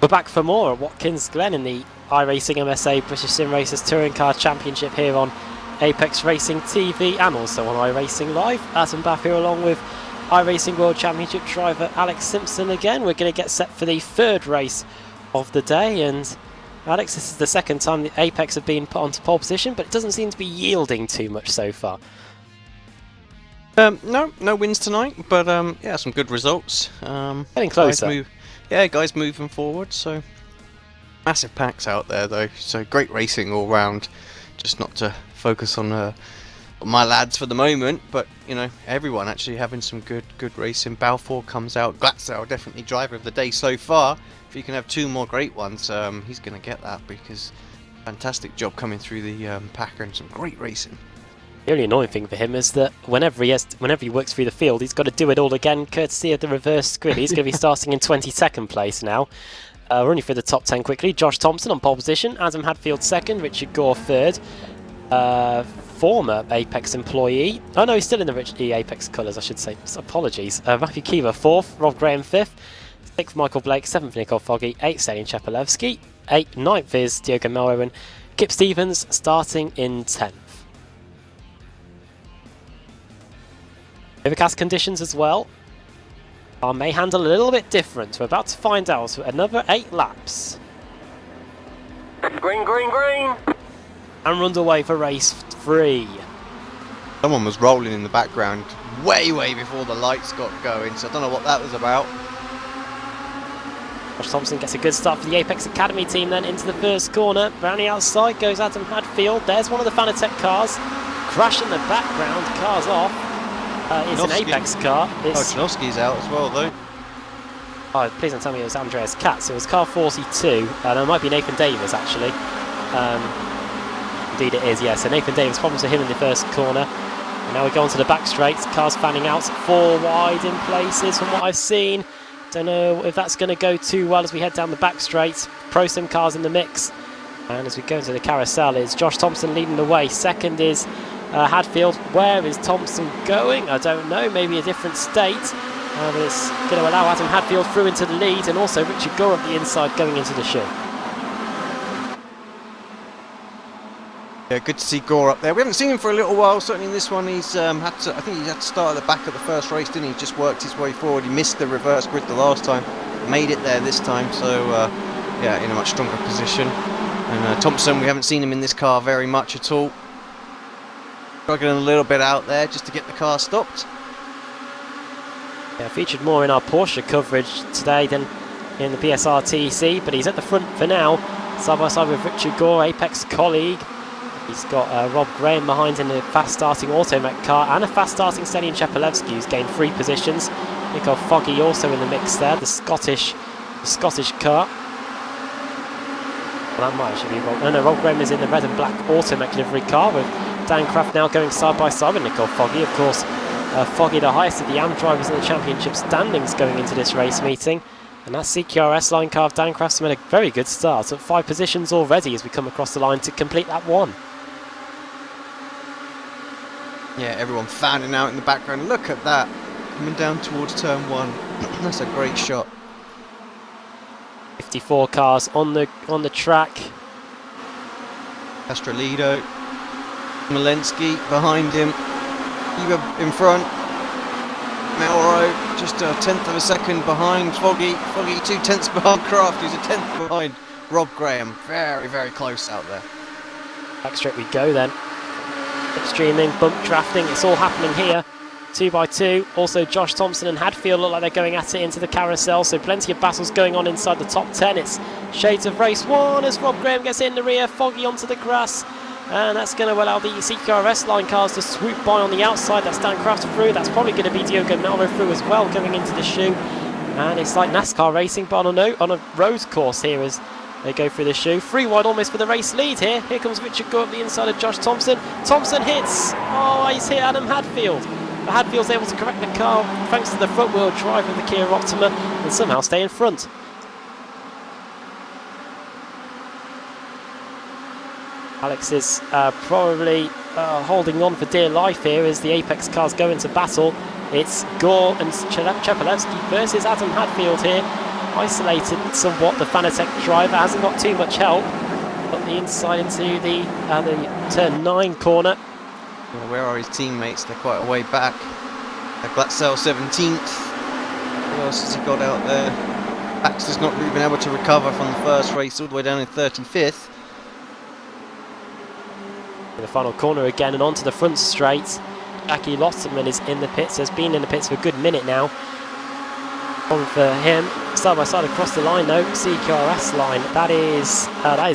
We're back for more at Watkins Glen in the iRacing MSA British Sim Racers Touring Car Championship here on Apex Racing TV and also on iRacing Live. Adam Bath here along with iRacing World Championship driver Alex Simpson again. We're going to get set for the third race of the day, and Alex, this is the second time the Apex have been put onto pole position, but it doesn't seem to be yielding too much so far. No wins tonight, but yeah, some good results. Getting closer. Guys moving forward, so massive packs out there though, so great racing all round. Just not to focus on my lads for the moment, but you know, everyone actually having some good racing. Balfour comes out, Glatzel definitely driver of the day so far. If you can have two more great ones, he's going to get that, because fantastic job coming through the packer and some great racing. The only annoying thing for him is that whenever he works through the field, he's got to do it all again, courtesy of the reverse grid. He's going to be starting in 22nd place now. We're only through the top 10 quickly. Josh Thompson on pole position, Adam Hadfield second, Richard Gore third. Former Apex employee. Oh no, he's still in the Apex colours, I should say. Apologies. Matthew Kiva fourth, Rob Graham fifth, sixth Michael Blake, seventh Nicole Foggy, eighth Stelian Chepelevsky, ninth is Diogo Melro, and Kip Stevens starting in 10th. Overcast conditions as well may handle a little bit different. We're about to find out. So another 8 laps. Green, green, green! And runs away for race 3. Someone was rolling in the background way before the lights got going, so I don't know what that was about. Josh Thompson gets a good start for the Apex Academy team then into the first corner. Round the outside goes Adam Hadfield. There's one of the Fanatec cars. Crash in the background, car's off. It's an Apex car. Janowski's out as well though. Oh, please don't tell me it was Andreas Katz. It was car 42, and it might be Nathan Davis actually. Indeed it is, yes. So Nathan Davis, problems with him in the first corner. And now we go on to the back straights. Cars fanning out 4 wide in places from what I've seen. Don't know if that's going to go too well as we head down the back straights. Pro Sim cars in the mix. And as we go into the carousel, it's Josh Thompson leading the way. Second is Hadfield. Where is Thompson going? I don't know, maybe a different state, but it's going to allow Adam Hadfield through into the lead, and also Richard Gore at the inside going into the shoe. Yeah, good to see Gore up there. We haven't seen him for a little while, certainly in this one. He's I think he had to start at the back of the first race, didn't he? Just worked his way forward. He missed the reverse grid the last time, made it there this time, so yeah, in a much stronger position. And Thompson, we haven't seen him in this car very much at all. Struggling a little bit out there just to get the car stopped. Yeah, featured more in our Porsche coverage today than in the BSRTC, but he's at the front for now, side by side with Richard Gore, Apex colleague. He's got Rob Graham behind in a fast-starting Automech car and a fast-starting Stelian Chepelevsky, who's gained 3 positions. Nicole Foggy also in the mix there, the Scottish car. Well, that might actually be Rob. No, Rob Graham is in the red and black Automech livery car with Dan Craft now going side by side with Nicole Foggy. Of course, Foggy the highest of the AM drivers in the championship standings going into this race meeting. And that CQRS line car of Dan Craft's made a very good start at 5 positions already as we come across the line to complete that 1. Yeah, everyone fanning out in the background. Look at that, coming down towards turn 1. That's a great shot. 54 cars on the track. Castrolido, Malensky behind him, Eva in front, Melro just a 1/10 of a second behind Foggy 2/10 behind Kraft, who's a 1/10 behind Rob Graham. Very close out there. Back straight we go then. Streaming, bump drafting, it's all happening here. 2x2. Also Josh Thompson and Hadfield look like they're going at it into the carousel, so plenty of battles going on inside the top 10. It's shades of race 1 as Rob Graham gets in the rear, Foggy onto the grass, and that's going to allow the CQRS line cars to swoop by on the outside. That's Dan Craft through, that's probably going to be Diogo Melro through as well going into the shoe, and it's like NASCAR racing but on a road course here as they go through the shoe. 3 wide almost for the race lead here. Here comes Richard Gore up the inside of Josh Thompson. Thompson hits, he's hit Adam Hadfield. But Hadfield's able to correct the car thanks to the front wheel drive of the Kia Optima and somehow stay in front. Alex is probably holding on for dear life here as the Apex cars go into battle. It's Gore and Chepelevsky versus Adam Hadfield here. isolated somewhat. The Fanatec driver hasn't got too much help. Got the inside into the turn 9 corner. Well, where are his teammates? They're quite a way back. Glatzel 17th. Who else has he got out there? Baxter's not really been able to recover from the first race, all the way down in 35th. In the final corner again and onto the front straight. Jackie Lotterman is in the pits, has been in the pits for a good minute now. On for him, side by side across the line though, CQRS line. That is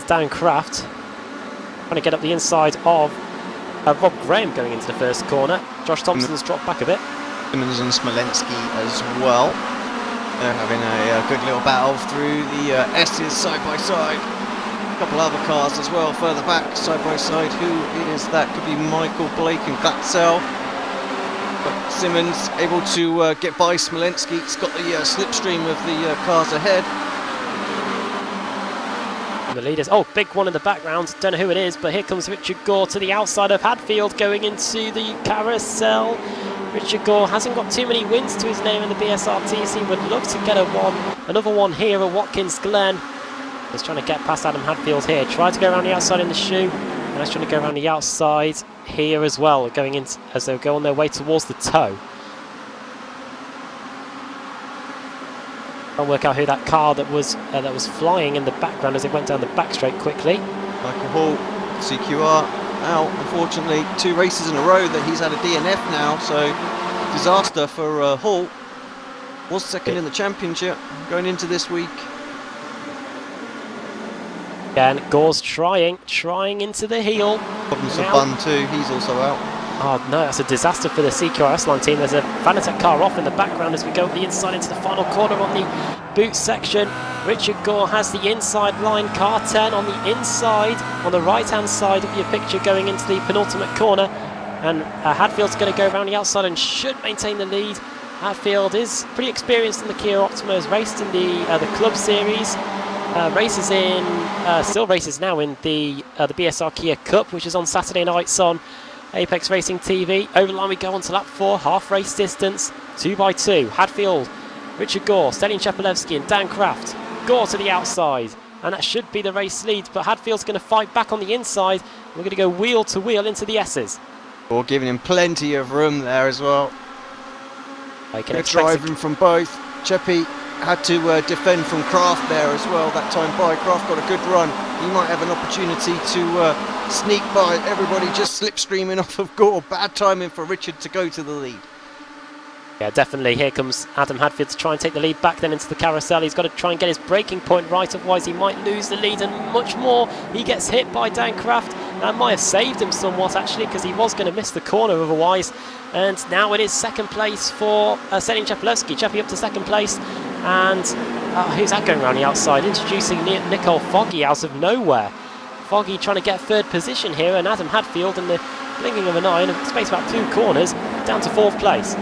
Dan Kraft. Trying to get up the inside of Rob Graham going into the first corner. Josh Thompson's dropped back a bit. Simmons and Smolensky as well. They're having a good little battle through the S's side by side. A couple other cars as well further back side by side. Who is that? Could be Michael Blake and Glatzel. But Simmons able to get by Smolensky. He's got the slipstream of the cars ahead. And the leaders, oh, big one in the background, don't know who it is, but here comes Richard Gore to the outside of Hadfield going into the carousel. Richard Gore hasn't got too many wins to his name in the BSRTC, would love to get another one here at Watkins Glen. He's trying to get past Adam Hadfield here, tried to go around the outside in the shoe, and he's trying to go around the outside here as well, going in as they go on their way towards the toe. I'll work out who that car that was flying in the background as it went down the back straight quickly. Michael Hall, CQR out, unfortunately. 2 races in a row that he's had a DNF now, so disaster for Hall. Was second in the championship going into this week. Again, Gore's trying into the heel. Problems for Bun too, he's also out. Oh no, that's a disaster for the CQRS line team. There's a Fanatec car off in the background as we go up the inside into the final corner on the boot section. Richard Gore has the inside line, car 10 on the inside, on the right hand side of your picture going into the penultimate corner. And Hadfield's going to go around the outside and should maintain the lead. Hadfield is pretty experienced in the Kia Optima, has raced in the Club Series. Still races now in the BSR Kia Cup, which is on Saturday nights on Apex Racing TV. Over the line we go on to lap 4, half race distance, 2x2. Hadfield, Richard Gore, Stelian Chepelevsky and Dan Kraft. Gore to the outside, and that should be the race lead, but Hadfield's going to fight back on the inside. We're going to go wheel to wheel into the S's. Or giving him plenty of room there as well. Good driving from both. Cheppy had to defend from Kraft there as well. That time by Kraft got a good run. He might have an opportunity to sneak by everybody, just slipstreaming off of Gore. Bad timing for Richard to go to the lead. Yeah, definitely. Here comes Adam Hadfield to try and take the lead back then into the carousel. He's got to try and get his braking point right, otherwise he might lose the lead and much more. He gets hit by Dan Kraft. That might have saved him somewhat actually, because he was going to miss the corner otherwise. And now it is second place for Stelian Chepelevsky. Cheppy up to second place. And who's that going around the outside? Introducing Nicole Foggy out of nowhere. Foggy trying to get third position here, and Adam Hadfield in the blinking of an eye in a space about 2 corners down to 4th place.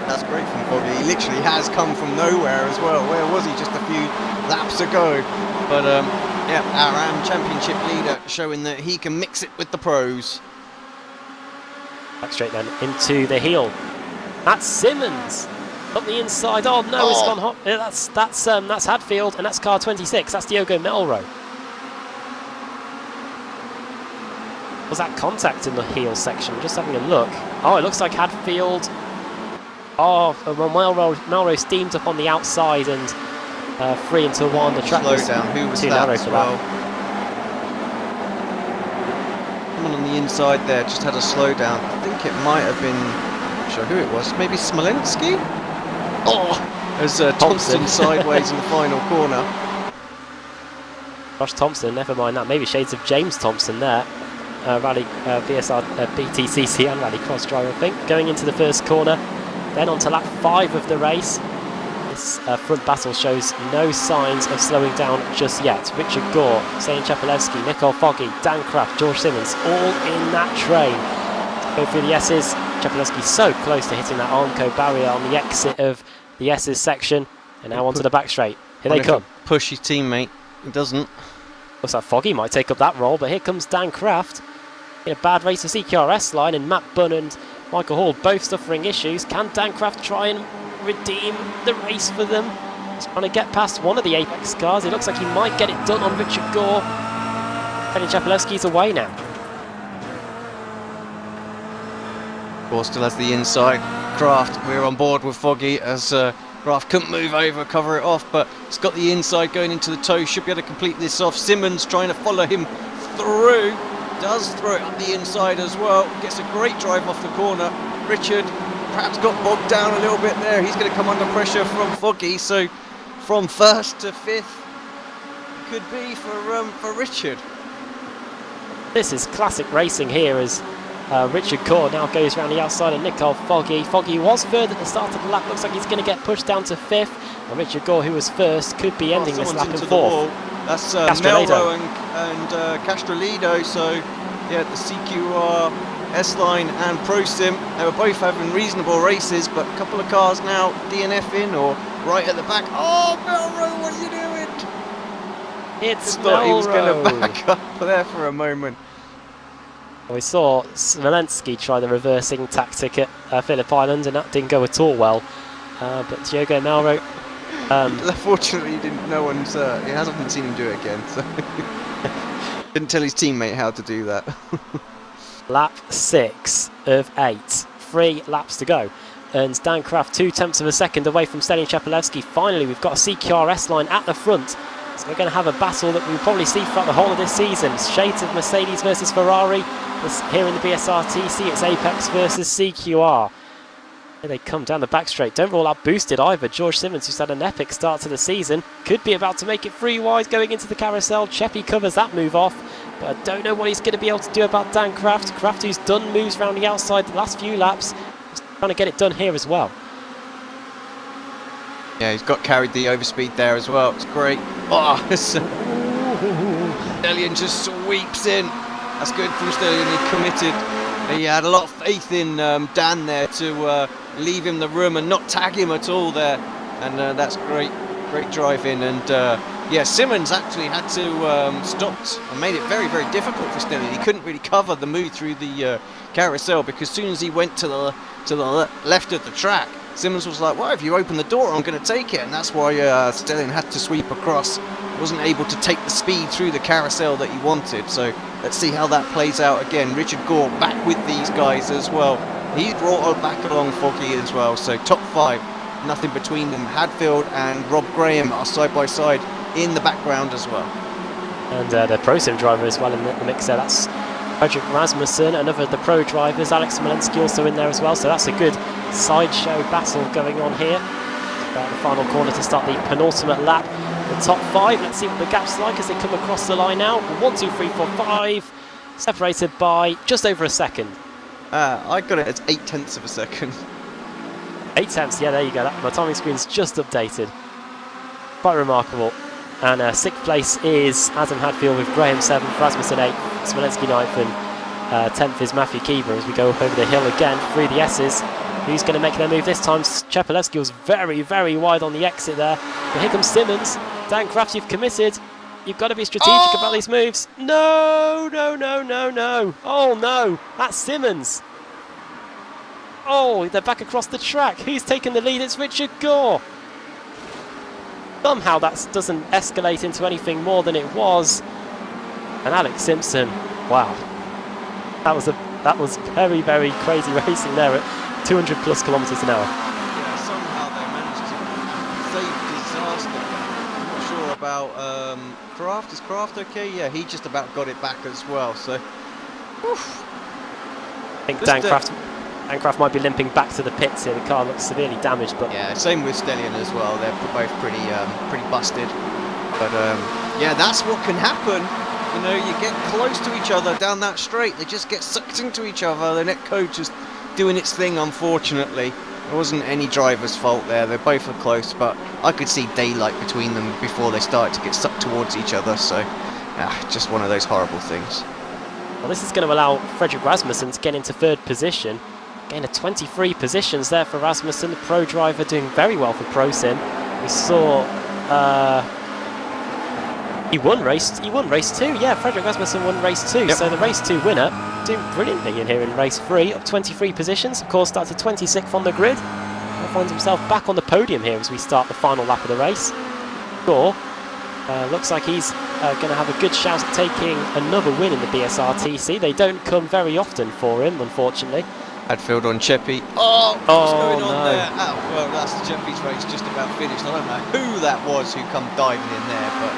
That's great from Foggy. He literally has come from nowhere as well. Where was he just a few laps ago? But yeah, our AM championship leader showing that he can mix it with the pros. Back straight then into the heel. That's Simmons up the inside. Oh no, it's gone hot. That's Hadfield, and that's car 26. That's Diogo Melro. Was that contact in the heel section? Just having a look. Oh, it looks like Hadfield. Oh, Melro steamed up on the outside and 3 into 1. The track was down. Who was too that narrow as for well? that. Someone on the inside there just had a slowdown. I think it might have been, I'm not sure who it was, maybe Smolensky? Oh! As Thompson sideways in the final corner. Josh Thompson, never mind that. Maybe shades of James Thompson there. Rally BSR BTCC and Rally Cross driver, I think. Going into the first corner. Then on to lap 5 of the race. This front battle shows no signs of slowing down just yet. Richard Gore, Stelian Chepelevsky, Nicole Foggy, Dan Kraft, George Simmons, all in that train. Go through the S's. Chepelevsky so close to hitting that Armco barrier on the exit of the S's section. And now onto the back straight. Here they come. Push his teammate. He doesn't. Looks like Foggy might take up that role, but here comes Dan Kraft. In a bad race for CQRS line, and Matt Bunn and Michael Hall both suffering issues. Can Dan Kraft try and redeem the race for them? He's trying to get past one of the Apex cars. It looks like he might get it done on Richard Gore. Penny Chapelewski's away now. Gore still has the inside. Kraft, we're on board with Foggy as Kraft couldn't move over, cover it off, but he's got the inside going into the toe. Should be able to complete this off. Simmons trying to follow him through. Does throw it up the inside as well. Gets a great drive off the corner. Richard perhaps got bogged down a little bit there. He's going to come under pressure from Foggy. So from first to fifth could be for Richard. This is classic racing here as Richard Gore now goes around the outside of Nicole Foggy. Foggy was third at the start of the lap. Looks like he's going to get pushed down to fifth. And Richard Gore, who was first, could be ending this lap in fourth. That's Castrolido. Melro and Castrolido. So yeah, the CQR, S-Line and Pro Sim, they were both having reasonable races, but a couple of cars now DNFing or right at the back. Oh, Melro, what are you doing? It's Thought he was going to Melro. back up there for a moment. We saw Smolenski try the reversing tactic at Phillip Island, and that didn't go at all well. But Diogo Melro... Fortunately, he hasn't seen him do it again, so didn't tell his teammate how to do that. Lap 6 of 8. 3 laps to go. And Dan Kraft 0.2 of a second away from Stalin Chapelewski. Finally, we've got a CQR S-Line at the front. So we're going to have a battle that we'll probably see throughout the whole of this season. Shades of Mercedes versus Ferrari. Here in the BSRTC, it's Apex versus CQR. Here they come down the back straight. Don't roll out boosted either. George Simmons, who's had an epic start to the season, could be about to make it free wide going into the carousel. Cheppy covers that move off, but I don't know what he's going to be able to do about Dan Kraft. Kraft, who's done moves around the outside the last few laps, is trying to get it done here as well. Yeah, he's got carried the overspeed there as well. It's great. Oh, Stellion just sweeps in. That's good from Stellion. He committed. He had a lot of faith in Dan there to leave him the room and not tag him at all there. And that's great drive in. And yeah, Simmons actually had to stop and made it very, very difficult for Stellion. He couldn't really cover the move through the carousel because as soon as he went to the left of the track, Simmons was like, well, if you open the door, I'm going to take it. And that's why Stellion had to sweep across. Wasn't able to take the speed through the carousel that he wanted. So let's see how that plays out again. Richard Gore back with these guys as well. He's brought back along Foggy as well. So top 5, nothing between them. Hadfield and Rob Graham are side by side in the background as well. And the Pro Sim driver as well in the mix there. That's Fredrik Rasmussen, another of the Pro drivers. Alex Smolenski also in there as well. So that's a good sideshow battle going on here. About the final corner to start the penultimate lap. The top 5, let's see what the gap's like as they come across the line now. 1, 2, 3, 4, 5, separated by just over a second. I got it at 0.8 of a second. 0.8, yeah, there you go. My timing screen's just updated. Quite remarkable. And 6th place is Adam Hadfield with Graham 7th, Rasmussen 8th, Smolenski 9th, and 10th is Matthew Keeber as we go over the hill again through the S's. Who's going to make their move this time? Chapelewski was very, very wide on the exit there. But here comes Simmons. Dan Kraft, you've committed. You've got to be strategic about these moves. No, no, no, no, no. Oh, no. That's Simmons. Oh, they're back across the track. Who's taken the lead? It's Richard Gore. Somehow that doesn't escalate into anything more than it was. And Alex Simpson, wow. That was very, very crazy racing there at 200 plus kilometers an hour. Yeah, somehow they managed to save disaster. I'm not sure about Kraft. Is Kraft okay? Yeah, he just about got it back as well. So, oof. I think Dan Kraft might be limping back to the pits here. The car looks severely damaged, but yeah, same with Stellion as well. They're both pretty busted. But yeah, that's what can happen. You know, you get close to each other down that straight. They just get sucked into each other. The net code just doing its thing, unfortunately. It wasn't any driver's fault there. They both were close, but I could see daylight between them before they started to get sucked towards each other. So, just one of those horrible things. Well, this is going to allow Fredrik Rasmussen to get into 3rd position. Gain of 23 positions there for Rasmussen, the Pro driver doing very well for Pro Sim. We saw he won race 2. Yeah, Fredrik Rasmussen won race 2. Yep. So the race 2 winner doing brilliantly in here in race 3, up 23 positions. Of course, started 26th on the grid. finds himself back on the podium here as we start the final lap of the race. Gore looks like he's going to have a good shout at taking another win in the BSRTC. They don't come very often for him, unfortunately. Hadfield on Cheppy. Oh, what's going on no. there? Well, that's Cheppy's race just about finished. I don't know who that was who come diving in there, but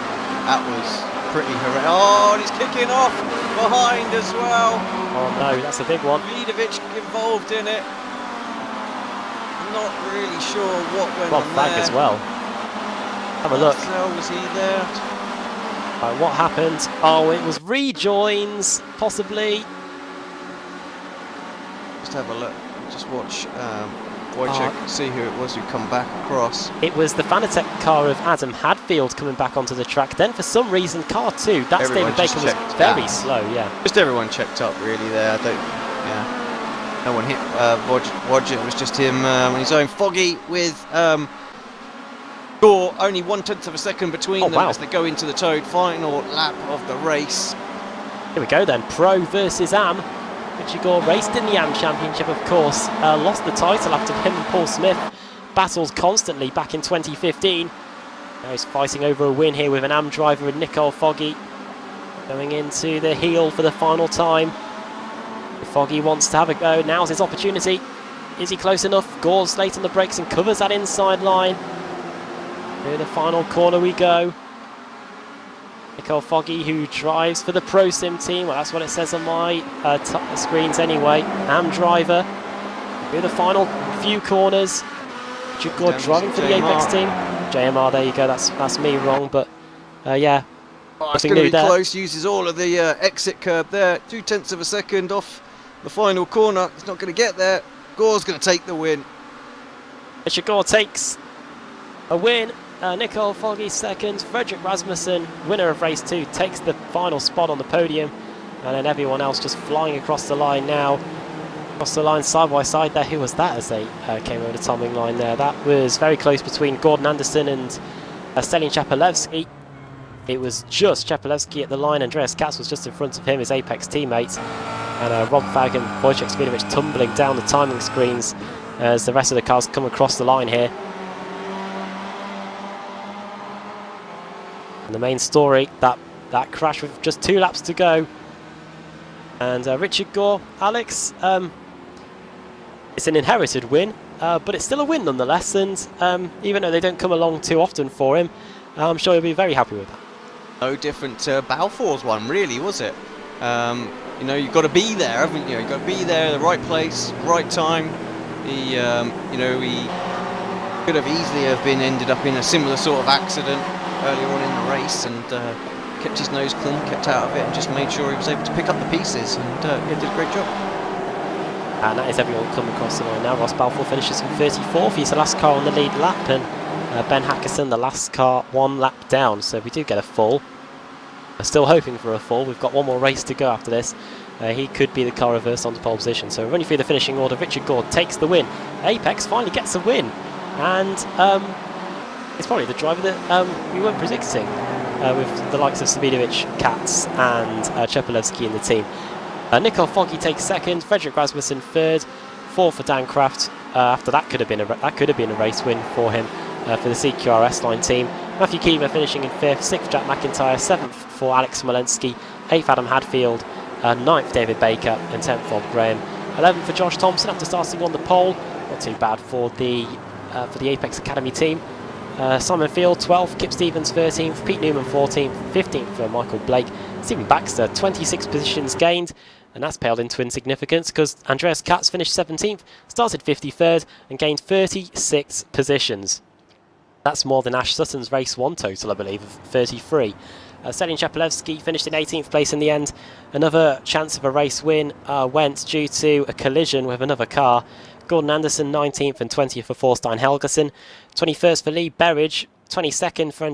that was pretty horrendous. Oh, and he's kicking off behind as well. Oh no, that's a big one. Vidovic involved in it. Not really sure what went Rob on Fag there. as well. Have a look. Was he there? Right, what happened? Oh, it was rejoins, possibly. Just have a look. Just watch Wojciech, see who it was who come back across. It was the Fanatec car of Adam Hadfield coming back onto the track. Then, for some reason, car 2, that's Everyone David Bacon, was just very checked slow, yeah. Just everyone checked up really there. I don't. Yeah. No one hit Wojciech. It was just him on his own. Foggy with Gore. Only 1/10 of a second between them as they go into the final lap of the race. Here we go then. Pro versus Am. Richie Gore raced in the Am Championship, of course. Lost the title after him and Paul Smith battled constantly back in 2015. Now he's fighting over a win here with an Am driver and Nicole Foggy going into the heel for the final time. If Foggy wants to have a go, now's his opportunity. Is he close enough? Gore's late on the brakes and covers that inside line. Through the final corner we go. Nicole Foggy, who drives for the Pro Sim team. Well, that's what it says on my screens anyway. Am driver. Through the final few corners. Richard Gore driving for the Apex team. JMR, there you go. That's me wrong, but yeah. Oh, it's going to be close. Uses all of the exit curb there. 0.2 of a second off the final corner. He's not going to get there. Gore's going to take the win. Richard Gore takes a win. Nicole Foggy second. Frederick Rasmussen, winner of race 2, takes the final spot on the podium. And then everyone else just flying across the line now. Across the line side by side there. Who was that as they came over the timing line there? That was very close between Gordon Anderson and Stelin Chapelevsky. It was just Chapelevsky at the line. Andreas Katz was just in front of him, his Apex teammate. And Rob Fag and Wojciech Vidovic tumbling down the timing screens as the rest of the cars come across the line here. And the main story, that crash with just 2 laps to go. And Richard Gore, Alex, it's an inherited win, but it's still a win nonetheless. And even though they don't come along too often for him, I'm sure he'll be very happy with that. No different to Balfour's one, really, was it? You know, you've got to be there, haven't you? You've got to be there, the right place, right time. He could have easily ended up in a similar sort of accident earlier on in the race, and kept his nose clean, kept out of it, and just made sure he was able to pick up the pieces, and yeah, did a great job. And that is everyone coming across the line now. Ross Balfour finishes in 34th. He's the last car on the lead lap, and Ben Hackerson the last car 1 lap down. So we do get a full. We're still hoping for a full. We've got one more race to go after this. He could be the car reversed onto pole position. So running through the finishing order, Richard Gore takes the win. Apex finally gets a win, and it's probably the driver that we weren't predicting, with the likes of Sabidovic, Katz and Chepelevsky in the team. Nicole Foggy takes second, Frederick Rasmussen third, fourth for Dan Kraft. After that could have been a race win for him for the CQRS line team. Matthew Keever finishing in fifth, sixth Jack McIntyre, seventh for Alex Smolensky, eighth Adam Hadfield, ninth David Baker, and 10th Bob Graham. 11th for Josh Thompson after starting on the pole. Not too bad for the Apex Academy team. Simon Field 12th, Kip Stevens 13th, Pete Newman 14th, 15th for Michael Blake, Stephen Baxter 26 positions gained, and that's paled into insignificance because Andreas Katz finished 17th, started 53rd and gained 36 positions. That's more than Ash Sutton's race 1 total, I believe, of 33. Stelin Chapelevsky finished in 18th place in the end. Another chance of a race win went due to a collision with another car. Gordon Anderson 19th and 20th for Thorstein Helgersen, 21st for Lee Berridge, 22nd for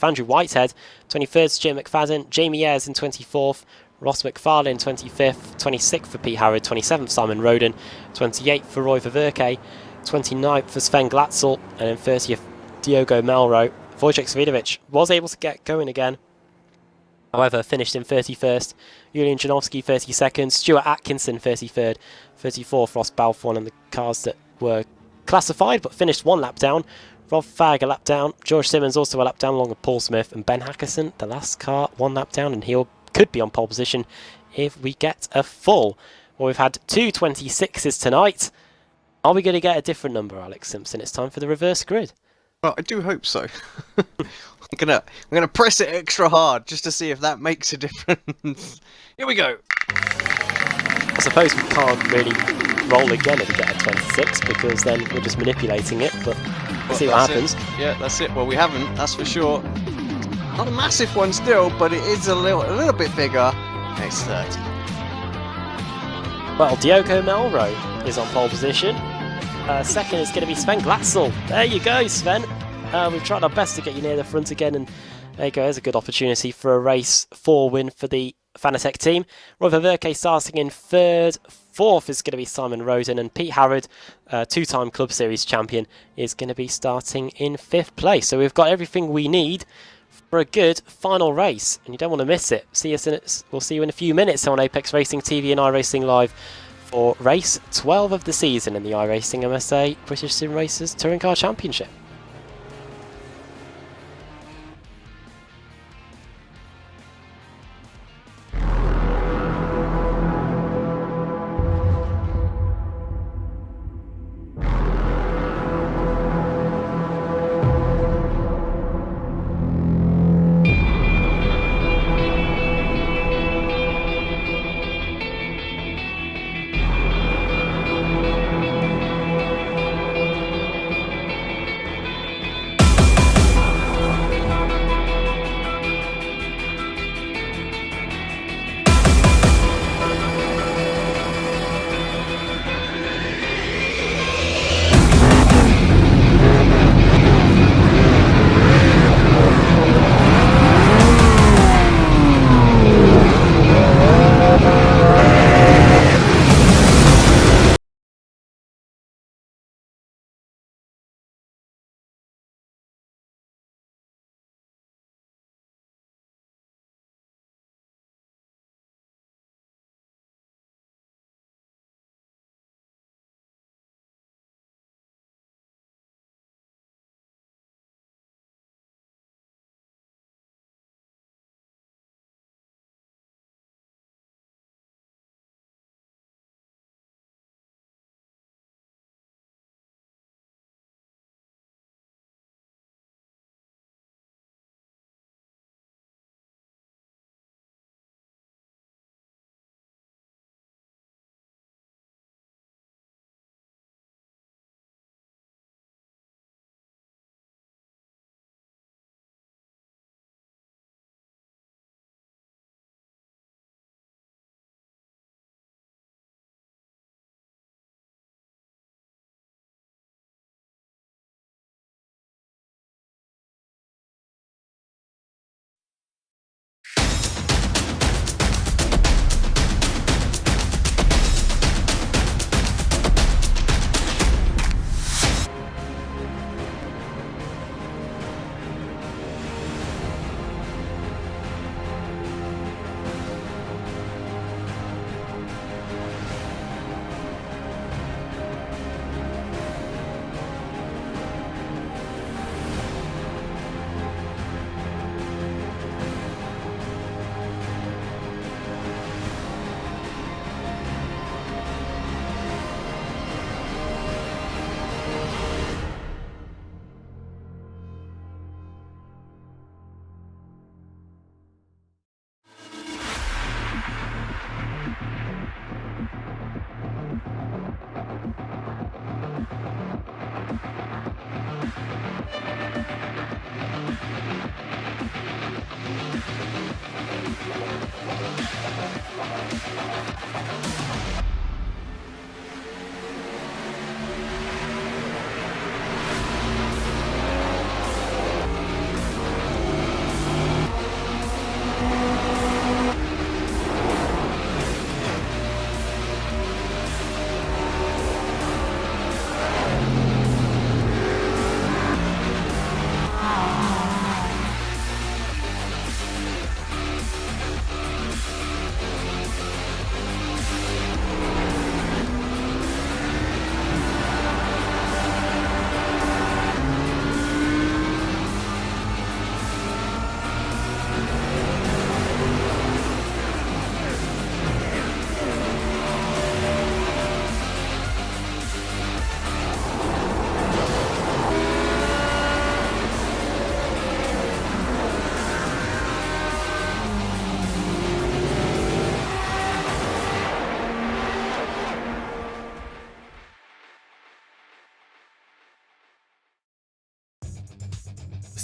Andrew Whitehead, 23rd Jim McFadden, Jamie Ayres in 24th, Ross McFarlane 25th, 26th for Pete Harrod, 27th Simon Roden, 28th for Roy Ververke, 29th for Sven Glatzel, and then 30th Diogo Melro. Wojciech Svidovic was able to get going again, however finished in 31st, Julian Janowski 32nd, Stuart Atkinson 33rd, 34th Ross Balfour, and the cars that were classified, but finished 1 lap down. Rob Fagg a lap down. George Simmons also a lap down along with Paul Smith. And Ben Hackerson, the last car, 1 lap down, and he could be on pole position if we get a full. Well, we've had 2 26s tonight. Are we going to get a different number, Alex Simpson? It's time for the reverse grid. Well, I do hope so. I'm gonna press it extra hard just to see if that makes a difference. Here we go. I suppose we can't really roll again if we get a 26 because then we're just manipulating it, but we'll see what happens. Yeah, that's it. Well, we haven't, that's for sure. Not a massive one still, but it is a little bit bigger. It's 30. Well, Diogo Melrose is on pole position. Second is going to be Sven Glatzel. There you go, Sven. We've tried our best to get you near the front again, and there you go. There's a good opportunity for a race 4 win for the Fanatec team. Roy Verke starting in 3rd. 4th is going to be Simon Roden, and Pete Harrod, 2-time Club Series champion, is going to be starting in 5th place. So we've got everything we need for a good final race, and you don't want to miss it. We'll see you in a few minutes on Apex Racing TV and iRacing Live for race 12 of the season in the iRacing MSA British Sim Racers Touring Car Championship.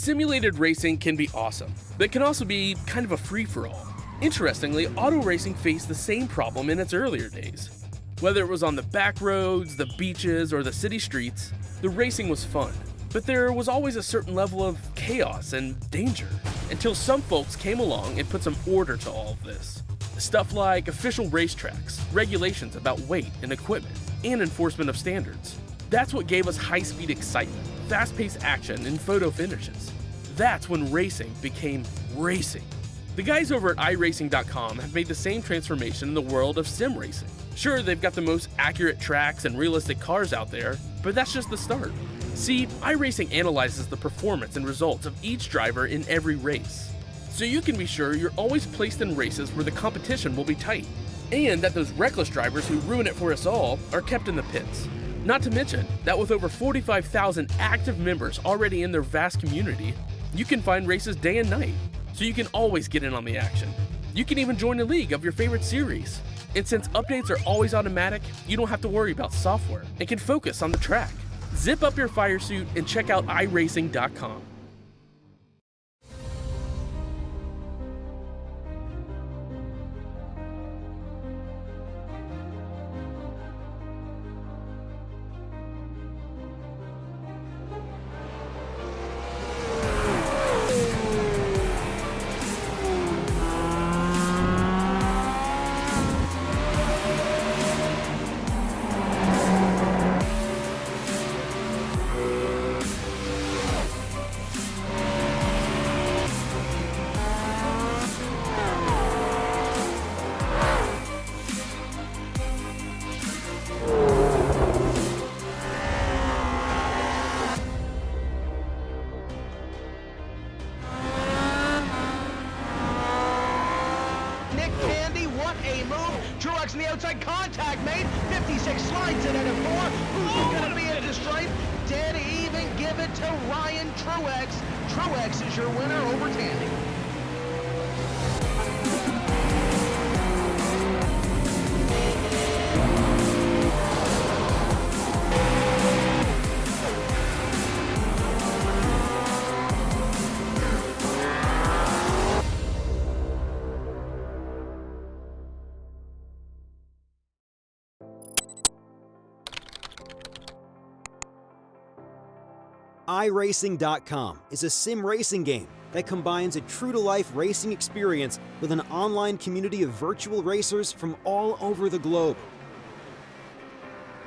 Simulated racing can be awesome, but it can also be kind of a free-for-all. Interestingly, auto racing faced the same problem in its earlier days. Whether it was on the back roads, the beaches, or the city streets, the racing was fun. But there was always a certain level of chaos and danger, until some folks came along and put some order to all of this. Stuff like official racetracks, regulations about weight and equipment, and enforcement of standards. That's what gave us high-speed excitement, fast-paced action, and photo finishes. That's when racing became racing. The guys over at iRacing.com have made the same transformation in the world of sim racing. Sure, they've got the most accurate tracks and realistic cars out there, but that's just the start. See, iRacing analyzes the performance and results of each driver in every race, so you can be sure you're always placed in races where the competition will be tight, and that those reckless drivers who ruin it for us all are kept in the pits. Not to mention that with over 45,000 active members already in their vast community, you can find races day and night, so you can always get in on the action. You can even join a league of your favorite series. And since updates are always automatic, you don't have to worry about software and can focus on the track. Zip up your fire suit and check out iRacing.com. Truex in the outside, contact made. 56 slides it into 4. Who's going to be at the stripe? Dead even, give it to Ryan Truex. Truex is your winner over Tandy. iRacing.com is a sim racing game that combines a true-to-life racing experience with an online community of virtual racers from all over the globe.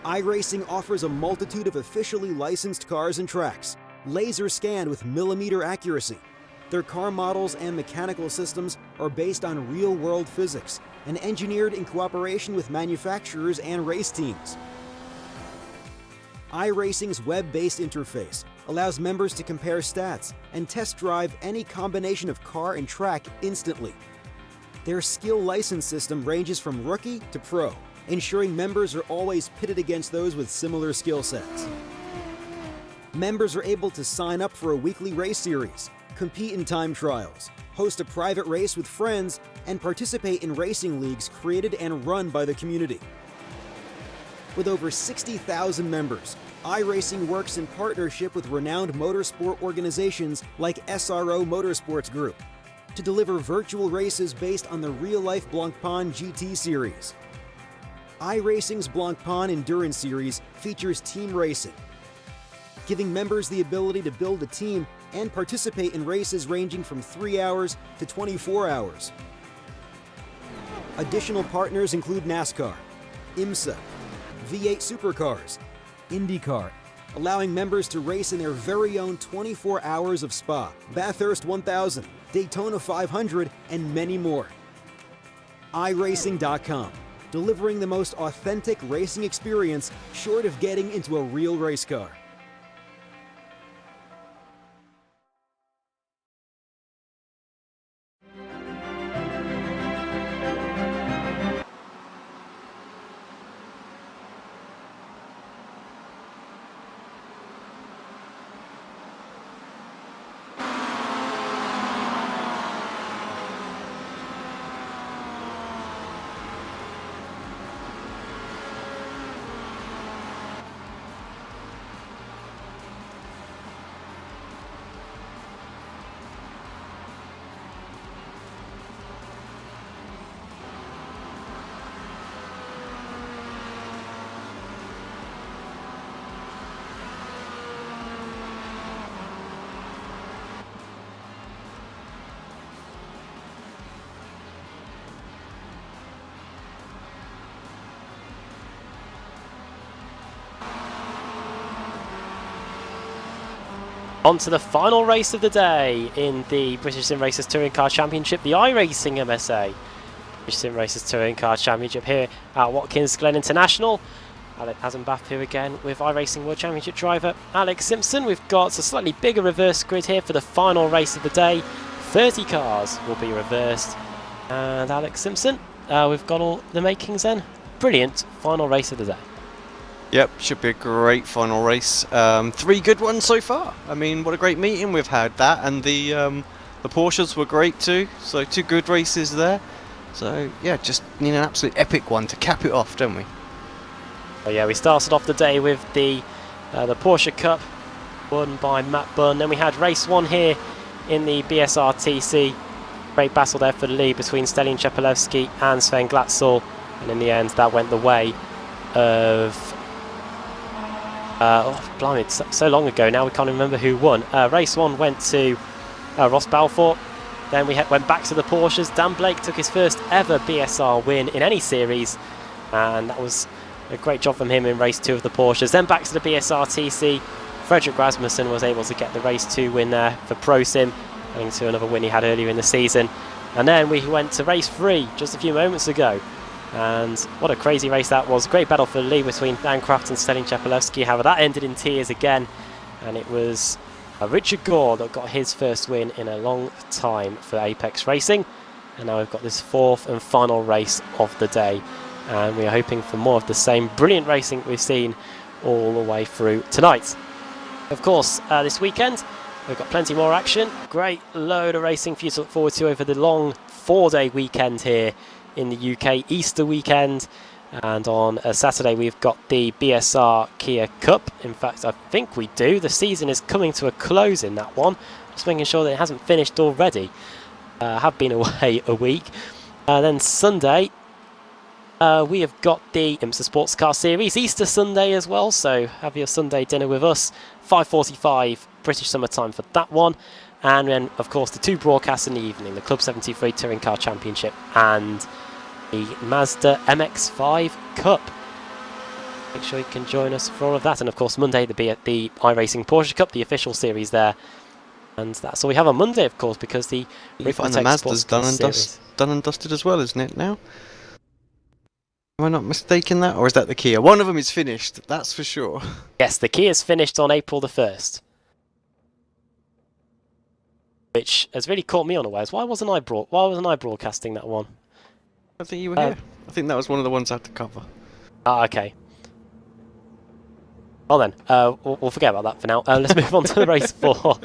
iRacing offers a multitude of officially licensed cars and tracks, laser scanned with millimeter accuracy. Their car models and mechanical systems are based on real-world physics and engineered in cooperation with manufacturers and race teams. iRacing's web-based interface allows members to compare stats and test drive any combination of car and track instantly. Their skill license system ranges from rookie to pro, ensuring members are always pitted against those with similar skill sets. Members are able to sign up for a weekly race series, compete in time trials, host a private race with friends, and participate in racing leagues created and run by the community. With over 60,000 members, iRacing works in partnership with renowned motorsport organizations like SRO Motorsports Group to deliver virtual races based on the real-life Blancpain GT series. iRacing's Blancpain Endurance Series features team racing, giving members the ability to build a team and participate in races ranging from 3 hours to 24 hours. Additional partners include NASCAR, IMSA, V8 Supercars, IndyCar, allowing members to race in their very own 24 hours of Spa, Bathurst 1000, Daytona 500, and many more. iRacing.com, delivering the most authentic racing experience short of getting into a real race car. On to the final race of the day in the British Sim Racers Touring Car Championship, the iRacing MSA British Sim Racers Touring Car Championship here at Watkins Glen International. Alex Hasenbath here again with iRacing World Championship driver Alex Simpson. We've got a slightly bigger reverse grid here for the final race of the day. 30 cars will be reversed. And Alex Simpson, we've got all the makings then. Brilliant final race of the day. Yep, should be a great final race. 3 good ones so far. I mean, what a great meeting we've had. That and the Porsches were great too. So 2 good races there. So yeah, just need an absolute epic one to cap it off, don't we? Oh yeah, we started off the day with the Porsche Cup, won by Matt Bunn. Then we had race 1 here in the BSRTC. Great battle there for the lead between Stelin Chepelevsky and Sven Glatzel. And in the end, that went the way of... oh, blimey, it's so long ago now, we can't remember who won. Race 1 went to Ross Balfour. Then we went back to the Porsches. Dan Blake took his first ever BSR win in any series. And that was a great job from him in race 2 of the Porsches. Then back to the BSRTC. Fredrik Rasmussen was able to get the race 2 win there for Pro Sim, adding to another win he had earlier in the season. And then we went to race 3 just a few moments ago. And what a crazy race that was. Great battle for the lead between Dan Kraft and Stelin Chepelevsky. However, that ended in tears again. And it was Richard Gore that got his first win in a long time for Apex Racing. And now we've got this 4th and final race of the day. And we are hoping for more of the same brilliant racing we've seen all the way through tonight. Of course, this weekend we've got plenty more action. Great load of racing for you to look forward to over the long 4-day weekend here in the UK, Easter weekend. And on a Saturday we've got the BSR Kia Cup. In fact, I think we do. The season is coming to a close in that one. Just making sure that it hasn't finished already. I have been away a week. Then Sunday, we have got the IMSA Sports Car Series Easter Sunday as well. So have your Sunday dinner with us. 5:45 British Summer Time for that one. And then, of course, the 2 broadcasts in the evening. The Club 73 Touring Car Championship and the Mazda MX-5 Cup. Make sure you can join us for all of that. And of course, Monday, the iRacing Porsche Cup, the official series there. And that's all we have on Monday, of course, because the Mazda's done and dusted as well, isn't it, now? Am I not mistaken that? Or is that the Kia? One of them is finished, that's for sure. Yes, the Kia's finished on April the 1st. Which has really caught me unawares. Why wasn't I broadcasting that one? I think you were here. I think that was one of the ones I had to cover. Ah, okay. Well then, we'll forget about that for now. Let's move on to race 4.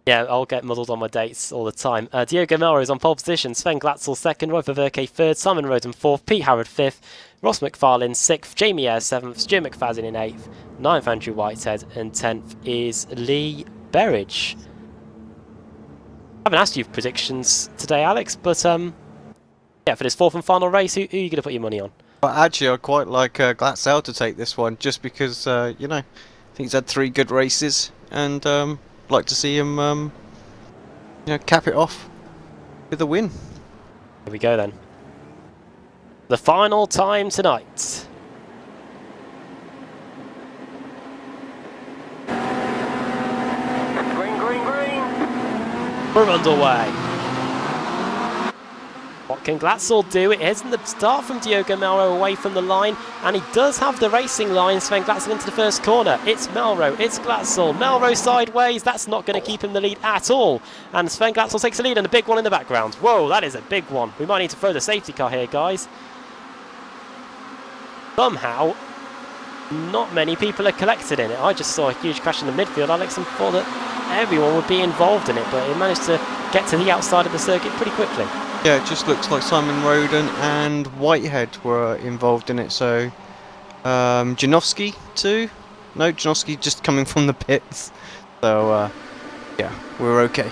Yeah, I'll get muddled on my dates all the time. Diogo Melro is on pole position, Sven Glatzel 2nd, Roy Ververke 3rd, Simon Roden 4th, Pete Howard 5th, Ross McFarlane 6th, Jamie Ayres 7th, Stuart McFadden in 8th, 9th Andrew Whitehead, and 10th is Lee Berridge. I haven't asked you predictions today, Alex, but yeah, for this 4th and final race, who are you going to put your money on? Well, actually, I'd quite like Glatzel to take this one, just because, you know, I think he's had 3 good races, and like to see him, you know, cap it off with a win. Here we go then. The final time tonight. Green, green, green. We're underway. What can Glatzel do? It isn't the start from Diogo Melro away from the line, and he does have the racing line. Sven Glatzel into the first corner. It's Melro, it's Glatzel. Melro sideways. That's not going to keep him the lead at all. And Sven Glatzel takes the lead, and a big one in the background. Whoa, that is a big one. We might need to throw the safety car here, guys. Somehow, not many people are collected in it. I just saw a huge crash in the midfield, Alex, and thought that everyone would be involved in it, but it managed to get to the outside of the circuit pretty quickly. Yeah, it just looks like Simon Roden and Whitehead were involved in it, so Janowski too? No, Janowski just coming from the pits. So, yeah, we're okay.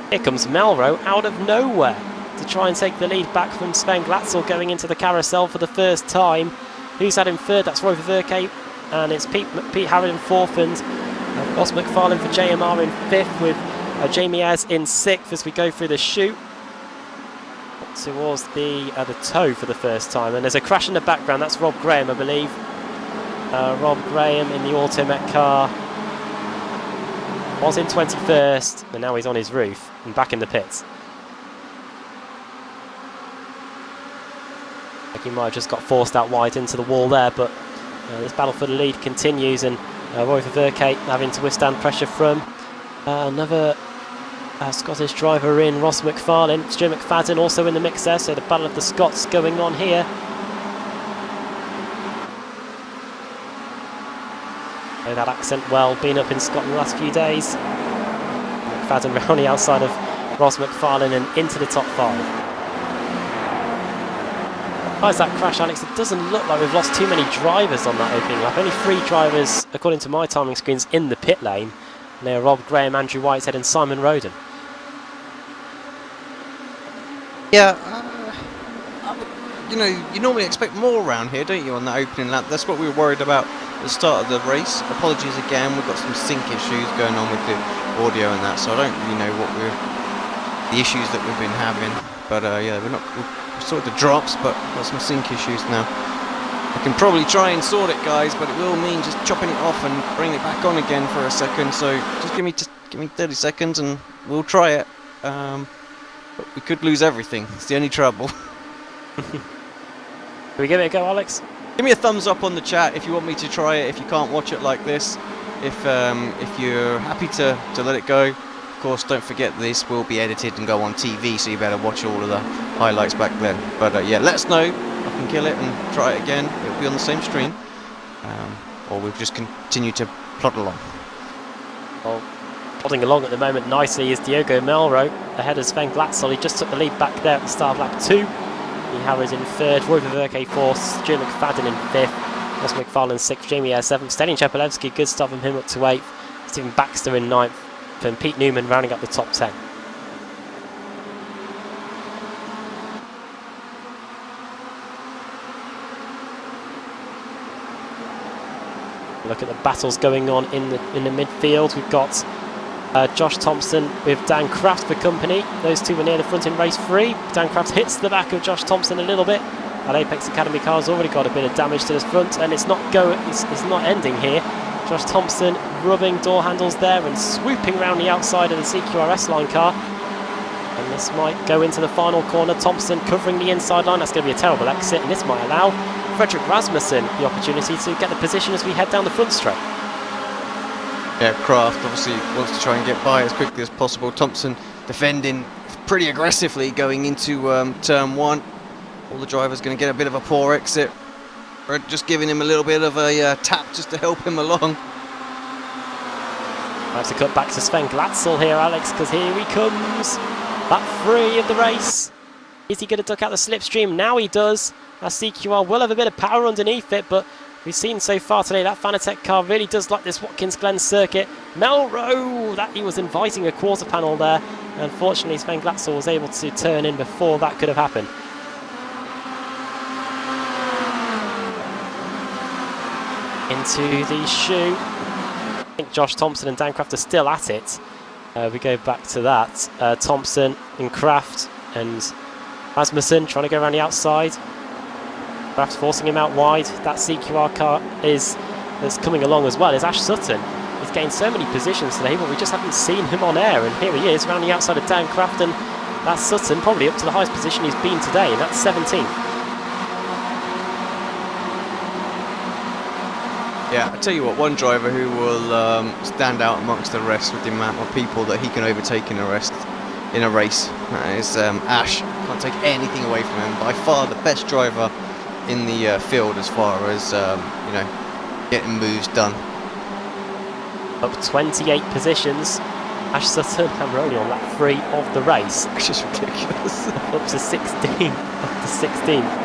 Here comes Melro out of nowhere to try and take the lead back from Sven Glatzel going into the carousel for the first time. Who's had him 3rd? That's Roy Ververke, and it's Pete Harrod in 4th, and Ross McFarlane for JMR in 5th, with Jamie Ayres in 6th as we go through the chute towards the toe for the first time. And there's a crash in the background. That's Rob Graham, I believe. Rob Graham in the Automet car. Was in 21st, and now he's on his roof and back in the pits. I think he might have just got forced out wide into the wall there, but this battle for the lead continues, and Roy Verkerk having to withstand pressure from another Scottish driver in Ross McFarlane. Stu McFadden also in the mix there, so the battle of the Scots going on here. Know that accent well, been up in Scotland the last few days. McFadden round the outside of Ross McFarlane and into the top 5. Besides that crash, Alex, it doesn't look like we've lost too many drivers on that opening lap. Only 3 drivers, according to my timing screens, in the pit lane. And they are Rob Graham, Andrew Whitehead and Simon Roden. Yeah, you know, you normally expect more around here, don't you, on that opening lap? That's what we were worried about at the start of the race. Apologies again, we've got some sync issues going on with the audio and that, so I don't really know what the issues that we've been having. But yeah, we're sorted the drops, but got some sync issues now. I can probably try and sort it, guys, but it will mean just chopping it off and bringing it back on again for a second. So just give me 30 seconds and we'll try it. But we could lose everything. It's the only trouble. Can we give it a go, Alex? Give me a thumbs up on the chat if you want me to try it. If you can't watch it like this, if you're happy to let it go. Of course, don't forget this will be edited and go on TV, so you better watch all of the highlights back then. But yeah, let us know. I can kill it and try it again. It'll be on the same stream, or we'll just continue to plod along. Well, plodding along at the moment nicely is Diogo Melro ahead of Sven Glatzel. He just took the lead back there at the start of lap 2. Lee Howard in 3rd, Roy Verkerk 4th, Stu McFadden in 5th, Ross McFarlane 6th, Jamie Eyre 7th, Stelian Chepelevsky, good stuff from him up to 8th, Stephen Baxter in 9th, and Pete Newman rounding up the top 10. Look at the battles going on in the midfield. We've got Josh Thompson with Dan Kraft for company. Those two were near the front in race 3. Dan Kraft hits the back of Josh Thompson a little bit. That Apex Academy car's already got a bit of damage to the front, and it's not ending here. Josh Thompson rubbing door handles there and swooping around the outside of the CQRS line car. And this might go into the final corner. Thompson covering the inside line. That's going to be a terrible exit, and this might allow Fredrik Rasmussen the opportunity to get the position as we head down the front straight. Yeah, Kraft obviously wants to try and get by as quickly as possible. Thompson defending pretty aggressively going into turn 1. All the drivers going to get a bit of a poor exit. We're just giving him a little bit of a tap just to help him along. I have to cut back to Sven Glatzel here, Alex, because here he comes. Lap 3 of the race. Is he going to duck out the slipstream? Now he does. That CQR will have a bit of power underneath it, but we've seen so far today that Fanatec car really does like this Watkins Glen circuit. Melro, that he was inviting a quarter panel there. Unfortunately, Sven Glatzel was able to turn in before that could have happened. Into the shoe. I think Josh Thompson and Dan Kraft are still at it. We go back to that. Thompson and Kraft and Rasmussen trying to go around the outside. Kraft forcing him out wide. That CQR car that's coming along as well is Ash Sutton. He's gained so many positions today, but we just haven't seen him on air. And here he is around the outside of Dan Kraft, and that's Sutton, probably up to the highest position he's been today, and that's 17th. Yeah, I tell you what, one driver who will stand out amongst the rest with the amount of people that he can overtake in a race, that is Ash. Can't take anything away from him. By far the best driver in the field as far as you know, getting moves done. Up 28 positions. Ash Sutton, and we're only on lap 3 of the race. Which is ridiculous. Up to 16th.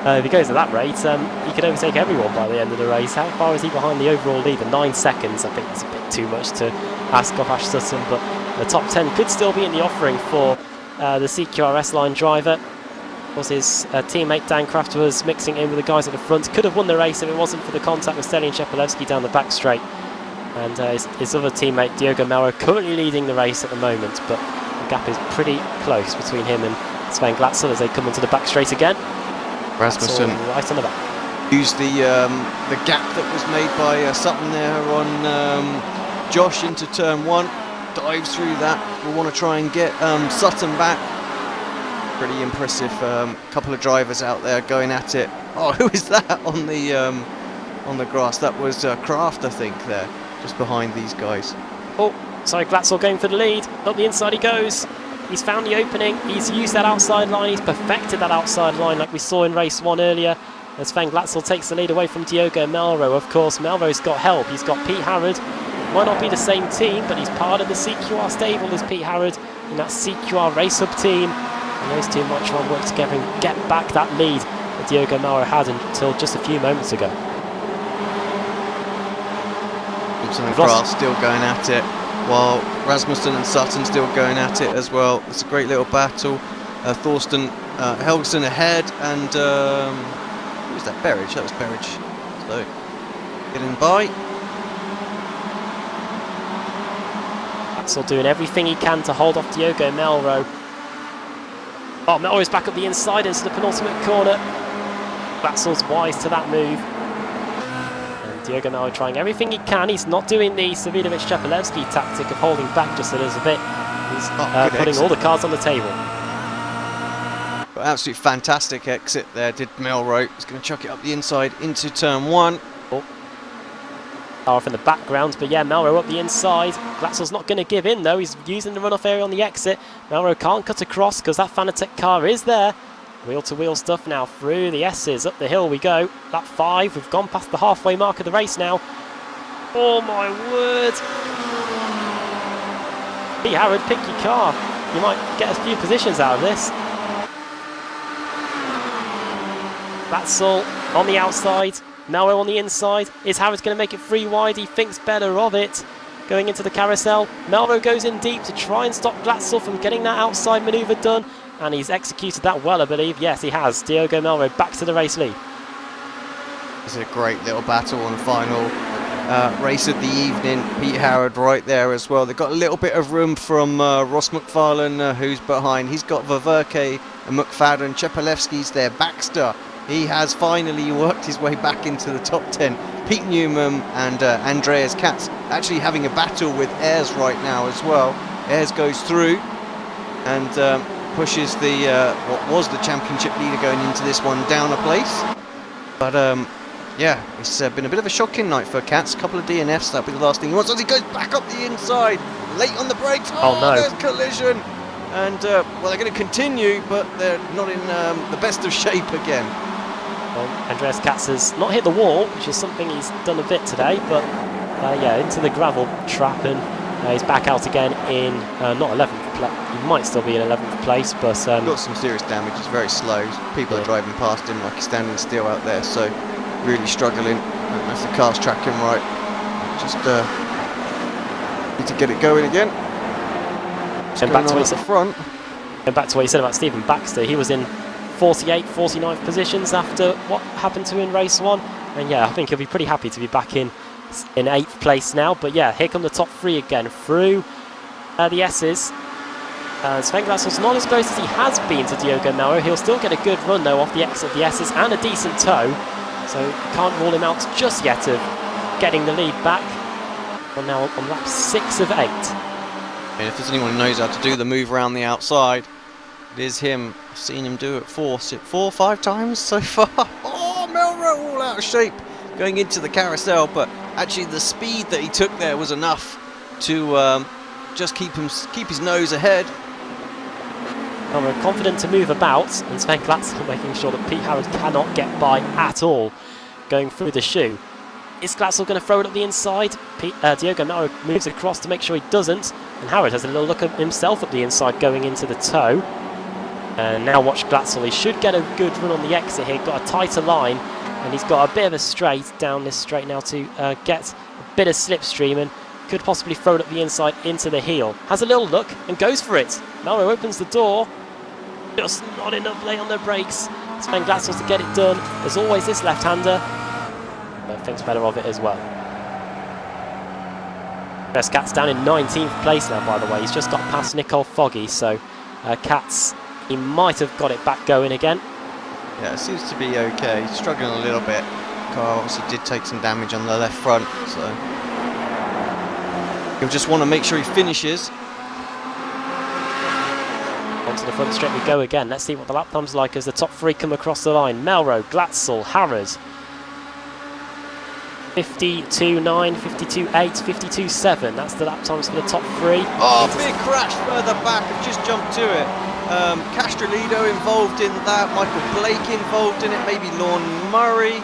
If he goes at that rate, he could overtake everyone by the end of the race. How far is he behind the overall leader? 9 seconds. I think that's a bit too much to ask of Ash Sutton, but the top 10 could still be in the offering for the CQRS line driver. Of course, his teammate Dan Kraft was mixing in with the guys at the front. Could have won the race if it wasn't for the contact with Stelian Chepelevsky down the back straight. And his other teammate, Diogo Melro, currently leading the race at the moment, but the gap is pretty close between him and Sven Glatzel as they come into the back straight again. Rasmussen right on the back. Used the gap that was made by Sutton there on Josh into turn 1, dives through that. We'll want to try and get Sutton back. Pretty impressive couple of drivers out there going at it. Oh, who is that on the grass? That was Kraft, I think, there, just behind these guys. Oh, sorry, Glatzel going for the lead. Up the inside he goes. He's found the opening. He's used that outside line. He's perfected that outside line like we saw in race 1 earlier. As Sven Glatzel takes the lead away from Diogo Melro. Of course, Melro's got help. He's got Pete Harrod. Might not be the same team, but he's part of the CQR stable as Pete Harrod in that CQR Race Hub team. And those two might try and work together and get back that lead that Diogo Melro had until just a few moments ago. Thompson and Kraft still going at it, while Rasmussen and Sutton still going at it as well. It's a great little battle. Thorsten Helgeson ahead, and who was that? Berridge. That was Berridge. So getting by. Glatzel doing everything he can to hold off Diogo Melro. Oh, Melro's back up the inside into the penultimate corner. Glatzel's wise to that move. And Diogo Melro trying everything he can. He's not doing the Savidovic-Chepelevsky tactic of holding back just a little bit. He's putting all the cards on the table. But absolutely fantastic exit there, did Melro. He's going to chuck it up the inside into turn 1. Off in the background, but yeah, Melro up the inside. Glatzel's not going to give in though. He's using the runoff area on the exit. Melro can't cut across because that Fanatec car is there. Wheel-to-wheel stuff now through the S's. Up the hill we go. Lap 5. We've gone past the halfway mark of the race now. Oh my word! Pete Harrod, pick your car. You might get a few positions out of this. Glatzel on the outside. Melro on the inside. Is Harrod going to make it free wide? He thinks better of it. Going into the carousel. Melro goes in deep to try and stop Glatzel from getting that outside manoeuvre done. And he's executed that well, I believe. Yes, he has. Diogo Melro back to the race lead. It's a great little battle on the final race of the evening. Pete Harrod right there as well. They've got a little bit of room from Ross McFarlane, who's behind. He's got Ververke and McFadden. Chepelevsky's there. Baxter. He has finally worked his way back into the top 10. Pete Newman and Andreas Katz actually having a battle with Ayres right now as well. Ayres goes through and pushes the what was the championship leader going into this one down a place. But yeah, it's been a bit of a shocking night for Katz. A couple of DNFs, that'll be the last thing he wants. As he goes back up the inside, late on the brakes. Oh no, there's collision. And well, they're going to continue, but they're not in the best of shape again. Well, Andreas Katz has not hit the wall, which is something he's done a bit today, but yeah, into the gravel trap, and he's back out again in not 11th place. He might still be in 11th place, but got some serious damage. He's very slow. People are driving past him like he's standing still out there, so really struggling. I don't know if the car's tracking right. Just need to get it going again. And back to what the front. And back to what you said about Stephen Baxter. He was in 48, 49th positions after what happened to him in race 1, and yeah, I think he'll be pretty happy to be back in 8th place now. But yeah, here come the top 3 again through the S's. Sven Glatzel's not as close as he has been to Diogo Melro. He'll still get a good run though off the exit of the S's and a decent tow, so can't rule him out just yet of getting the lead back. Well, now on lap 6 of 8. And if there's anyone who knows how to do the move around the outside, it is him. I've seen him do it 4 or 5 times so far. Oh, Melro all out of shape going into the carousel, but actually the speed that he took there was enough to just keep his nose ahead. Melro confident to move about, and Sven Glatzel making sure that Pete Harrod cannot get by at all going through the shoe. Is Glatzel going to throw it up the inside? Diogo Melro moves across to make sure he doesn't, and Harrod has a little look at himself up the inside going into the tow. And now watch Glatzel. He should get a good run on the exit here. Got a tighter line, and he's got a bit of a straight down this straight now to get a bit of slipstream, and could possibly throw it up the inside into the heel. Has a little look and goes for it. Melro opens the door. Just not enough late on the brakes. Sven Glatzel to get it done. There's always this left-hander. But thinks better of it as well. Best Katz down in 19th place now, by the way. He's just got past Nicole Foggy, so Katz, he might have got it back going again. Yeah, it seems to be okay. He's struggling a little bit. Car obviously did take some damage on the left front, so You just want to make sure he finishes. Onto the front straight we go again. Let's see what the lap time's like as the top three come across the line. Melrose, Glatzel, Harrod. 52.9, 52.8, 52.7. That's the lap times for the top three. Oh, big crash further back. I've just jumped to it. Castrolido involved in that. Michael Blake involved in it. Maybe Lorne Murray.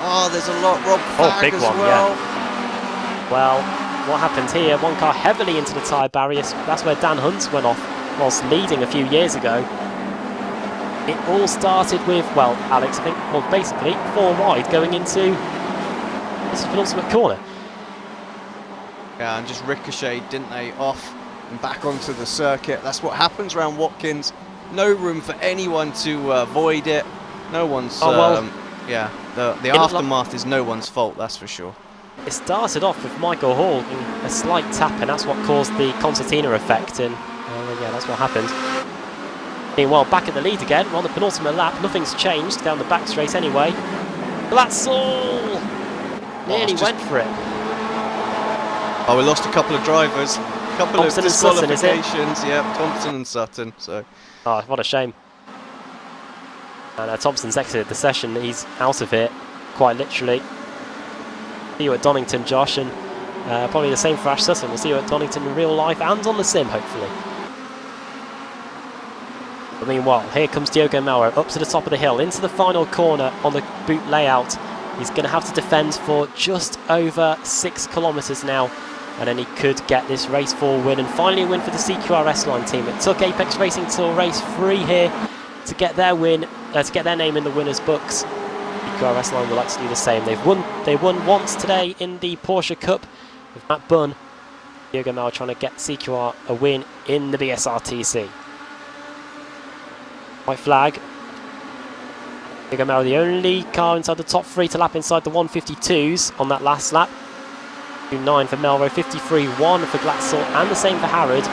Oh, there's a lot. Rob Flagg big as one, well. Yeah. Well, what happened here? One car heavily into the tyre barrier. That's where Dan Hunt went off whilst leading a few years ago. It all started with, well, Alex, I think, well, basically 4 wide going into this penultimate corner. Yeah, and just ricocheted, didn't they, off and back onto the circuit. That's what happens around Watkins. No room for anyone to avoid it. No one's, yeah, the aftermath is no one's fault, that's for sure. It started off with Michael Hall in a slight tap, and that's what caused the concertina effect, and yeah, that's what happened. Meanwhile, back at the lead again, we're on the penultimate lap. Nothing's changed down the back straight anyway. Glatzel nearly went for it. Oh, we lost a couple of drivers, a couple Thompson of and Sutton, disqualifications. Yeah, Thompson and Sutton. So, oh, what a shame. And Thompson's exited the session. He's out of it, quite literally. See you at Donington, Josh, and probably the same for Ash Sutton. We'll see you at Donington in real life and on the sim, hopefully. But meanwhile, here comes Diogo Melro up to the top of the hill, into the final corner on the boot layout. He's going to have to defend for just over 6 kilometres now, and then he could get this race 4 win, and finally a win for the CQRS line team. It took Apex Racing till race 3 here to get their win, to get their name in the winners' books. CQRS line would like to do the same. They won once today in the Porsche Cup with Matt Bunn. Diogo Melro trying to get CQR a win in the BSRTC. White flag. Diogo Melro, the only car inside the top 3 to lap inside the 152s on that last lap. 2.9 for Melro, 53.1 for Glatzel, and the same for Harrod.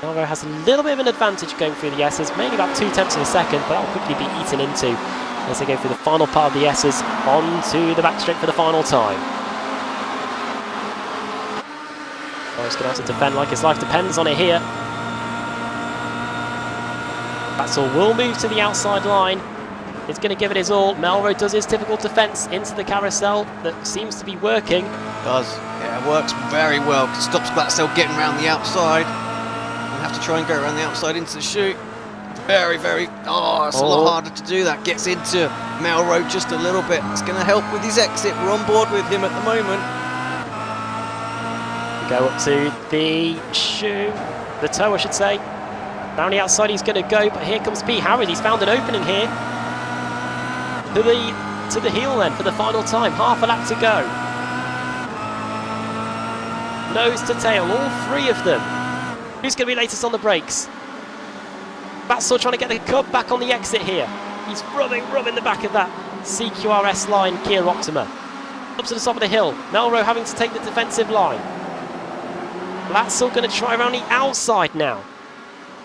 Melro has a little bit of an advantage going through the S's, mainly about 0.2 of a second, but that will quickly be eaten into as they go through the final part of the S's onto the back straight for the final time. Melro's going to have to defend like his life depends on it here. Glatzel will move to the outside line. He's going to give it his all. Melro does his typical defence into the carousel that seems to be working. Does. Yeah, it works very well. Stops Glatzel getting around the outside. You have to try and go around the outside into the chute. Very, very... Oh, it's a lot harder to do that. Gets into Melro just a little bit. It's going to help with his exit. We're on board with him at the moment. Go up to the chute. The toe, I should say. Down the outside he's going to go, but here comes Pete Harrod. He's found an opening here. To the heel then for the final time. Half a lap to go. Nose to tail, all 3 of them. Who's going to be latest on the brakes? Glatzel trying to get the Cub back on the exit here. He's rubbing the back of that CQRS line Kia Optima. Up to the top of the hill. Melro having to take the defensive line. Glatzel going to try around the outside now.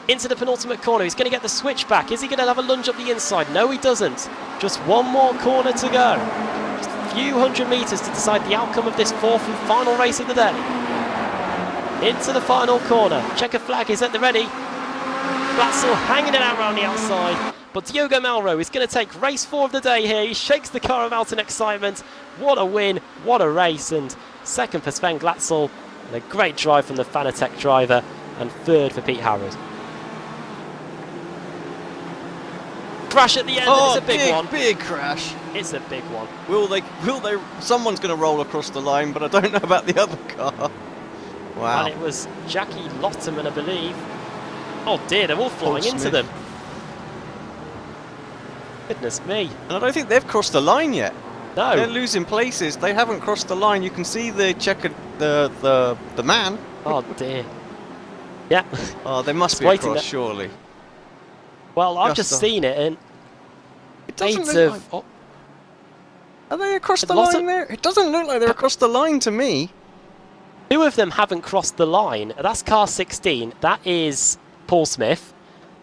Into the penultimate corner. He's going to get the switch back. Is he going to have a lunge up the inside? No, he doesn't. Just one more corner to go. Just a few hundred metres to decide the outcome of this 4th and final race of the day. Into the final corner. Checker flag is at the ready. Glatzel hanging it out around the outside. But Diogo Melro is going to take race 4 of the day here. He shakes the car out in excitement. What a win. What a race. And second for Sven Glatzel. And a great drive from the Fanatec driver. And third for Pete Harrod. Crash at the end. Oh, it's a big one. Big crash. It's a big one. Will they? Someone's going to roll across the line, but I don't know about the other car. Wow. And it was Jackie Lotterman, I believe. Oh dear, they're all flying into them. Goodness me. And I don't think they've crossed the line yet. No. They're losing places. They haven't crossed the line. You can see the checkered, the man. Oh dear. Yeah. Oh, they must be across, surely. Well, I've just seen it, and it doesn't look like... Oh. Are they across the line there? It doesn't look like they're across the line to me. 2 of them haven't crossed the line. That's car 16. That is Paul Smith.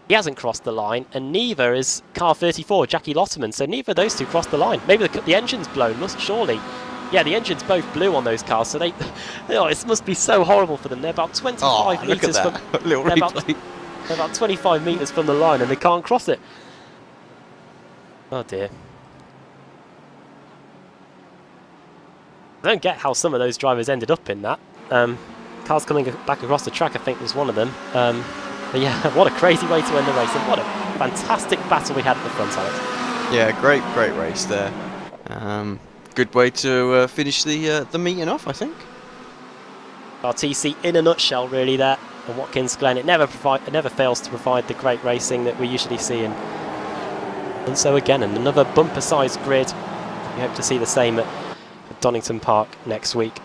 He hasn't crossed the line, and neither is car 34, Jackie Lotterman. So neither of those 2 crossed the line. Maybe the engine's blown, surely. Yeah, the engine's both blue on those cars, so they, it must be so horrible for them. They're about 25 metres from... Little replay. They're about 25 metres from the line and they can't cross it. Oh dear. I don't get how some of those drivers ended up in that. Cars coming back across the track, I think, was one of them. But yeah, what a crazy way to end the race, and what a fantastic battle we had at the front, Alex. Yeah, great race there. Good way to finish the meeting off, I think. RTC in a nutshell, really, there. And Watkins Glen, it never fails to provide the great racing that we usually see. And so again, another bumper-sized grid. We hope to see the same at Donington Park next week.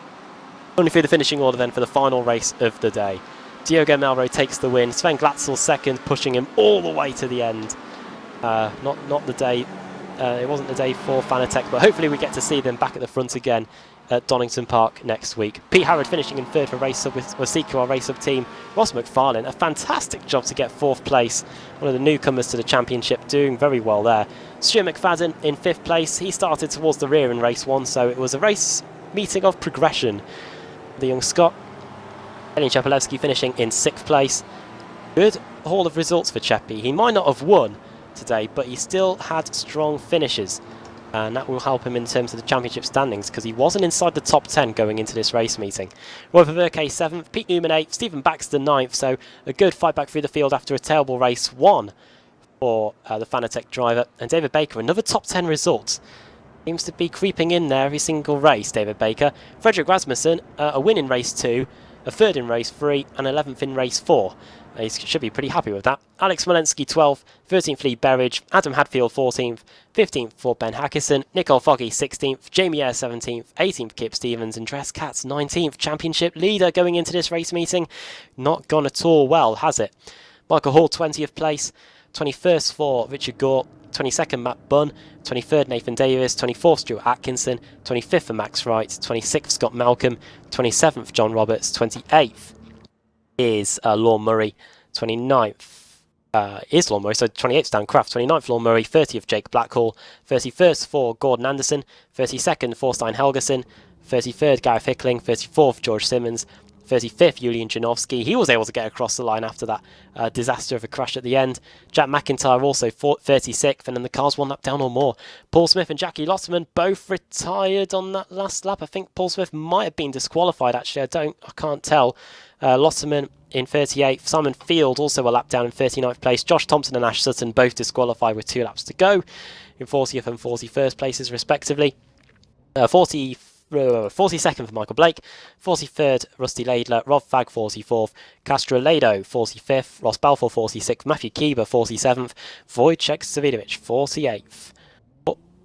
Only through the finishing order then for the final race of the day. Diogo Melro takes the win. Sven Glatzel second, pushing him all the way to the end. Not the day. It wasn't the day for Fanatec, but hopefully we get to see them back at the front again at Donington Park next week. Pete Harrod finishing in third for Race Sub with Wasiko, our Race Sub team. Ross McFarlane, a fantastic job to get fourth place. One of the newcomers to the championship, doing very well there. Stuart McFadden in fifth place. He started towards the rear in race one, so it was a race meeting of progression. The young Scot. Elin Chepelewski finishing in sixth place. Good haul of results for Cheppy. He might not have won today, but he still had strong finishes. And that will help him in terms of the championship standings, because he wasn't inside the top 10 going into this race meeting. Roy Ververke 7th, Pete Newman 8th, Stephen Baxter 9th, so a good fight back through the field after a terrible race 1 for the Fanatec driver. And David Baker, another top 10 result. Seems to be creeping in there every single race, David Baker. Frederick Rasmussen, a win in race 2, a third in race 3, and 11th in race 4. He should be pretty happy with that. Alex Smolensky 12th, 13th Lee Berridge, Adam Hadfield 14th, 15th for Ben Hackison, Nicole Foggy 16th, Jamie Eyre 17th, 18th Kip Stevens, and Dress Katz 19th, championship leader going into this race meeting. Not gone at all well, has it? Michael Hall 20th place, 21st for Richard Gore, 22nd Matt Bunn, 23rd Nathan Davis, 24th Stuart Atkinson, 25th for Max Wright, 26th Scott Malcolm, 27th John Roberts, 28th is Lorne Murray, 29th is Lorne Murray, so 28th Dan Craft, 29th Lorne Murray, 30th Jake Blackhall, 31st for Gordon Anderson, 32nd Forstein Helgerson, 33rd Gareth Hickling, 34th George Simmons, 35th Julian Janowski. He was able to get across the line after that disaster of a crash at the end. Jack McIntyre also 36th, and then the cars one lap down or more. Paul Smith and Jackie Lotterman both retired on that last lap. I think Paul Smith might have been disqualified, actually. I can't tell. Lotterman in 38th. Simon Field also a lap down in 39th place. Josh Thompson and Ash Sutton both disqualified with 2 laps to go in 40th and 41st places respectively. 42nd for Michael Blake, 43rd Rusty Laidler, Rob Fagg 44th, Castro Lado 45th, Ross Balfour 46th, Matthew Keeber 47th, Wojciech Savidovic 48th,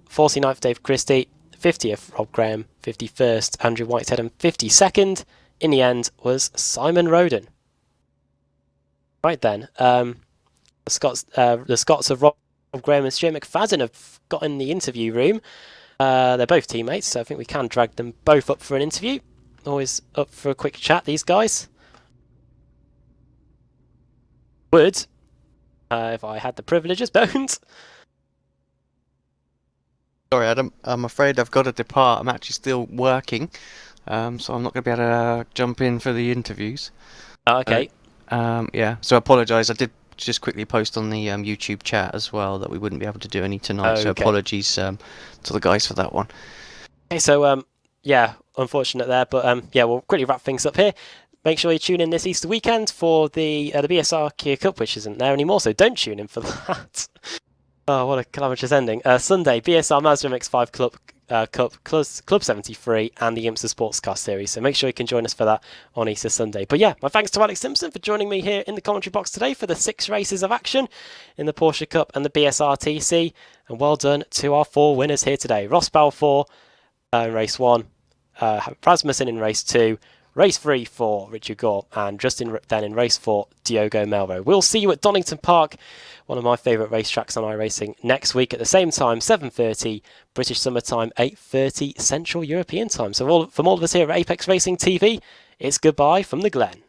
49th Dave Christie, 50th Rob Graham, 51st Andrew Whitehead, and 52nd in the end was Simon Roden. Right then, the Scots of Rob Graham and Stuart McFadden have got in the interview room. They're both teammates, so I think we can drag them both up for an interview. Always up for a quick chat, these guys. Would, if I had the privileges, don't. Sorry, Adam. I'm afraid I've got to depart. I'm actually still working, so I'm not going to be able to jump in for the interviews. Okay. Yeah, so I apologise. I did just quickly post on the YouTube chat as well that we wouldn't be able to do any tonight, so apologies to the guys for that one. Okay, so yeah, unfortunate there, but yeah, we'll quickly wrap things up here. Make sure you tune in this Easter weekend for the BSR Kia Cup, which isn't there anymore, so don't tune in for that. Oh, what a calamitous ending. Sunday, BSR Mazda MX-5 Club 73 and the IMSA Sports Car Series. So make sure you can join us for that on Easter Sunday. But yeah, my thanks to Alex Simpson for joining me here in the commentary box today for the 6 races of action in the Porsche Cup and the BSRTC. And well done to our 4 winners here today. Ross Balfour in race 1, Rasmussen in race 2, race 3 for Richard Gore, and Justin then in race 4, Diogo Melro. We'll see you at Donington Park, one of my favourite racetracks on iRacing, next week at the same time, 7:30 British Summer Time, 8:30 Central European Time. So from all of us here at Apex Racing TV, it's goodbye from the Glen.